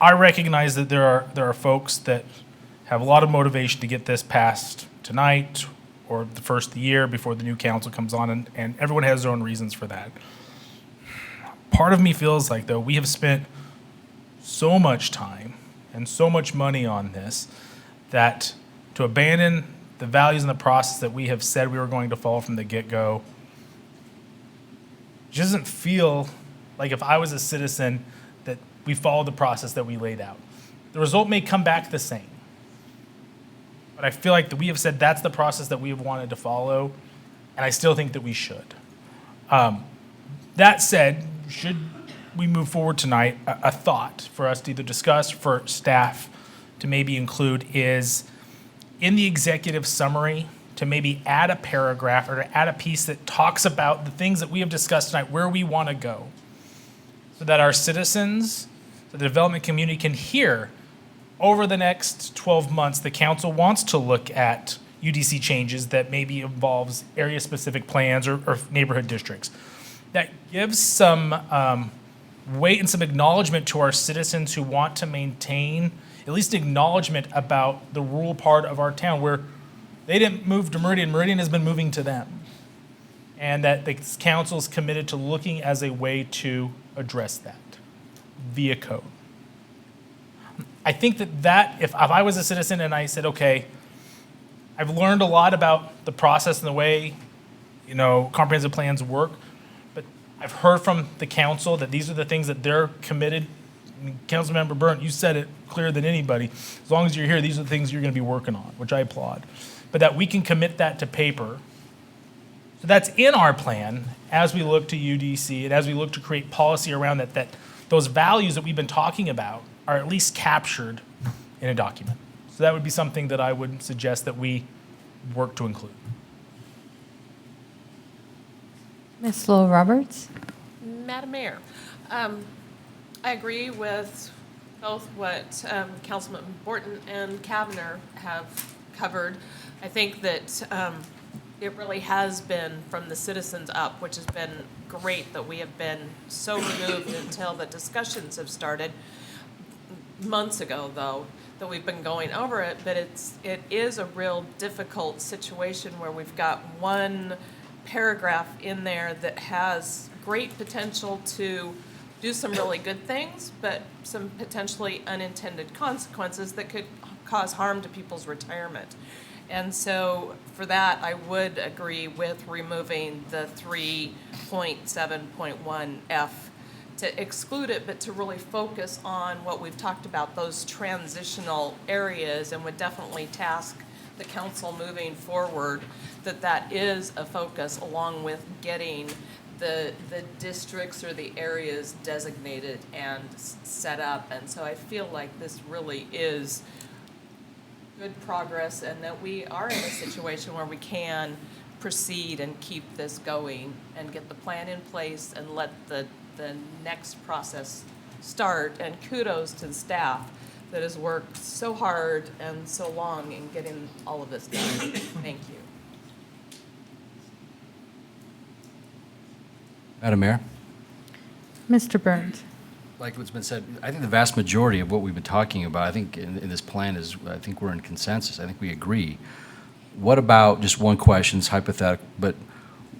I recognize that there are folks that have a lot of motivation to get this passed tonight or the first of the year before the new council comes on, and everyone has their own reasons for that. Part of me feels like, though, we have spent so much time and so much money on this that to abandon the values and the process that we have said we were going to follow from the get-go just doesn't feel like, if I was a citizen, that we followed the process that we laid out. The result may come back the same, but I feel like that we have said that's the process that we have wanted to follow, and I still think that we should. That said, should we move forward tonight, a thought for us to either discuss, for staff to maybe include, is in the executive summary to maybe add a paragraph or to add a piece that talks about the things that we have discussed tonight, where we want to go, so that our citizens, so the development community can hear over the next 12 months, the council wants to look at UDC changes that maybe involves area-specific plans or neighborhood districts. That gives some weight and some acknowledgement to our citizens who want to maintain at least acknowledgement about the rural part of our town, where they didn't move to Meridian, Meridian has been moving to them. And that the council is committed to looking as a way to address that via code. I think that if I was a citizen and I said, okay, I've learned a lot about the process and the way, comprehensive plans work, but I've heard from the council that these are the things that they're committed. Councilmember Burnt, you said it clearer than anybody. As long as you're here, these are the things you're going to be working on, which I applaud. But that we can commit that to paper. So that's in our plan as we look to UDC and as we look to create policy around that those values that we've been talking about are at least captured in a document. So that would be something that I would suggest that we work to include. Ms. Lowell Roberts? Madam Mayor, I agree with both what Councilman Borton and Kavanagh have covered. I think that it really has been from the citizens up, which has been great that we have been so removed until the discussions have started months ago, though, that we've been going over it. But it is a real difficult situation where we've got one paragraph in there that has great potential to do some really good things, but some potentially unintended consequences that could cause harm to people's retirement. And so for that, I would agree with removing the 3.7.1F to exclude it, but to really focus on what we've talked about, those transitional areas, and would definitely task the council moving forward that is a focus, along with getting the districts or the areas designated and set up. And so I feel like this really is good progress, and that we are in a situation where we can proceed and keep this going and get the plan in place and let the next process start. And kudos to the staff that has worked so hard and so long in getting all of this done. Thank you. Madam Mayor? Mr. Burns? Like what's been said, I think the vast majority of what we've been talking about, I think in this plan is, I think we're in consensus. I think we agree. What about, just one question, it's hypothetical, but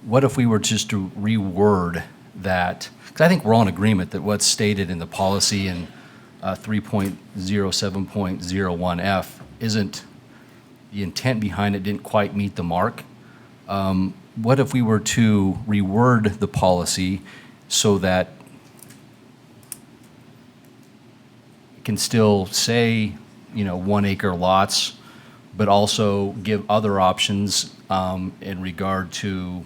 what if we were just to reword that? Because I think we're all in agreement that what's stated in the policy in 3.07.01F isn't, the intent behind it didn't quite meet the mark. What if we were to reword the policy so that it can still say, 1 acre lots, but also give other options in regard to,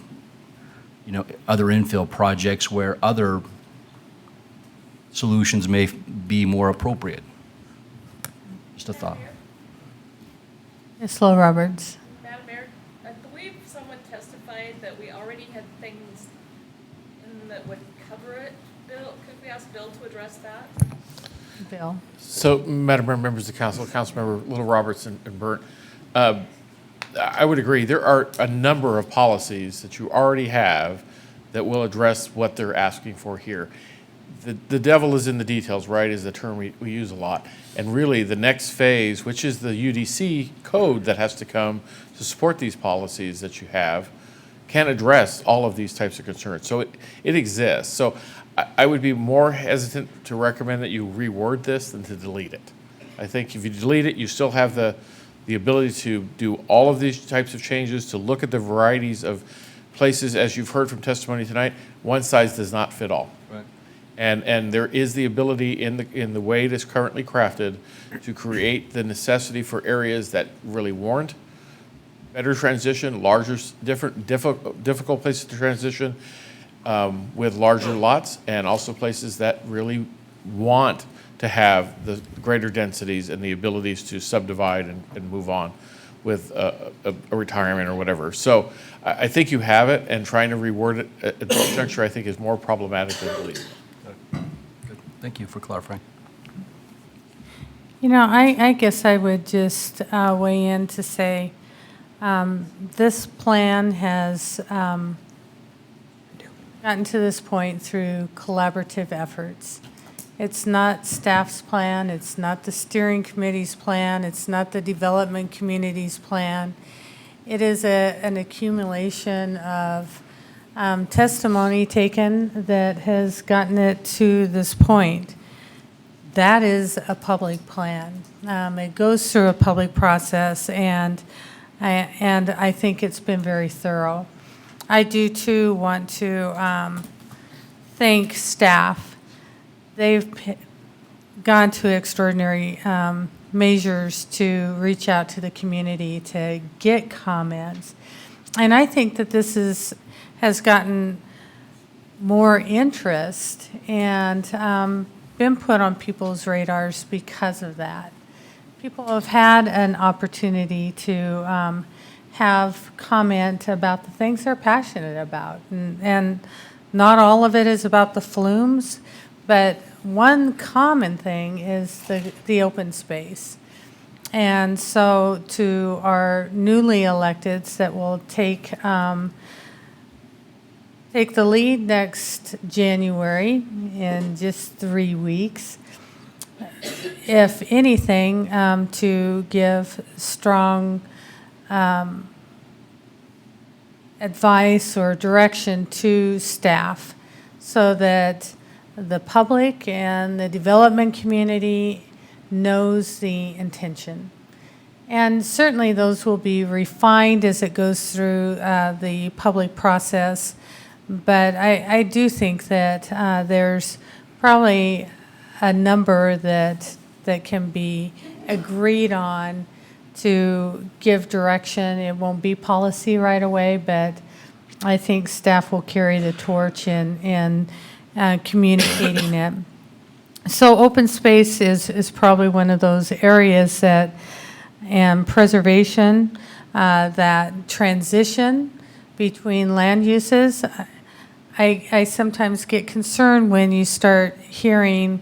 other infill projects where other solutions may be more appropriate? Just a thought. Ms. Lowell Roberts? Madam Mayor, I believe someone testified that we already had things in that would cover it. Bill, could we ask Bill to address that? Bill? So, Madam Mayor, members of the council, Councilmember Little Roberts and Burnt, I would agree. There are a number of policies that you already have that will address what they're asking for here. The devil is in the details, right, is the term we use a lot. And really, the next phase, which is the UDC code that has to come to support these policies that you have, can address all of these types of concerns. So it exists. So I would be more hesitant to recommend that you reword this than to delete it. I think if you delete it, you still have the the ability to do all of these types of changes, to look at the varieties of places, as you've heard from testimony tonight, one size does not fit all. Right. And there is the ability in the way it is currently crafted to create the necessity for areas that really warrant better transition, larger, difficult places to transition with larger lots, and also places that really want to have the greater densities and the abilities to subdivide and move on with a retirement or whatever. So I think you have it, and trying to reword it at this juncture, I think, is more problematic than believable. Good. Thank you for clarifying. You know, I guess I would just weigh in to say this plan has gotten to this point through collaborative efforts. It's not staff's plan, it's not the steering committee's plan, it's not the development community's plan. It is an accumulation of testimony taken that has gotten it to this point. That is a public plan. It goes through a public process, and I think it's been very thorough. I do too want to thank staff. They've gone to extraordinary measures to reach out to the community to get comments. And I think that this has gotten more interest and been put on people's radars because of that. People have had an opportunity to have comment about the things they're passionate about. And not all of it is about the flumes, but one common thing is the open space. And so to our newly electeds that will take the lead next January in just 3 weeks, if anything, to give strong advice or direction to staff so that the public and the development community knows the intention. And certainly those will be refined as it goes through the public process. But I do think that there's probably a number that can be agreed on to give direction. It won't be policy right away, but I think staff will carry the torch in communicating it. So open space is probably one of those areas that, and preservation, that transition between land uses. I sometimes get concerned when you start hearing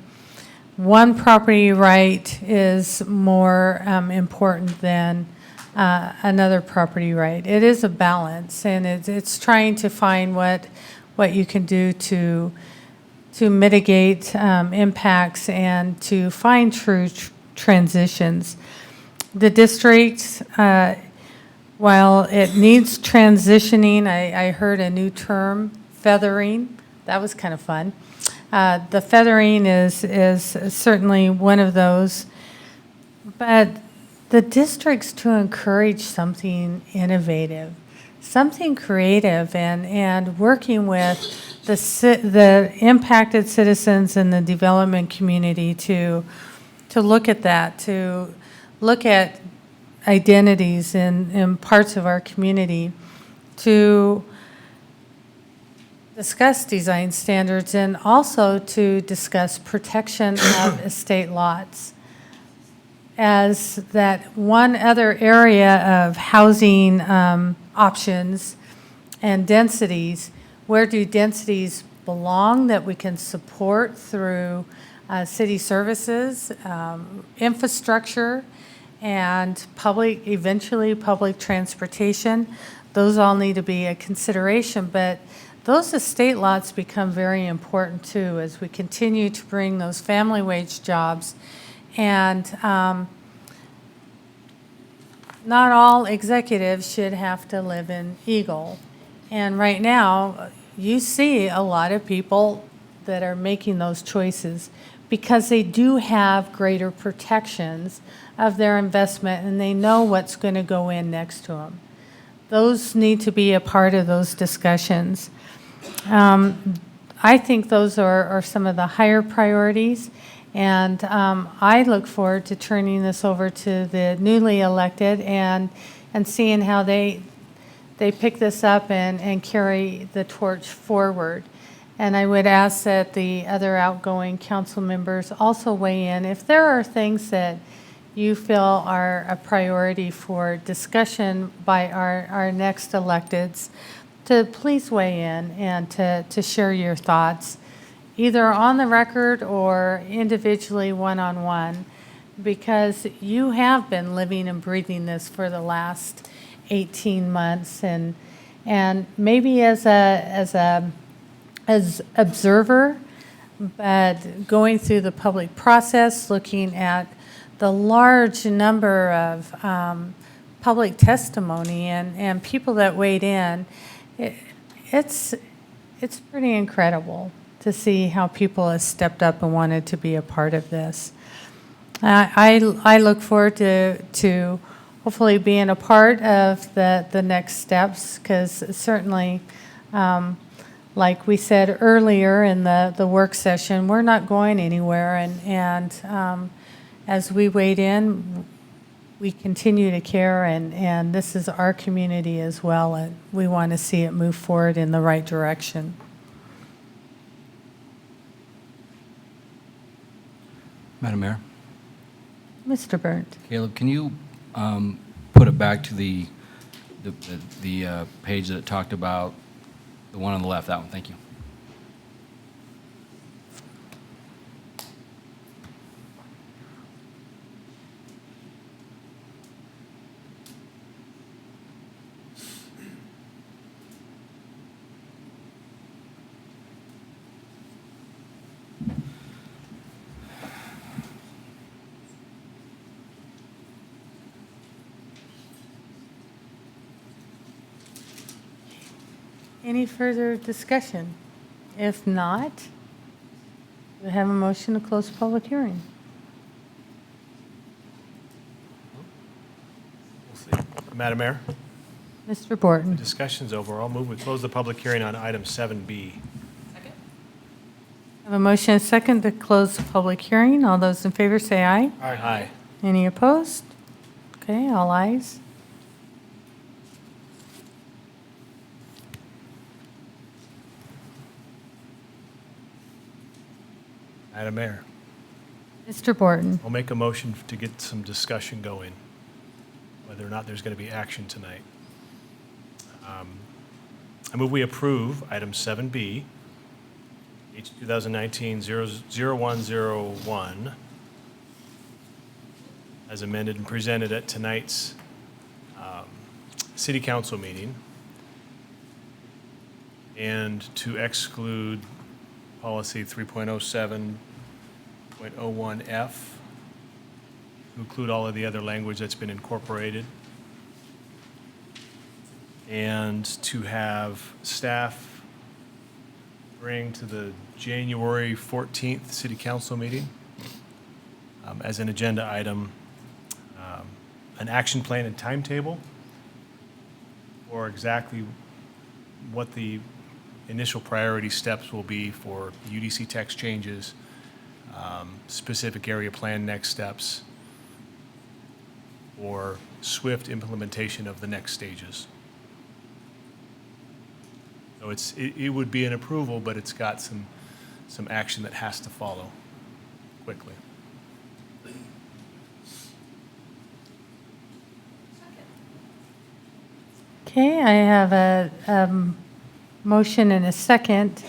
one property right is more important than another property right. It is a balance, and it's trying to find what you can do to mitigate impacts and to find true transitions. The district, while it needs transitioning, I heard a new term, feathering. That was kind of fun. The feathering is certainly one of those, but the district's to encourage something innovative, something creative, and working with the impacted citizens and the development community to look at that, to look at identities in parts of our community, to discuss design standards, and also to discuss protection of estate lots as that one other area of housing options and densities. Where do densities belong that we can support through city services, infrastructure, and eventually public transportation? Those all need to be a consideration, but those estate lots become very important too as we continue to bring those family wage jobs. And not all executives should have to live in Eagle. And right now, you see a lot of people that are making those choices because they do have greater protections of their investment and they know what's going to go in next to them. Those need to be a part of those discussions. I think those are some of the higher priorities, and I look forward to turning this over to the newly elected and seeing how they pick this up and carry the torch forward. And I would ask that the other outgoing council members also weigh in. If there are things that you feel are a priority for discussion by our next electeds, to please weigh in and to share your thoughts, either on the record or individually one-on-one, because you have been living and breathing this for the last 18 months, and maybe as observer, but going through the public process, looking at the large number of public testimony and people that weighed in, it's pretty incredible to see how people have stepped up and wanted to be a part of this. I look forward to hopefully being a part of the next steps, because certainly, like we said earlier in the work session, we're not going anywhere, and as we wade in, we continue to care, and this is our community as well, and we want to see it move forward in the right direction. Madam Mayor? Mr. Burnt. Caleb, can you put it back to the page that it talked about, the one on the left, that one, thank you. Any further discussion? If not, we have a motion to close the public hearing. We'll see. Madam Mayor? Mr. Borton. Discussion's over. I'll move we close the public hearing on item 7B. I have a motion and a second to close the public hearing. All those in favor say aye. Aye. Any opposed? Okay, all ayes. Madam Mayor? Mr. Borton. I'll make a motion to get some discussion going, whether or not there's going to be action tonight. I move we approve item 7B, H 2019-0101, as amended and presented at tonight's city council meeting, and to exclude policy 3.07.01F, to include all of the other language that's been incorporated, and to have staff bring to the January 14th city council meeting as an agenda item an action plan and timetable for exactly what the initial priority steps will be for UDC text changes, specific area plan next steps, or swift implementation of the next stages. So it would be an approval, but it's got some action that has to follow quickly. Okay, I have a motion and a second.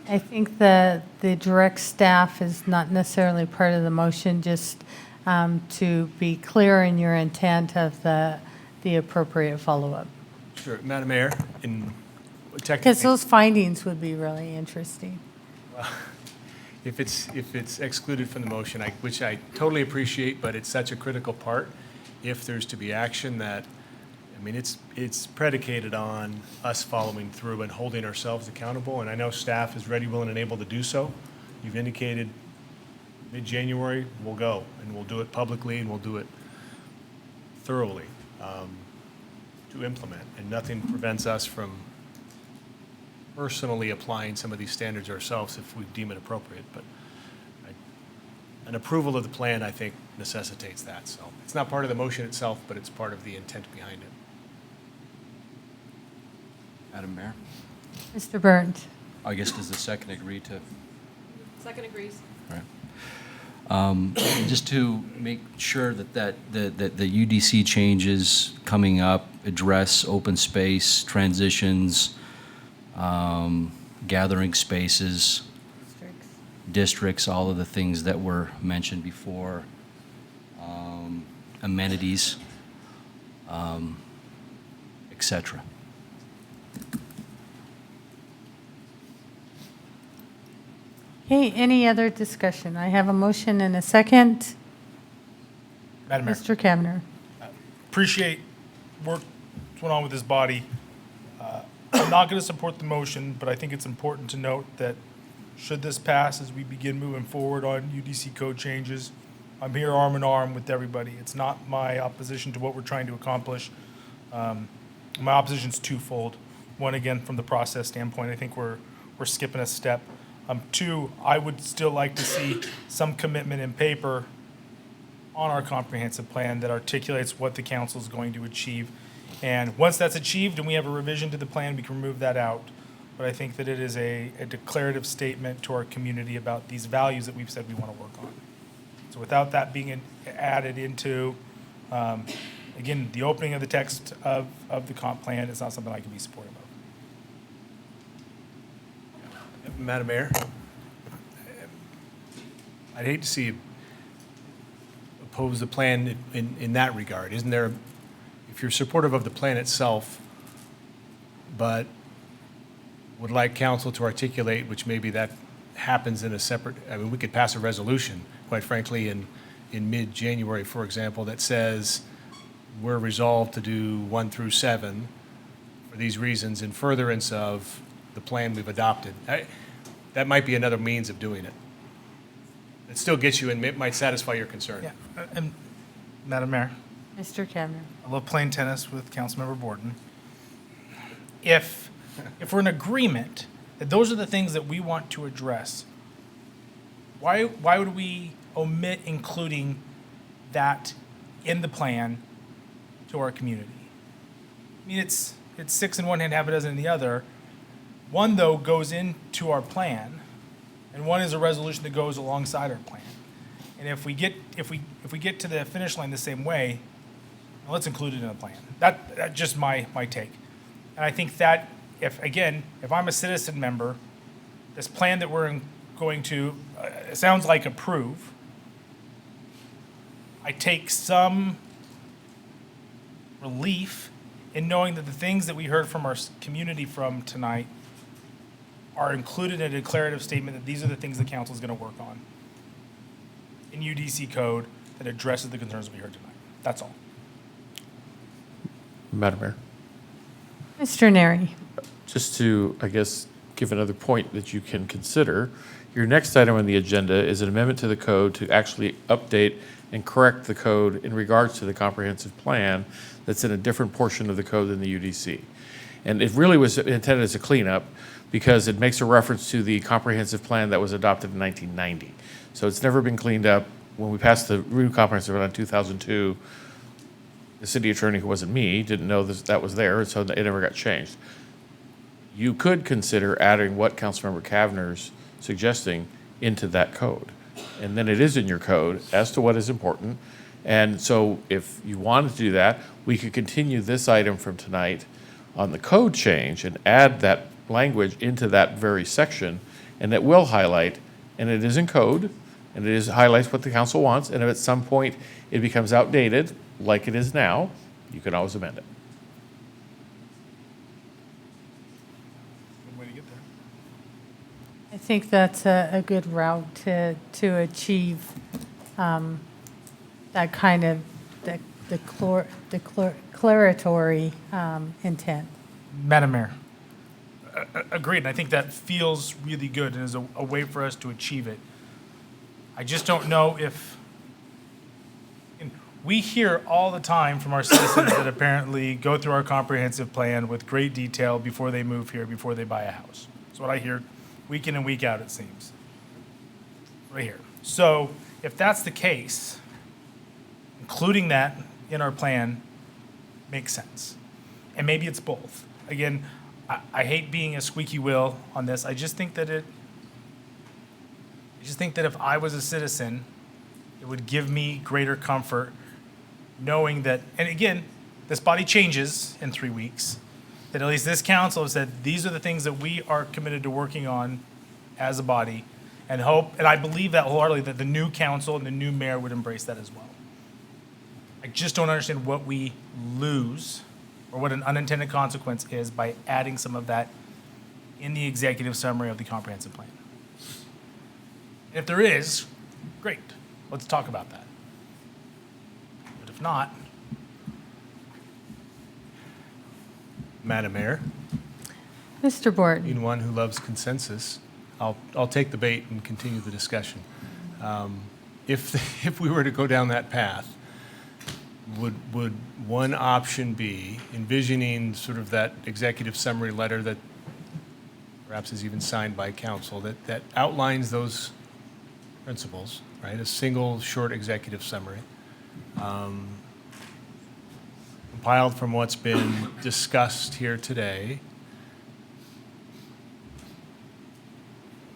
I think the direct staff is not necessarily part of the motion, just to be clear in your intent of the appropriate follow-up. Sure, Madam Mayor, Because those findings would be really interesting. Well, if it's excluded from the motion, which I totally appreciate, but it's such a critical part, if there's to be action that, I mean, it's predicated on us following through and holding ourselves accountable, and I know staff is ready, willing, and able to do so. You've indicated mid-January, we'll go, and we'll do it publicly, and we'll do it thoroughly to implement. And nothing prevents us from personally applying some of these standards ourselves if we deem it appropriate. But an approval of the plan, I think, necessitates that. So it's not part of the motion itself, but it's part of the intent behind it. Madam Mayor, Mr. Burns? I guess does the second agree to? Second agrees. Right. Just to make sure that the UDC changes coming up address open space, transitions, gathering spaces, districts, all of the things that were mentioned before, amenities, et cetera. Okay, any other discussion? I have a motion and a second. Madam Mayor. Mr. Kavner. Appreciate work that's went on with this body. I'm not going to support the motion, but I think it's important to note that should this pass as we begin moving forward on UDC code changes, I'm here arm in arm with everybody. It's not my opposition to what we're trying to accomplish. My opposition is twofold. One, again, from the process standpoint, I think we're skipping a step. Two, I would still like to see some commitment in paper on our comprehensive plan that articulates what the council is going to achieve. And once that's achieved and we have a revision to the plan, we can remove that out. But I think that it is a declarative statement to our community about these values that we've said we want to work on. So without that being added into, again, the opening of the text of the comp plan, it's not something I can be supportive of. Madam Mayor, I'd hate to see you oppose the plan in that regard. Isn't there, if you're supportive of the plan itself, but would like council to articulate, which maybe that happens in a separate, I mean, we could pass a resolution, quite frankly, in mid-January, for example, that says we're resolved to do 1 through 7 for these reasons in furtherance of the plan we've adopted. That might be another means of doing it. It still gets you and it might satisfy your concern. Yeah, and Madam Mayor, Mr. Kavner. I love playing tennis with Councilmember Borden. If we're in agreement that those are the things that we want to address, why would we omit including that in the plan to our community? I mean, it's 6 in one hand, half a dozen in the other. One, though, goes into our plan, and one is a resolution that goes alongside our plan. And if we get to the finish line the same way, well, let's include it in the plan. That's just my take. And I think that if I'm a citizen member, this plan that we're going to, it sounds like approve, I take some relief in knowing that the things that we heard from our community from tonight are included in a declarative statement that these are the things the council is going to work on in UDC code that addresses the concerns we heard tonight. That's all. Madam Mayor, Mr. Neri. just to, I guess, give another point that you can consider, your next item on the agenda is an amendment to the code to actually update and correct the code in regards to the comprehensive plan that's in a different portion of the code than the UDC. And it really was intended as a cleanup because it makes a reference to the comprehensive plan that was adopted in 1990. So it's never been cleaned up. When we passed the new comprehensive plan in 2002, the city attorney, who wasn't me, didn't know that was there, and so it never got changed. You could consider adding what Councilmember Kavner's suggesting into that code. And then it is in your code as to what is important. And so if you wanted to do that, we could continue this item from tonight on the code change and add that language into that very section, and it will highlight, and it is in code, and it highlights what the council wants, and if at some point it becomes outdated, like it is now, you can always amend it. Good way to get there. I think that's a good route to achieve that kind of declaratory intent. Madam Mayor, agreed, and I think that feels really good and is a way for us to achieve it. I just don't know if, and we hear all the time from our citizens that apparently go through our comprehensive plan with great detail before they move here, before they buy a house. That's what I hear week in and week out, it seems. Right here. So if that's the case, including that in our plan makes sense. And maybe it's both. Again, I hate being a squeaky wheel on this. I just think that if I was a citizen, it would give me greater comfort knowing that, and again, this body changes in 3 weeks, that at least this council has said, these are the things that we are committed to working on as a body, and hope, and I believe that wholeheartedly, that the new council and the new mayor would embrace that as well. I just don't understand what we lose or what an unintended consequence is by adding some of that in the executive summary of the comprehensive plan. And if there is, great, let's talk about that. But if not, Madam Mayor, Mr. Borton. being one who loves consensus, I'll take the bait and continue the discussion. If we were to go down that path, would one option be envisioning sort of that executive summary letter that perhaps is even signed by council that outlines those principles, right? A single short executive summary, compiled from what's been discussed here today,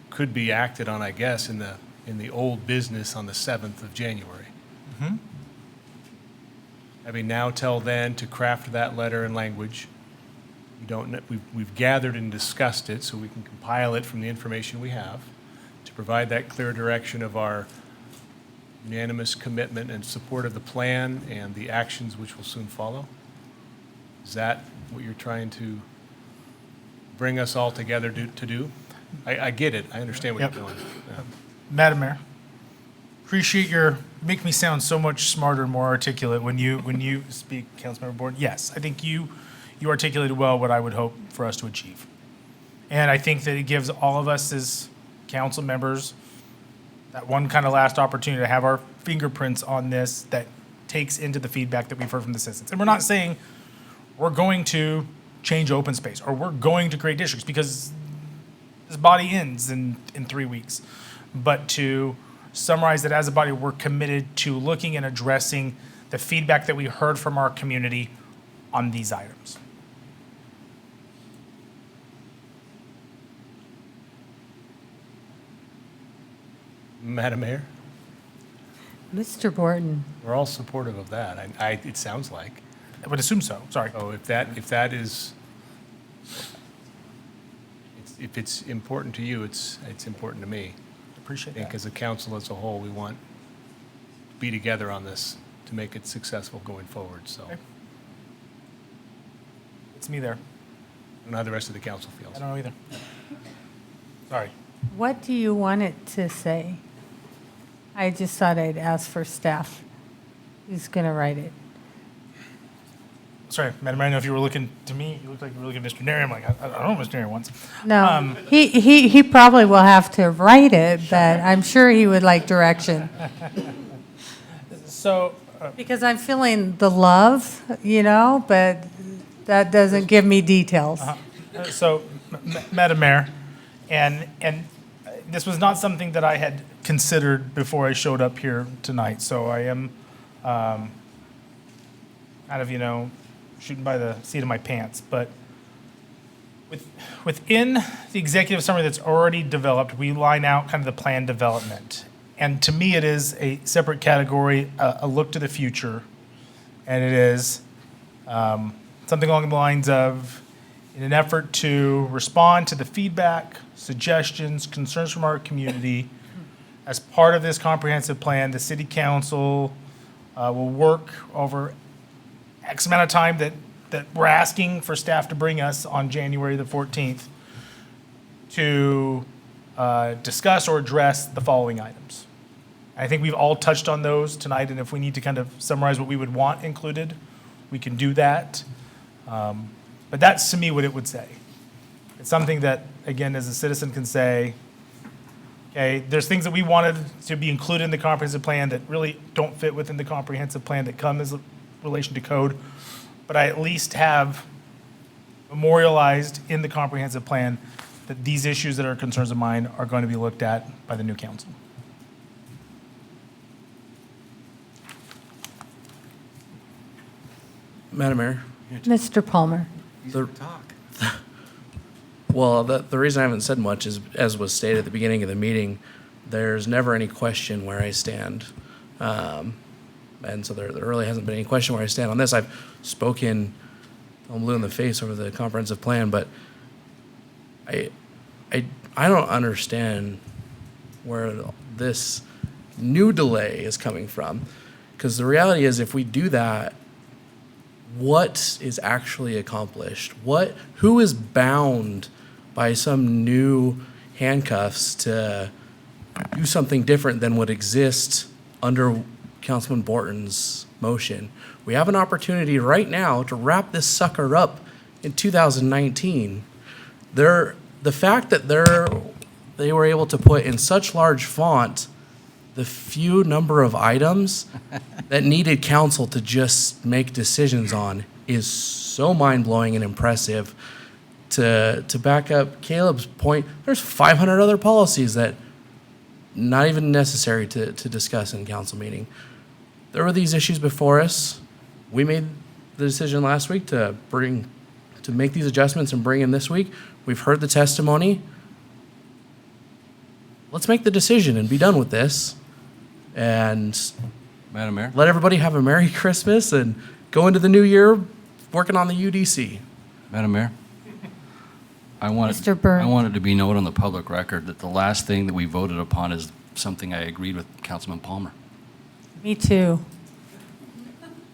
could be acted on, I guess, in the old business on the 7th of January. Mm-hmm. Having now till then to craft that letter in language. We've gathered and discussed it so we can compile it from the information we have to provide that clear direction of our unanimous commitment and support of the plan and the actions which will soon follow. Is that what you're trying to bring us all together to do? I get it. I understand what you're doing. Madam Mayor, appreciate make me sound so much smarter and more articulate when you speak, Councilmember Board. Yes, I think you articulated well what I would hope for us to achieve. And I think that it gives all of us as council members that one kind of last opportunity to have our fingerprints on this that takes into the feedback that we've heard from the citizens. And we're not saying we're going to change open space or we're going to create districts because this body ends in 3 weeks. But to summarize that as a body, we're committed to looking and addressing the feedback that we heard from our community on these items. Madam Mayor? Mr. Borton. We're all supportive of that. It sounds like. I would assume so. Sorry. Oh, if that is, if it's important to you, it's important to me. Appreciate I think that. as a council as a whole, we want to be together on this to make it successful going forward, so. Okay. It's me there. I don't know how the rest of the council feels. I don't know either. Sorry. What do you want it to say? I just thought I'd ask for staff. Who's going to write it? Sorry, Madam Mayor, I know if you were looking to me, you looked like you were looking at Mr. Neri. I'm like, I don't know what Mr. Neri wants. No, he probably will have to write it, but I'm sure he would like direction. So. Because I'm feeling the love, but that doesn't give me details. So, Madam Mayor, and this was not something that I had considered before I showed up here tonight, so I am kind of, shooting by the seat of my pants. But within the executive summary that's already developed, we line out kind of the plan development. And to me, it is a separate category, a look to the future. And it is something along the lines of, in an effort to respond to the feedback, suggestions, concerns from our community, as part of this comprehensive plan, the city council will work over X amount of time that we're asking for staff to bring us on January the 14th to discuss or address the following items. I think we've all touched on those tonight, and if we need to kind of summarize what we would want included, we can do that. But that's to me what it would say. It's something that, again, as a citizen can say, Okay, there's things that we wanted to be included in the comprehensive plan that really don't fit within the comprehensive plan that come as a relation to code. But I at least have memorialized in the comprehensive plan that these issues that are concerns of mine are going to be looked at by the new council. Madam Mayor. Mr. Palmer. Well, the reason I haven't said much is, as was stated at the beginning of the meeting, there's never any question where I stand. And so there really hasn't been any question where I stand on this. I've spoken, I'm blue in the face over the comprehensive plan, but I don't understand where this new delay is coming from. Because the reality is, if we do that, what is actually accomplished? Who is bound by some new handcuffs to do something different than what exists under Councilman Borton's motion? We have an opportunity right now to wrap this sucker up in 2019. The fact that they were able to put in such large font the few number of items that needed council to just make decisions on is so mind-blowing and impressive. To back up Caleb's point, there's 500 other policies that not even necessary to discuss in council meeting. There were these issues before us. We made the decision last week to make these adjustments and bring in this week. We've heard the testimony. Let's make the decision and be done with this. And Madam Mayor? let everybody have a Merry Christmas and go into the new year working on the UDC. Madam Mayor? I want Mr. Byrne. I want it to be noted on the public record that the last thing that we voted upon is something I agreed with Councilman Palmer. Me too.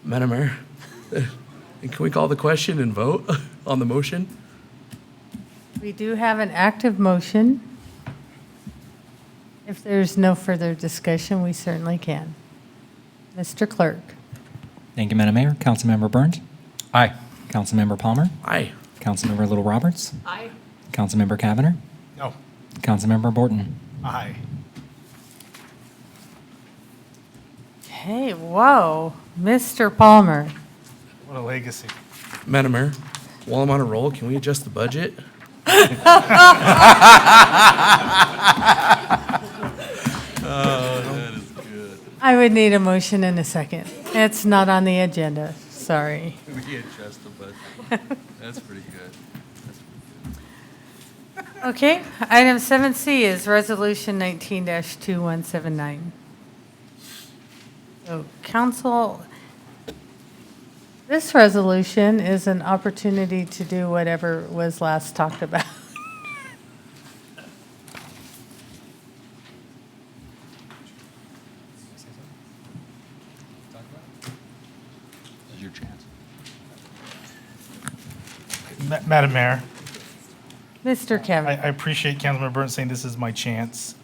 Madam Mayor, can we call the question and vote on the motion? We do have an active motion. If there's no further discussion, we certainly can. Mr. Clerk. Thank you, Madam Mayor. Councilmember Burns? Aye. Councilmember Palmer? Aye. Councilmember Little Roberts? Aye. Councilmember Cavanagh? No. Councilmember Borton? Aye. Hey, whoa, Mr. Palmer. What a legacy. Madam Mayor, while I'm on a roll, can we adjust the budget? I would need a motion in a second. It's not on the agenda, sorry. We adjust the budget. That's pretty good. Okay, item 7C is Resolution 19-2179. So, council, this resolution is an opportunity to do whatever was last talked about. This is your chance. Madam Mayor, Mr. Kevin. I appreciate Councilmember Burns saying this is my chance.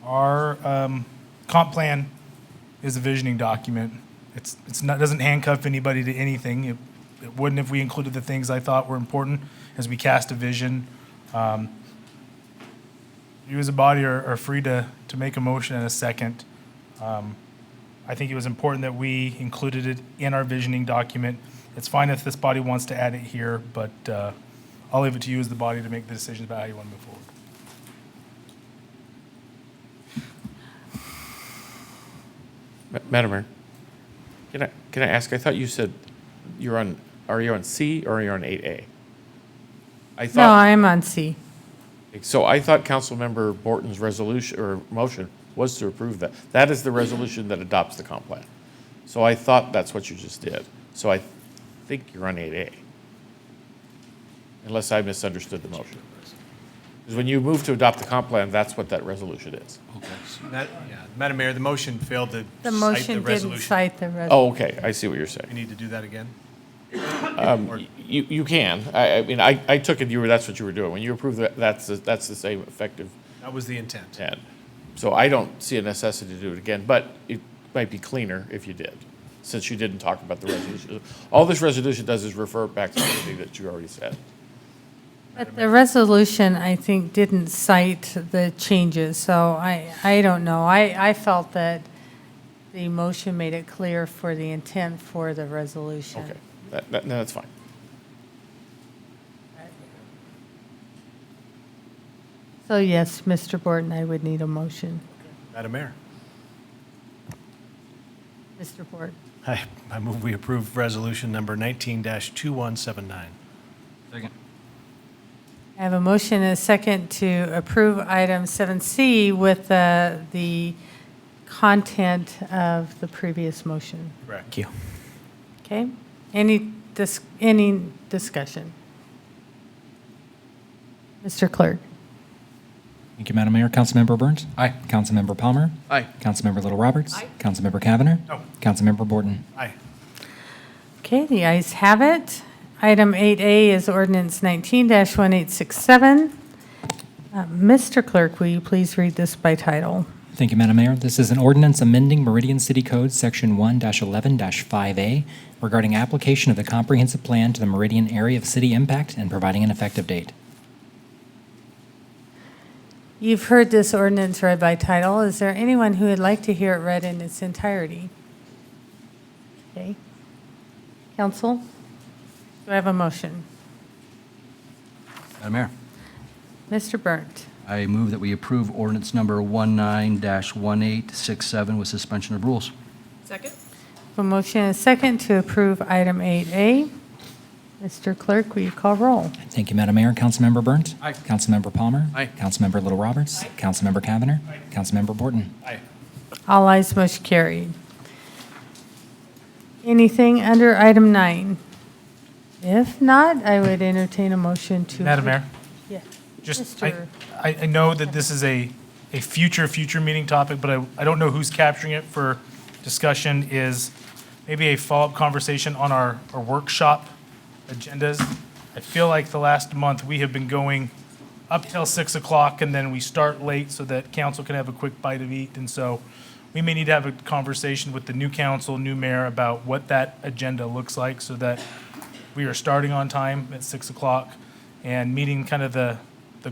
Our comp plan is a visioning document. It's not, doesn't handcuff anybody to anything. It wouldn't if we included the things I thought were important as we cast a vision. You as a body are free to make a motion in a second. I think it was important that we included it in our visioning document. It's fine if this body wants to add it here, but I'll leave it to you as the body to make the decisions about how you want to move forward. Madam Mayor, can I ask, I thought you said are you on C or are you on 8A? No, I'm on C. So I thought Councilmember Borton's resolution or motion was to approve that. That is the resolution that adopts the comp plan. So I thought that's what you just did. So I think you're on 8A. Unless I misunderstood the motion. Because when you move to adopt the comp plan, that's what that resolution is. Okay. Madam Mayor, the motion failed to The cite motion the didn't resolution. cite the resolution. Oh, okay, I see what you're saying. You need to do that again? You can. I mean, I took it that's what you were doing. When you approve that, that's the same effective That was the intent. intent. So I don't see a necessity to do it again, but it might be cleaner if you did, since you didn't talk about the resolution. All this resolution does is refer back to anything that you already said. But the resolution, I think, didn't cite the changes, so I don't know. I felt that the motion made it clear for the intent for the resolution. Okay, no, that's fine. So yes, Mr. Borton, I would need a motion. Madam Mayor, Mr. Borton. I move we approve resolution number 19-2179. Second. I have a motion and a second to approve item 7C with the content of the previous motion. Correct. Thank you. Okay? Any discussion? Mr. Clerk? Thank you, Madam Mayor. Councilmember Burns? Aye. Councilmember Palmer? Aye. Councilmember Little Roberts? Aye. Councilmember Cavanagh? No. Councilmember Borton? Aye. Okay, the ayes have it. Item 8A is ordinance 19-1867. Mr. Clerk, will you please read this by title? Thank you, Madam Mayor. This is an ordinance amending Meridian City Code, Section 1-11-5A, regarding application of the comprehensive plan to the Meridian area of city impact and providing an effective date. You've heard this ordinance read by title. Is there anyone who would like to hear it read in its entirety? Okay. Council, do I have a motion? Madam Mayor, Mr. Burnt. I move that we approve ordinance number 19-1867 with suspension of rules. Second? A motion and a second to approve item 8A. Mr. Clerk, will you call roll? Thank you, Madam Mayor. Councilmember Burnt? Aye. Councilmember Palmer? Aye. Councilmember Little Roberts? Councilmember Cavanagh? Councilmember Borton? Aye. All ayes, motion carried. Anything under item 9? If not, I would entertain a motion to... Madam Mayor, Yeah. just, Mr. I know that this is a future meeting topic, but I don't know who's capturing it for discussion, is maybe a follow-up conversation on our workshop agendas. I feel like the last month, we have been going up till 6 o'clock, and then we start late so that council can have a quick bite of eat. And so we may need to have a conversation with the new council, new mayor, about what that agenda looks like so that we are starting on time at 6 o'clock and meeting kind of the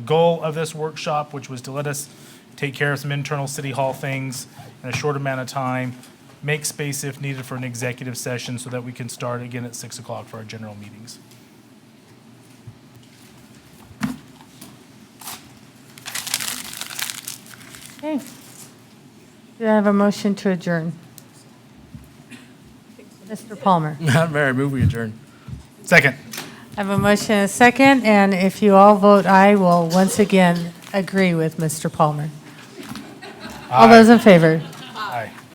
goal of this workshop, which was to let us take care of some internal city hall things in a short amount of time, make space if needed for an executive session so that we can start again at 6 o'clock for our general meetings. Okay. Do I have a motion to adjourn? Mr. Palmer. Madam Mayor, I move we adjourn. Second. I have a motion and a second, and if you all vote aye, we'll once again agree with Mr. Palmer. All those in favor? Aye.